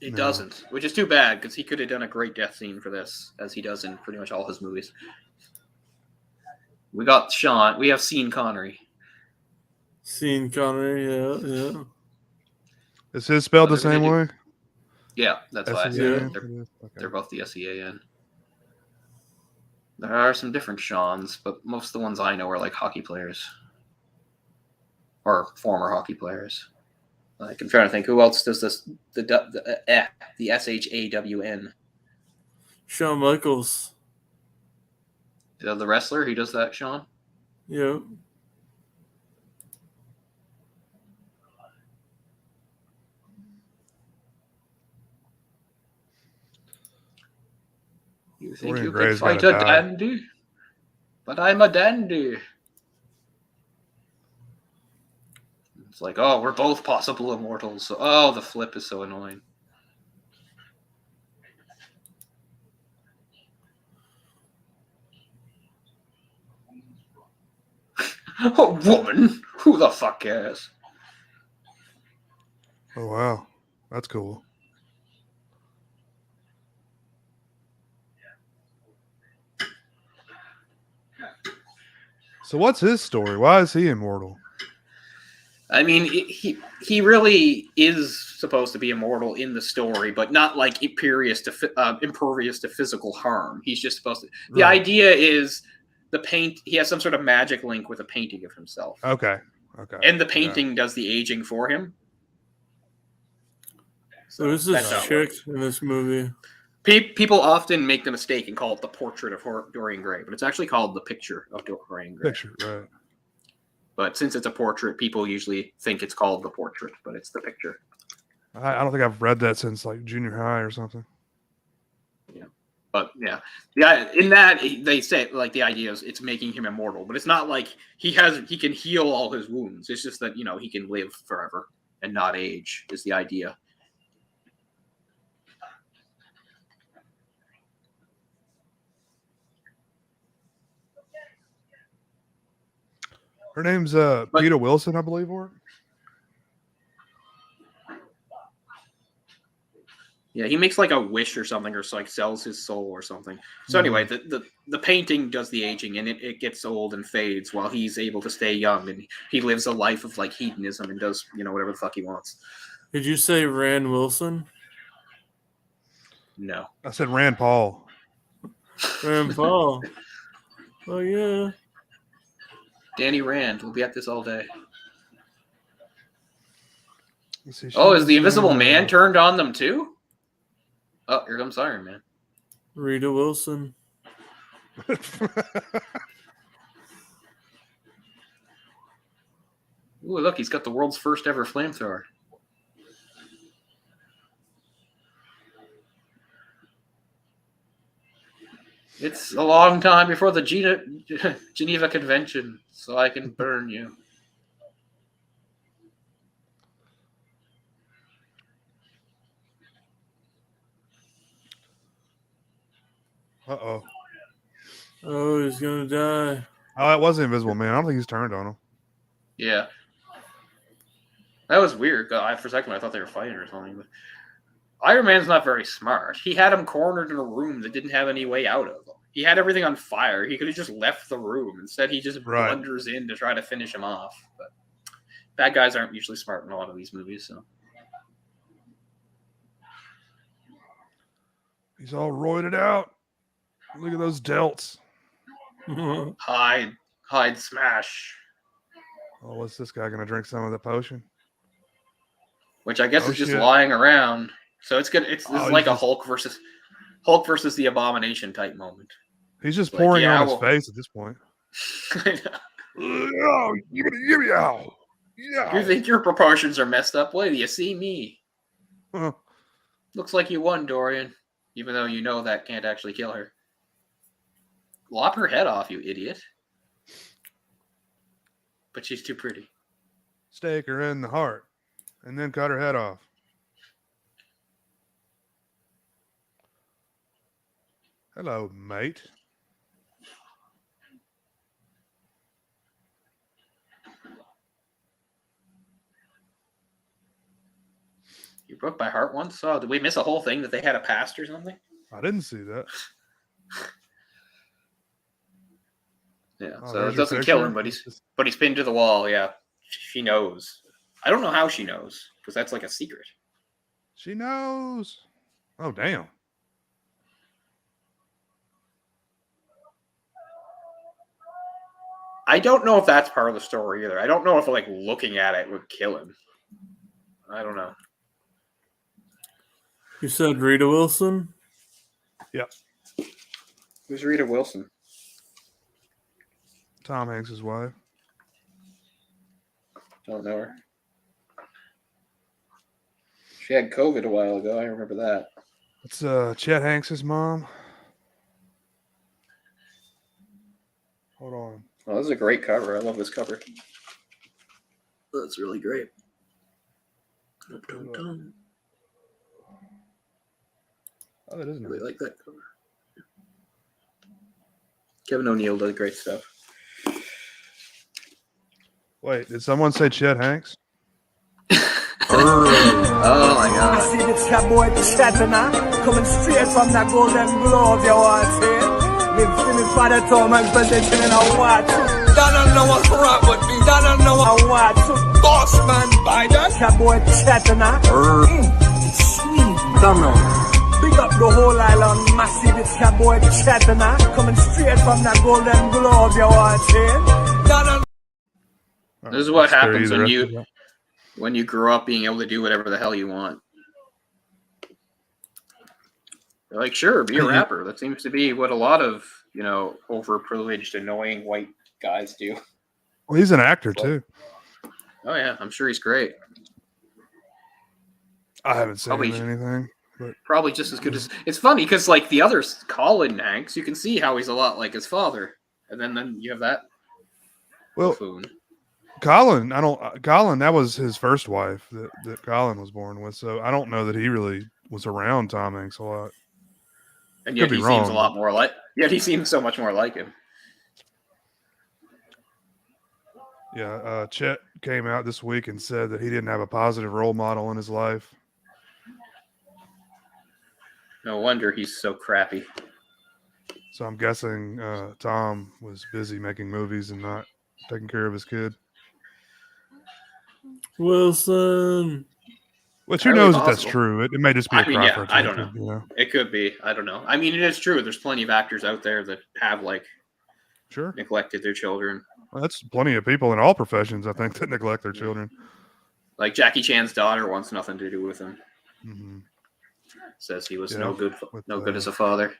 It No. doesn't, which is too bad because he could have done a great death scene for this, as he does in pretty much all his movies. We got Sean. We have Sean Connery. Sean Connery, yeah. Is his spelled the Whatever they same do. way? Yeah, that's why I said S-E-A-N? it. It is? Okay. They're both the S-E-A-N. There are some different Seans, but most of the ones I know are like hockey players. Or former hockey players. Like, I'm trying to think, who else does this? The S-H-A-W-N. Shawn Michaels. The wrestler, he does that, Sean? Yep. You think Dorian you Gray's could fight gotta a die. dandy? But I'm a dandy. It's like, oh, we're both possible immortals. So, oh, the flip is so annoying. A woman? Who the fuck cares? Oh, wow. That's cool. So what's his story? Why is he immortal? I mean, he really is supposed to be immortal in the story, but not like impervious to physical harm. He's just supposed to. The Right. idea is the paint. He has some sort of magic link with a painting of himself, Okay. and the painting does the aging for him. So there's that's this how it chick works. in this movie. People often make the mistake and call it the portrait of Dorian Gray, but it's actually called the picture of Dorian Gray. Picture, right. But since it's a portrait, people usually think it's called the portrait, but it's the picture. I don't think I've read that since like junior high or something. But yeah, in that they say like the idea is it's making him immortal, but it's not like he can heal all his wounds. It's just that he can live forever and not age is the idea. Her name's Rita Wilson, I believe, or Yeah, he makes like a wish or something, or like sells his soul or something. So anyway, the painting does the aging, and it gets old and fades while he's able to stay young, and he lives a life of like hedonism and does whatever the fuck he wants. Did you say Rand Wilson? No, I said Rand Paul. Rand Paul. Oh yeah. Danny Rand. We'll be at this all day. Let's see, Oh, is the Invisible Man turned on them too? Oh, here comes Iron Man. Rita Wilson. Ooh, look, he's got the world's first ever flamethrower. It's a long time before the Geneva Convention, so I can burn you. Uh-oh. Oh, he's gonna die. Oh, that was the Invisible Man. I don't think he's turned on him. Yeah. That was weird. For a second, I thought they were fighting or something. But Iron Man's not very smart. He had him cornered in a room that didn't have any way out of him. He had everything on fire. He could have just left the room. Instead, he just blunders in to try to finish him off. But bad guys aren't usually smart in a lot of these movies. So He's all roided out. Look at those delts. hide, smash. Oh, what's this guy going to drink some of the potion? Which I guess is just shit. lying around. So it's good. This is like a just- Hulk versus the Abomination type moment. He's just Like, pouring yeah, on his face at this point. Oh, yeah. You think your proportions are messed up? Wait till you see me. Huh. Looks like you won, Dorian. Even though you know that can't actually kill her. Lop her head off, you idiot. But she's too pretty. Stake her in the heart and then cut her head off. Hello, mate. You broke my heart once? Oh, did we miss a whole thing that they had a past or something? I didn't see that. Yeah, Oh, so there's it your doesn't kill picture. him, but he's pinned to the wall. Yeah, she knows. I don't know how she knows because that's like a secret. She knows. Oh, damn. I don't know if that's part of the story either. I don't know if like looking at it would kill him. I don't know. You said Rita Wilson? Yep. Who's Rita Wilson? Tom Hanks' wife. Don't know her. She had COVID a while ago. I remember that. It's Chet Hanks' mom. Hold on. Well, this is a great cover. I love this cover. That's really great. Oh, that is I really nice. like that cover. Kevin O'Neill does great stuff. Wait, did someone say Chet Hanks? Oh my god. I see the chat boy chatting now, coming straight from that golden glove you want to see. Live feeling for the Tom and presenting in a watch. Don't know what's wrong with me, don't know what I watch. Boss man Biden. Chat boy chatting now. Sweet, don't know. Big up the whole island, massive, it's chat boy chatting now, coming straight from that golden glove you want to see. This is what Spare happens the when rest you of that. when you grow up being able to do whatever the hell you want. You're like, sure, be a rapper. That seems to be what a lot of, overprivileged, annoying white guys do. Well, he's an actor too. Oh yeah, I'm sure he's great. I haven't seen Probably- him in anything. But Probably just as good as. It's funny because like the other Colin Hanks, you can see how he's a lot like his father, and then you have that well, buffoon. Colin, Colin, that was his first wife that Colin was born with. So I don't know that he really was around Tom Hanks a lot. And Could yet be he seems a wrong, lot more like. Yet he seems so much more like him. Yeah, Chet came out this week and said that he didn't have a positive role model in his life. No wonder he's so crappy. So I'm guessing Tom was busy making movies and not taking care of his kid. Wilson. Which who Entirely knows if that's possible. true? It may just be a I mean, cry yeah, for I don't attention, know. It could be. I don't know. I mean, it is true. There's plenty of actors out there that have like Sure. neglected their children. Well, that's plenty of people in all professions, I think, that neglect their children. Like Jackie Chan's daughter wants nothing to do with him. Mm-hmm. Says he was Yeah, no good with, as a father.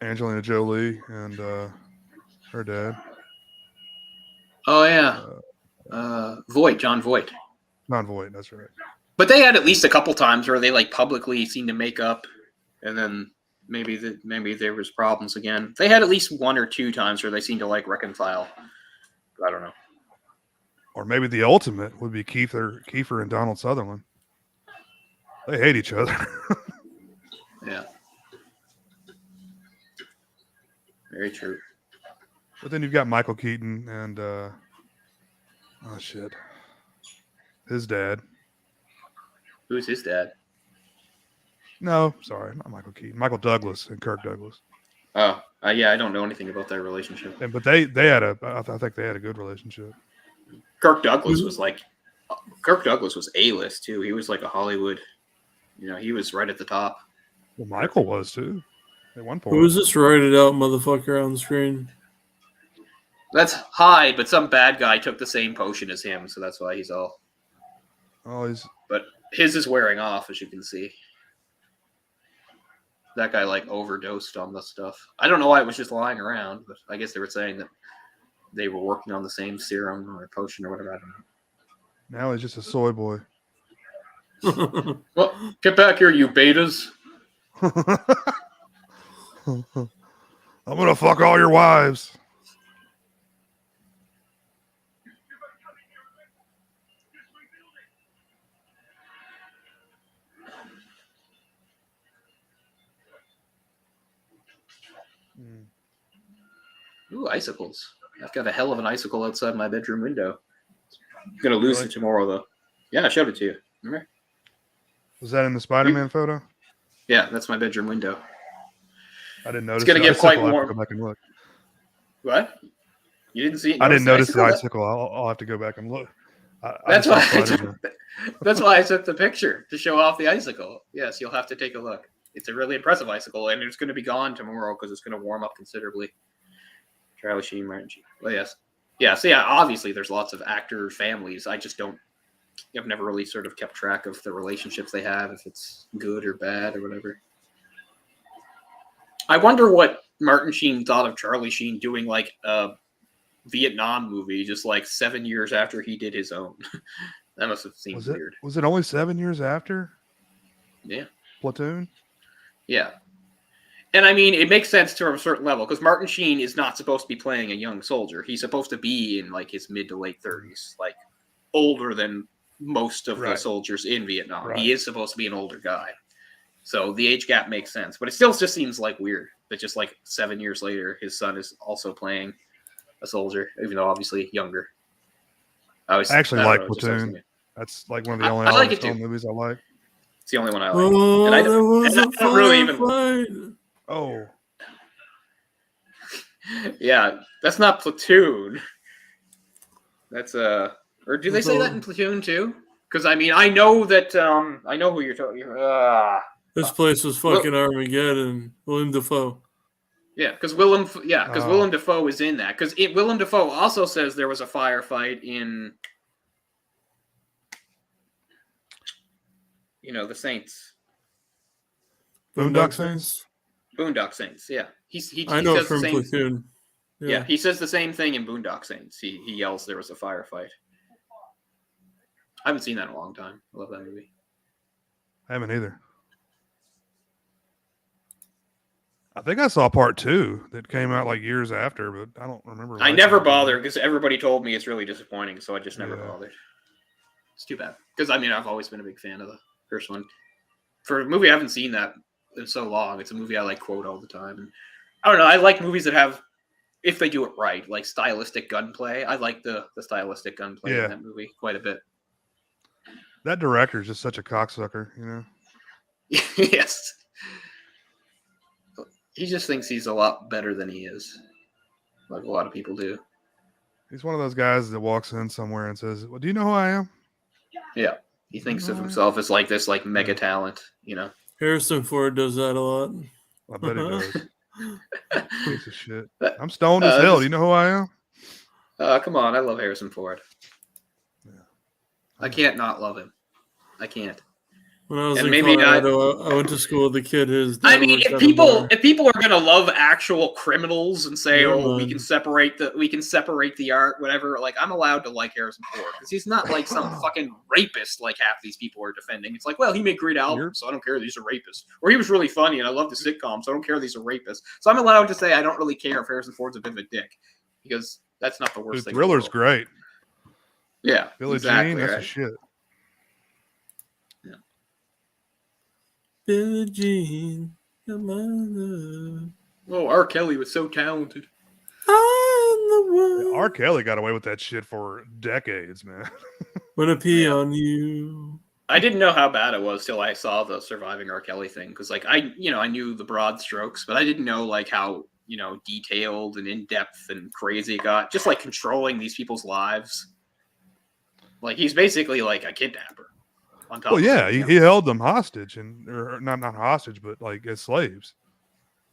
Angelina Jolie and her dad. Oh yeah, John Voight. John Voight, that's right. But they had at least a couple times where they like publicly seemed to make up, and then maybe there was problems again. They had at least one or two times where they seemed to like reconcile. I don't know. Or maybe the ultimate would be Kiefer and Donald Sutherland. They hate each other. Yeah. Very true. But then you've got Michael Keaton and his dad. Who's his dad? No, sorry, not Michael Keaton. Michael Douglas and Kirk Douglas. Oh, yeah, I don't know anything about their relationship. But they had I think they had a good relationship. Kirk Douglas was A-list too. He was like a Hollywood, he was right at the top. Well, Michael was too. At one point. Who is this rated out motherfucker on screen? That's Hyde, but some bad guy took the same potion as him, so that's why he's all. Oh, he's. But his is wearing off, as you can see. That guy like overdosed on the stuff. I don't know why it was just lying around, but I guess they were saying that they were working on the same serum or potion or whatever. I don't know. Now he's just a soy boy. Well, get back here, you betas. I'm gonna fuck all your wives. Ooh, icicles. I've got a hell of an icicle outside my bedroom window. I'm gonna lose it tomorrow, though. Yeah, I showed it to you. Remember? Was that in the Spider-Man photo? Yeah, that's my bedroom window. I didn't notice. It's gonna it. get I quite will have to warm. Go back and look. What? You didn't see? I didn't notice the That- icicle. I'll have to go back and look. That's I why just I saw Spider-Man. that's why I took the picture to show off the icicle. Yes, you'll have to take a look. It's a really impressive icicle, and it's going to be gone tomorrow because it's going to warm up considerably. Charlie Sheen, Martin Sheen. Well, yes. Yeah, so yeah, obviously there's lots of actor families. I've never really sort of kept track of the relationships they have, if it's good or bad or whatever. I wonder what Martin Sheen thought of Charlie Sheen doing like a Vietnam movie just like 7 years after he did his own. That must have seemed weird. Was it only 7 years after? Yeah. Platoon? Yeah. And I mean, it makes sense to a certain level because Martin Sheen is not supposed to be playing a young soldier. He's supposed to be in like his mid to late 30s, like older than most of the soldiers in Vietnam. Right. He is supposed to be an older guy. So the age gap makes sense, but it still just seems like weird that just like 7 years later, his son is also playing a soldier, even though obviously younger. I actually like Platoon. That's like one of the only like movies I like. It's the only one I like. And I don't really even. Fight. Oh. Yeah, that's not Platoon. That's or do they say that in Platoon too? Because I mean, I know that I know who you're talking. This place was fucking Armageddon. Willem Dafoe. Yeah, because Willem Dafoe is in that. Because Willem Dafoe also says there was a firefight in, the Saints. Boondock Saints. Boondock Saints. Yeah, he I know says from the same, Platoon. Yeah, he says the same thing in Boondock Saints. He yells there was a firefight. I haven't seen that in a long time. I love that movie. I haven't either. I think I saw part 2 that came out like years after, but I don't remember. I never bothered because everybody told me it's really disappointing, so I just never bothered. It's too bad because I mean I've always been a big fan of the first one. For a movie I haven't seen that in so long, it's a movie I like quote all the time. And I don't know. I like movies that have, if they do it right, like stylistic gunplay. I like the stylistic gunplay in that movie quite a bit. That director is just such a cocksucker, you know. Yes. He just thinks he's a lot better than he is, like a lot of people do. He's one of those guys that walks in somewhere and says, "Well, do you know who I am?" Yeah, he thinks of himself as like this, like mega talent, Harrison Ford does that a lot. I bet he does. Piece of shit. I'm stoned as hell. Do you know who I am? Come on, I love Harrison Ford. Yeah. I can't not love him. I can't. When I was in Colorado, I went to school with a kid. I mean, if people are gonna love actual criminals and say, we can separate the art, whatever. Like, I'm allowed to like Harrison Ford because he's not like some fucking rapist like half these people are defending. It's like, well, he made great albums, so I don't care these are rapists. Or he was really funny and I love the sitcom, so I don't care these are rapists. So I'm allowed to say I don't really care if Harrison Ford's a bit of a dick because that's not the worst thing. Thriller's great. Yeah, Billie Jean, that's a shit. Billie Jean, your mother. Oh, R. Kelly was so talented. I'm the one. R. Kelly got away with that shit for decades, man. Wanna pee on you. I didn't know how bad it was till I saw the surviving R. Kelly thing. Because, like, I knew the broad strokes, but I didn't know, like, how, detailed and in-depth and crazy it got. Just, like, controlling these people's lives. Like, he's basically, like, a kidnapper. Well, yeah, he held them hostage, or not hostage, but like as slaves.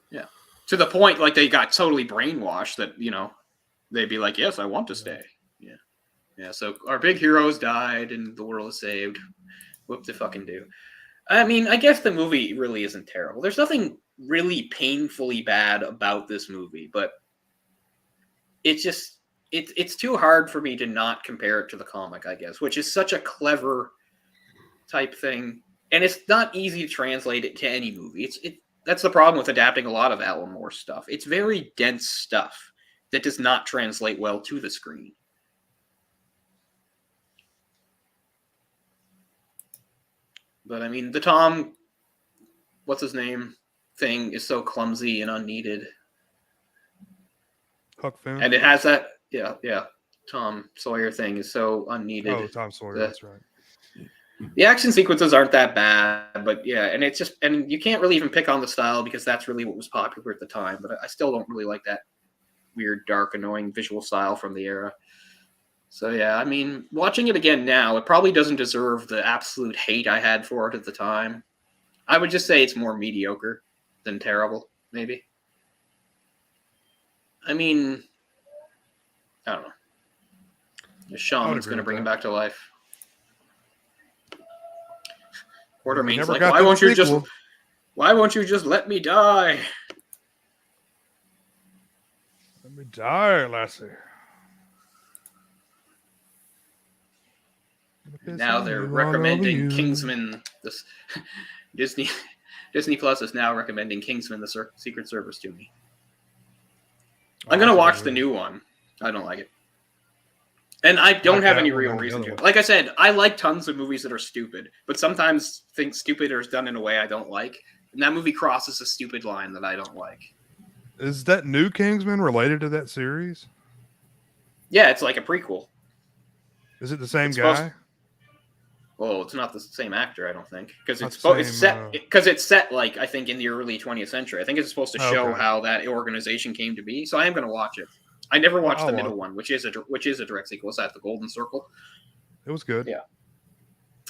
Yeah, to the point like they got totally brainwashed that they'd be like, "Yes, I want to stay." Yeah. So our big heroes died, and the world is saved. Whoop de fucking do. I mean, I guess the movie really isn't terrible. There's nothing really painfully bad about this movie, but it's just it's too hard for me to not compare it to the comic, I guess, which is such a clever type thing, and it's not easy to translate it to any movie. That's the problem with adapting a lot of Alan Moore stuff. It's very dense stuff that does not translate well to the screen. But I mean, the Tom, what's his name, thing is so clumsy and unneeded. Huck Finn. And it has that, Tom Sawyer thing is so unneeded. Oh, Tom Sawyer, that's right. The action sequences aren't that bad, but yeah, and it's just, and you can't really even pick on the style because that's really what was popular at the time. But I still don't really like that weird, dark, annoying visual style from the era. So yeah, I mean, watching it again now, it probably doesn't deserve the absolute hate I had for it at the time. I would just say it's more mediocre than terrible, maybe. I mean, I don't know. The shaman's going to bring him back to life. Quartermain's like, why won't you just let me die? Let me die, lassie. Now they're recommending Kingsman. This Disney Plus is now recommending Kingsman: The Secret Service to me. I'm gonna watch the new one. I don't like it, and I don't have any real reason to. Like I said, I like tons of movies that are stupid, but sometimes things stupid are done in a way I don't like, and that movie crosses a stupid line that I don't like. Is that new Kingsman related to that series? Yeah, it's like a prequel. Is it the same guy? Well, it's not the same actor, I don't think, because it's set like I think in the early 20th century. I think it's supposed to show how that organization came to be. So I am going to watch it. I never watched the middle one, which is a direct sequel. Is that The Golden Circle? It was good. Yeah,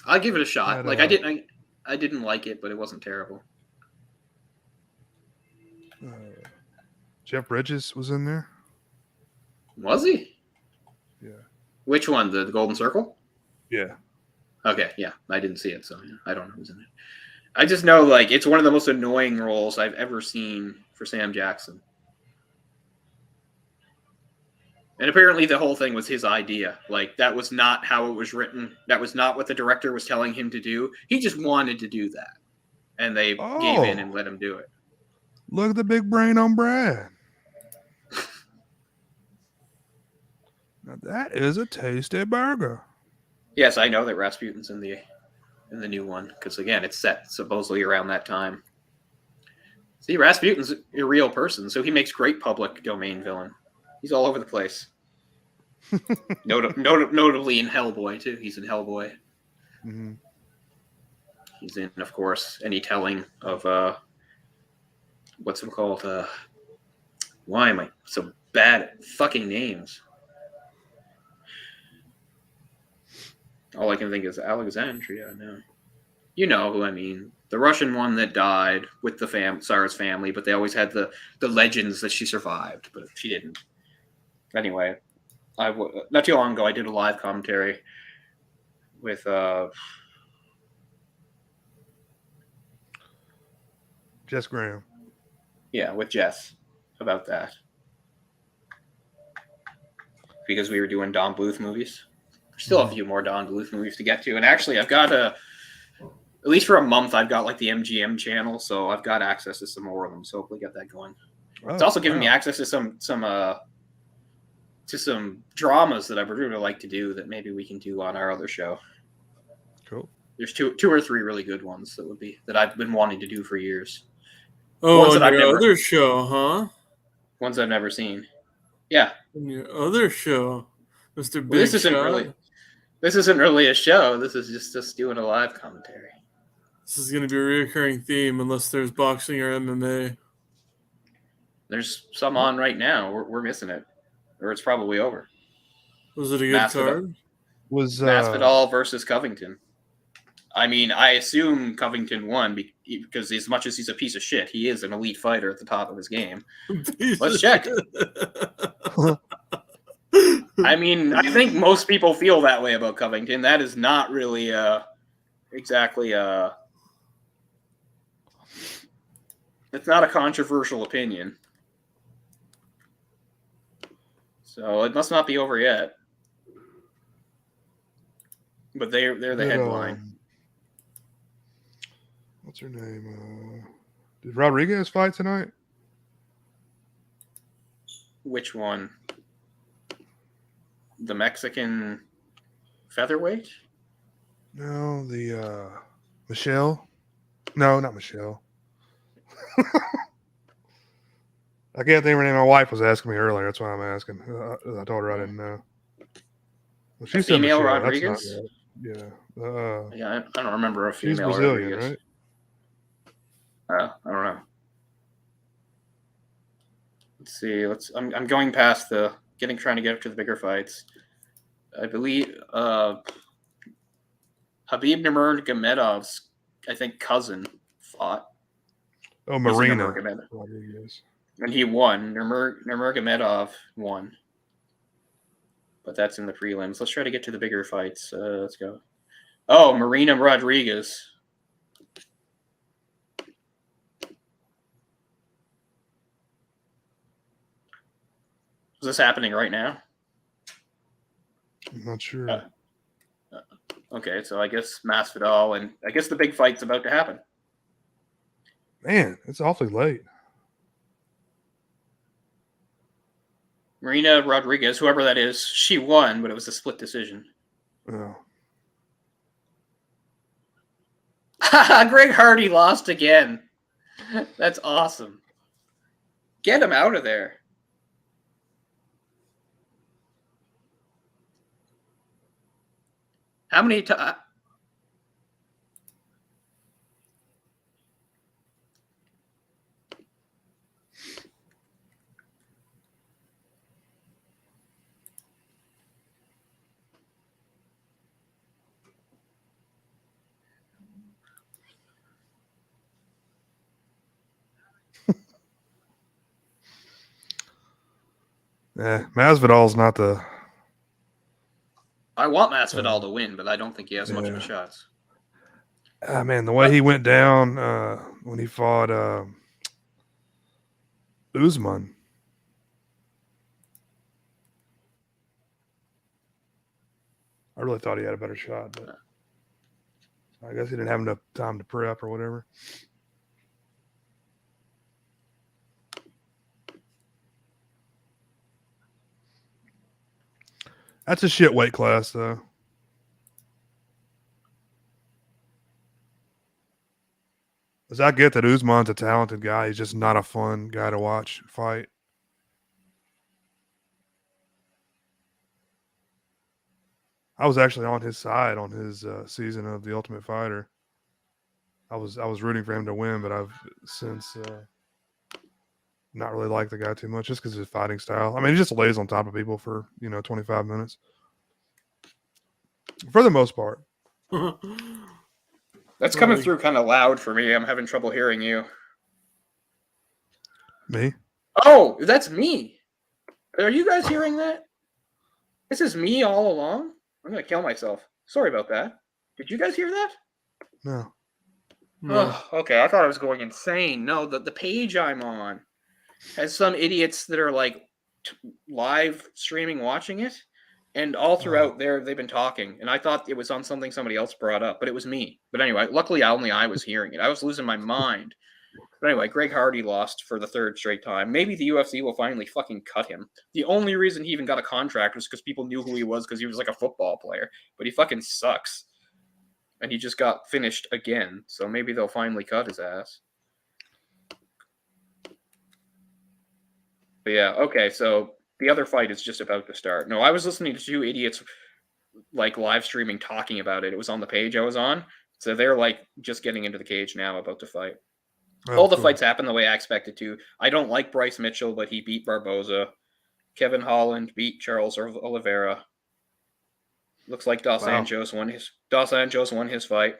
I'll give it a shot. I didn't like it, but it wasn't terrible. Jeff Bridges was in there. Was he? Yeah. Which one? The Golden Circle? Yeah. Okay, yeah, I didn't see it, so yeah, I don't know who's in it. I just know, like, it's one of the most annoying roles I've ever seen for Sam Jackson. And apparently the whole thing was his idea. Like, that was not how it was written. That was not what the director was telling him to do. He just wanted to do that. And they gave in and let him do it. Look at the big brain on Brad. Now that is a tasty burger. Yes, I know that Rasputin's in the new one because again, it's set supposedly around that time. See, Rasputin's a real person, so he makes great public domain villain. He's all over the place. Notably in Hellboy too. He's in Hellboy. Mm-hmm. He's in, of course, any telling of what's it called? Why am I so bad at fucking names? All I can think is Alexandria now. You know who I mean. The Russian one that died with the Sarah's family, but they always had the legends that she survived, but she didn't. Anyway, not too long ago, I did a live commentary with Jess Graham. Yeah, with Jess about that. Because we were doing Don Bluth movies. Still a few more Don Bluth movies to get to. And actually, I've got at least for a month, I've got like the MGM channel, so I've got access to some more of them. So hopefully get that going. It's also giving me access to some dramas that I would really like to do that maybe we can do on our other show. Cool. There's two or three really good ones that I've been wanting to do for years. Oh, on your other show, huh? Ones I've never seen. Yeah. On your other show, Mr. Big Well, this isn't really a show. This is just us doing a live commentary. This is going to be a recurring theme unless there's boxing or MMA. There's some on right now. We're missing it. Or it's probably over. Was it a good card? Was Masvidal versus Covington. I mean, I assume Covington won because as much as he's a piece of shit, he is an elite fighter at the top of his game. Let's check. I mean, I think most people feel that way about Covington. That is not really exactly it's not a controversial opinion. So it must not be over yet. But they're the headline. What's her name? Did Rodriguez fight tonight? Which one? The Mexican featherweight? No, the Michelle. No, not Michelle. I can't think of her name. My wife was asking me earlier. That's why I'm asking. I told her I didn't know. Well, she said female Michelle. Rodriguez? Yeah. Yeah, I don't remember a female she's Brazilian, Rodriguez. Right? I don't know. Let's see. I'm going past trying to get up to the bigger fights. I believe Habib Nurmagomedov's, I think, cousin fought. Oh, He's a Marina Nurmagomedov. Rodriguez. And he won. Nurmagomedov won. But that's in the prelims. Let's try to get to the bigger fights. Let's go. Oh, Marina Rodriguez. Is this happening right now? I'm not sure. Okay, so I guess Masvidal, and I guess the big fight's about to happen. Man, it's awfully late. Marina Rodriguez, whoever that is, she won, but it was a split decision. Oh. Greg Hardy lost again. That's awesome. Get him out of there. How many times? Masvidal's not the. I want Masvidal to win, but I don't think he has much of a Yeah. shot. Man, the way he went down when he fought Usman. I really thought he had a better shot, but I guess he didn't have enough time to prep or whatever. That's a shit weight class, though. As I get that Usman's a talented guy, he's just not a fun guy to watch fight. I was actually on his side on his season of The Ultimate Fighter. I was rooting for him to win, but I've since not really liked the guy too much just because of his fighting style. I mean, he just lays on top of people for 25 minutes for the most part. That's coming through kind of loud for me. I'm having trouble hearing you. Me? Oh, that's me. Are you guys hearing that? This is me all along? I'm going to kill myself. Sorry about that. Did you guys hear that? No. Oh, okay. I thought I was going insane. No, the page I'm on has some idiots that are like live streaming watching it. And all throughout there, they've been talking. And I thought it was on something somebody else brought up, but it was me. But anyway, luckily, only I was hearing it. I was losing my mind. But anyway, Greg Hardy lost for the third straight time. Maybe the UFC will finally fucking cut him. The only reason he even got a contract was because people knew who he was because he was like a football player. But he fucking sucks. And he just got finished again. So maybe they'll finally cut his ass. But yeah, okay, so the other fight is just about to start. No, I was listening to two idiots like live streaming talking about it. It was on the page I was on. So they're like just getting into the cage now about to fight. All the fights happen the way I expected to. I don't like Bryce Mitchell, but he beat Barboza. Kevin Holland beat Charles Oliveira. Looks like Dos Anjos won his fight.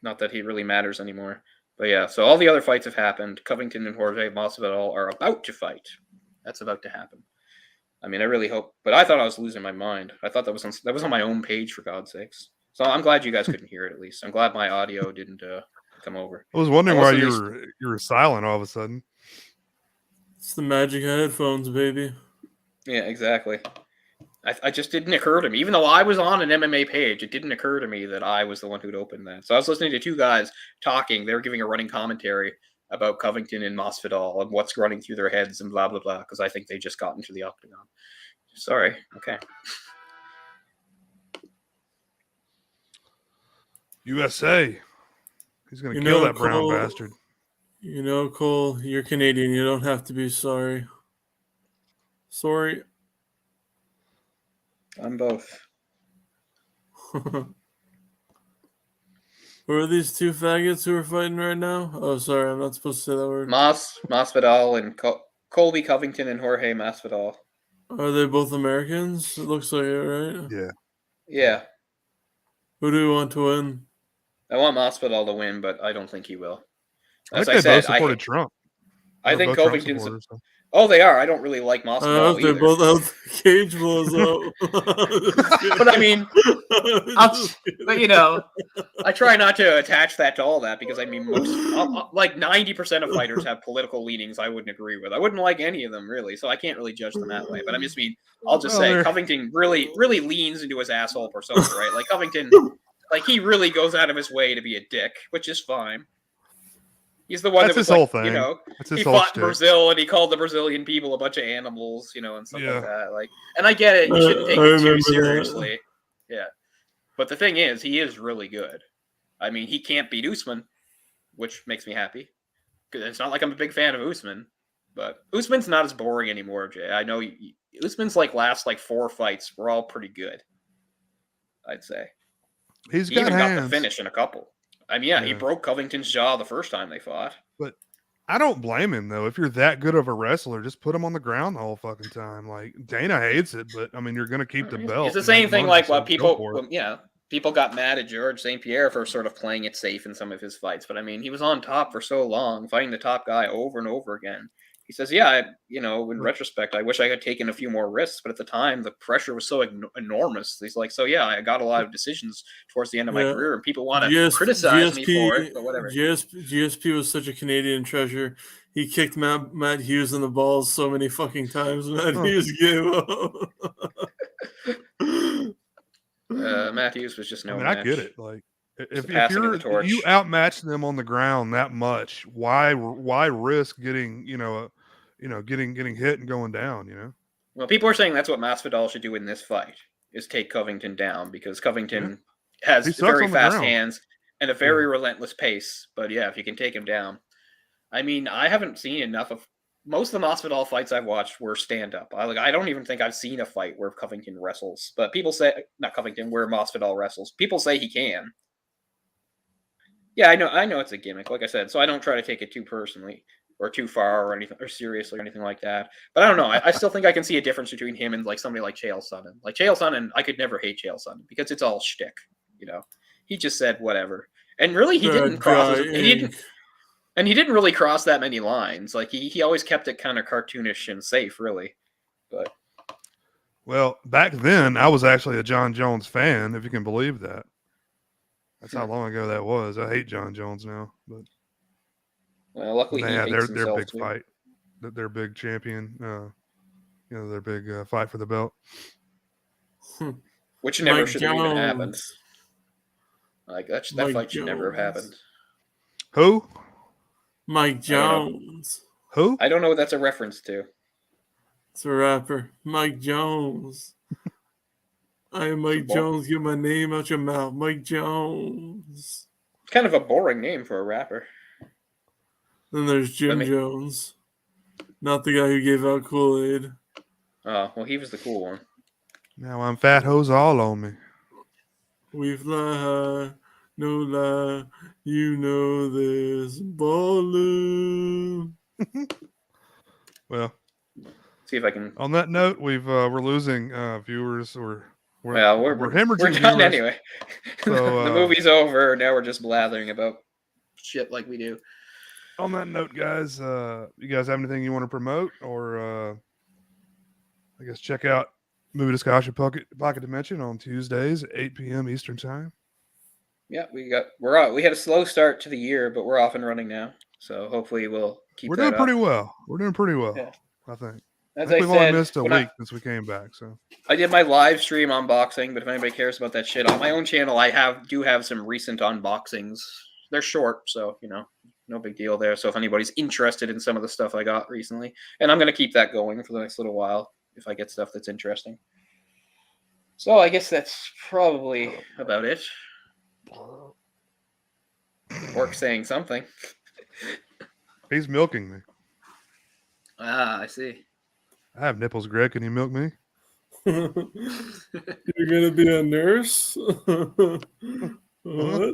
Not that he really matters anymore. But yeah, so all the other fights have happened. Covington and Jorge Masvidal are about to fight. That's about to happen. I mean, I really hope, but I thought I was losing my mind. I thought that was on my own page, for God's sakes. So I'm glad you guys couldn't hear it at least. I'm glad my audio didn't come over. I was wondering why you were silent all of a sudden. It's the magic of headphones, baby. Yeah, exactly. I just didn't occur to me. Even though I was on an MMA page, it didn't occur to me that I was the one who'd opened that. So I was listening to two guys talking. They were giving a running commentary about Covington and Masvidal and what's running through their heads and blah, blah, blah, because I think they just got into the octagon. Sorry. Okay. USA. He's going to kill that brown Cole, bastard. You know, Cole, you're Canadian. You don't have to be sorry. Sorry. I'm both. Who are these two faggots who are fighting right now? Oh, sorry, I'm not supposed to say that word. Masvidal and Colby Covington and Jorge Masvidal. Are they both Americans? It looks like it, right? Yeah. Yeah, Who do you want to win? I want Masvidal to win, but I don't think he will. I As think I they both said, supported Trump. I They're think both Trump Covington's. supporters, so. Oh, they are. I don't really like Masvidal They're either. both out the cage blows up. But I mean, but you know, I try not to attach that to all that because I mean, like 90% of fighters have political leanings I wouldn't agree with. I wouldn't like any of them really, so I can't really judge them that way. But I just mean, I'll just say Covington really leans into his asshole persona, right? Like Covington, like he really goes out of his way to be a dick, which is fine. He's the one That's that was his whole like, thing. you know, That's his he whole fought in shtick. Brazil and he called the Brazilian people a bunch of animals, you know, and stuff Yeah. like that. Like, and I get it, you shouldn't take I it too remember that. seriously. Yeah. But the thing is, he is really good. I mean, he can't beat Usman, which makes me happy. Because it's not like I'm a big fan of Usman, but Usman's not as boring anymore, Jay. I know Usman's last 4 fights were all pretty good, I'd say. He's He got even hands. got the finish in a couple. I mean, yeah, he broke Covington's jaw the first time they fought. But I don't blame him though. If you're that good of a wrestler, just put him on the ground the whole fucking time. Like Dana hates it, but I mean, you're gonna keep the belt. It's the and same make thing money, like so what go people, for it. people got mad at George St. Pierre for sort of playing it safe in some of his fights. But I mean, he was on top for so long, fighting the top guy over and over again. He says, yeah, in retrospect, I wish I had taken a few more risks, but at the time, the pressure was so enormous. He's like, so yeah, I got a lot of decisions towards the end of my career, and people want to criticize me for it, but whatever. GSP was such a Canadian treasure. He kicked Matt Hughes in the balls so many fucking times. Matt Hughes gave up. Matt Hughes was just no I match. get it. Like, if you outmatch them on the ground that much, why risk getting getting hit and going down? You know. Well, people are saying that's what Masvidal should do in this fight: is take Covington down because Covington has very fast hands and a very relentless pace. But yeah, if you can take him down, I mean, I haven't seen enough of most of the Masvidal fights I've watched were stand up. I don't even think I've seen a fight where Covington wrestles. But people say not Covington, where Masvidal wrestles. People say he can. Yeah, I know it's a gimmick, like I said, so I don't try to take it too personally or too far or anything or seriously or anything like that. But I don't know. I still think I can see a difference between him and somebody like Chael Sonnen. Like Chael Sonnen, I could never hate Chael Sonnen because it's all shtick. He just said whatever, and really he didn't cross. He didn't really cross that many lines. Like he always kept it kind of cartoonish and safe, really. But well, back then I was actually a John Jones fan, if you can believe that. That's how long ago that was. I hate John Jones now, but luckily they he had hates their big too. fight, their big champion, their big fight for the belt, which never should have even happened. Like that fight should never have happened. Who? Mike Jones. Who? I don't know what that's a reference to. It's a rapper. Mike Jones. I am Mike Jones. Get my name out your mouth. Mike Jones. It's kind of a boring name for a rapper. Then there's Jim Jones. Not the guy who gave out Kool-Aid. Oh, well, he was the cool one. Now I'm fat hoes all on me. We fly high, no lie. You know this balloon. Well, see if I can. On that note, we're losing viewers we're hemorrhaging. We're done viewers. anyway. So, the movie's over. Now we're just blathering about shit like we do. On that note, guys, you guys have anything you want to promote, or I guess check out Movie Discussion Pocket Dimension on Tuesdays at 8 p.m. Eastern Time. Yeah, we're out. We had a slow start to the year, but we're off and running now. So hopefully we'll keep. We're doing pretty well. We're doing pretty well. Yeah. I think. As we've only missed a week since we came back. So I did my live stream unboxing, but if anybody cares about that shit, on my own channel, I do have some recent unboxings. They're short, so no big deal there. So if anybody's interested in some of the stuff I got recently, and I'm gonna keep that going for the next little while if I get stuff that's interesting. So I guess that's probably about it. Orc saying something. He's milking me. Ah, I see. I have nipples, Greg. Can you milk me? You're gonna be a nurse? What?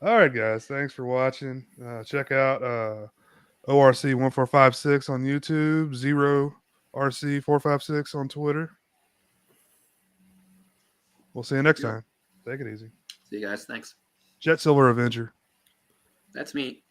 All right, guys. Thanks for watching. Check out ORC1456 on YouTube, 0RC456 on Twitter. We'll see you next Yep. time. Take it easy. See you guys. Thanks. Jet Silver Avenger. That's me.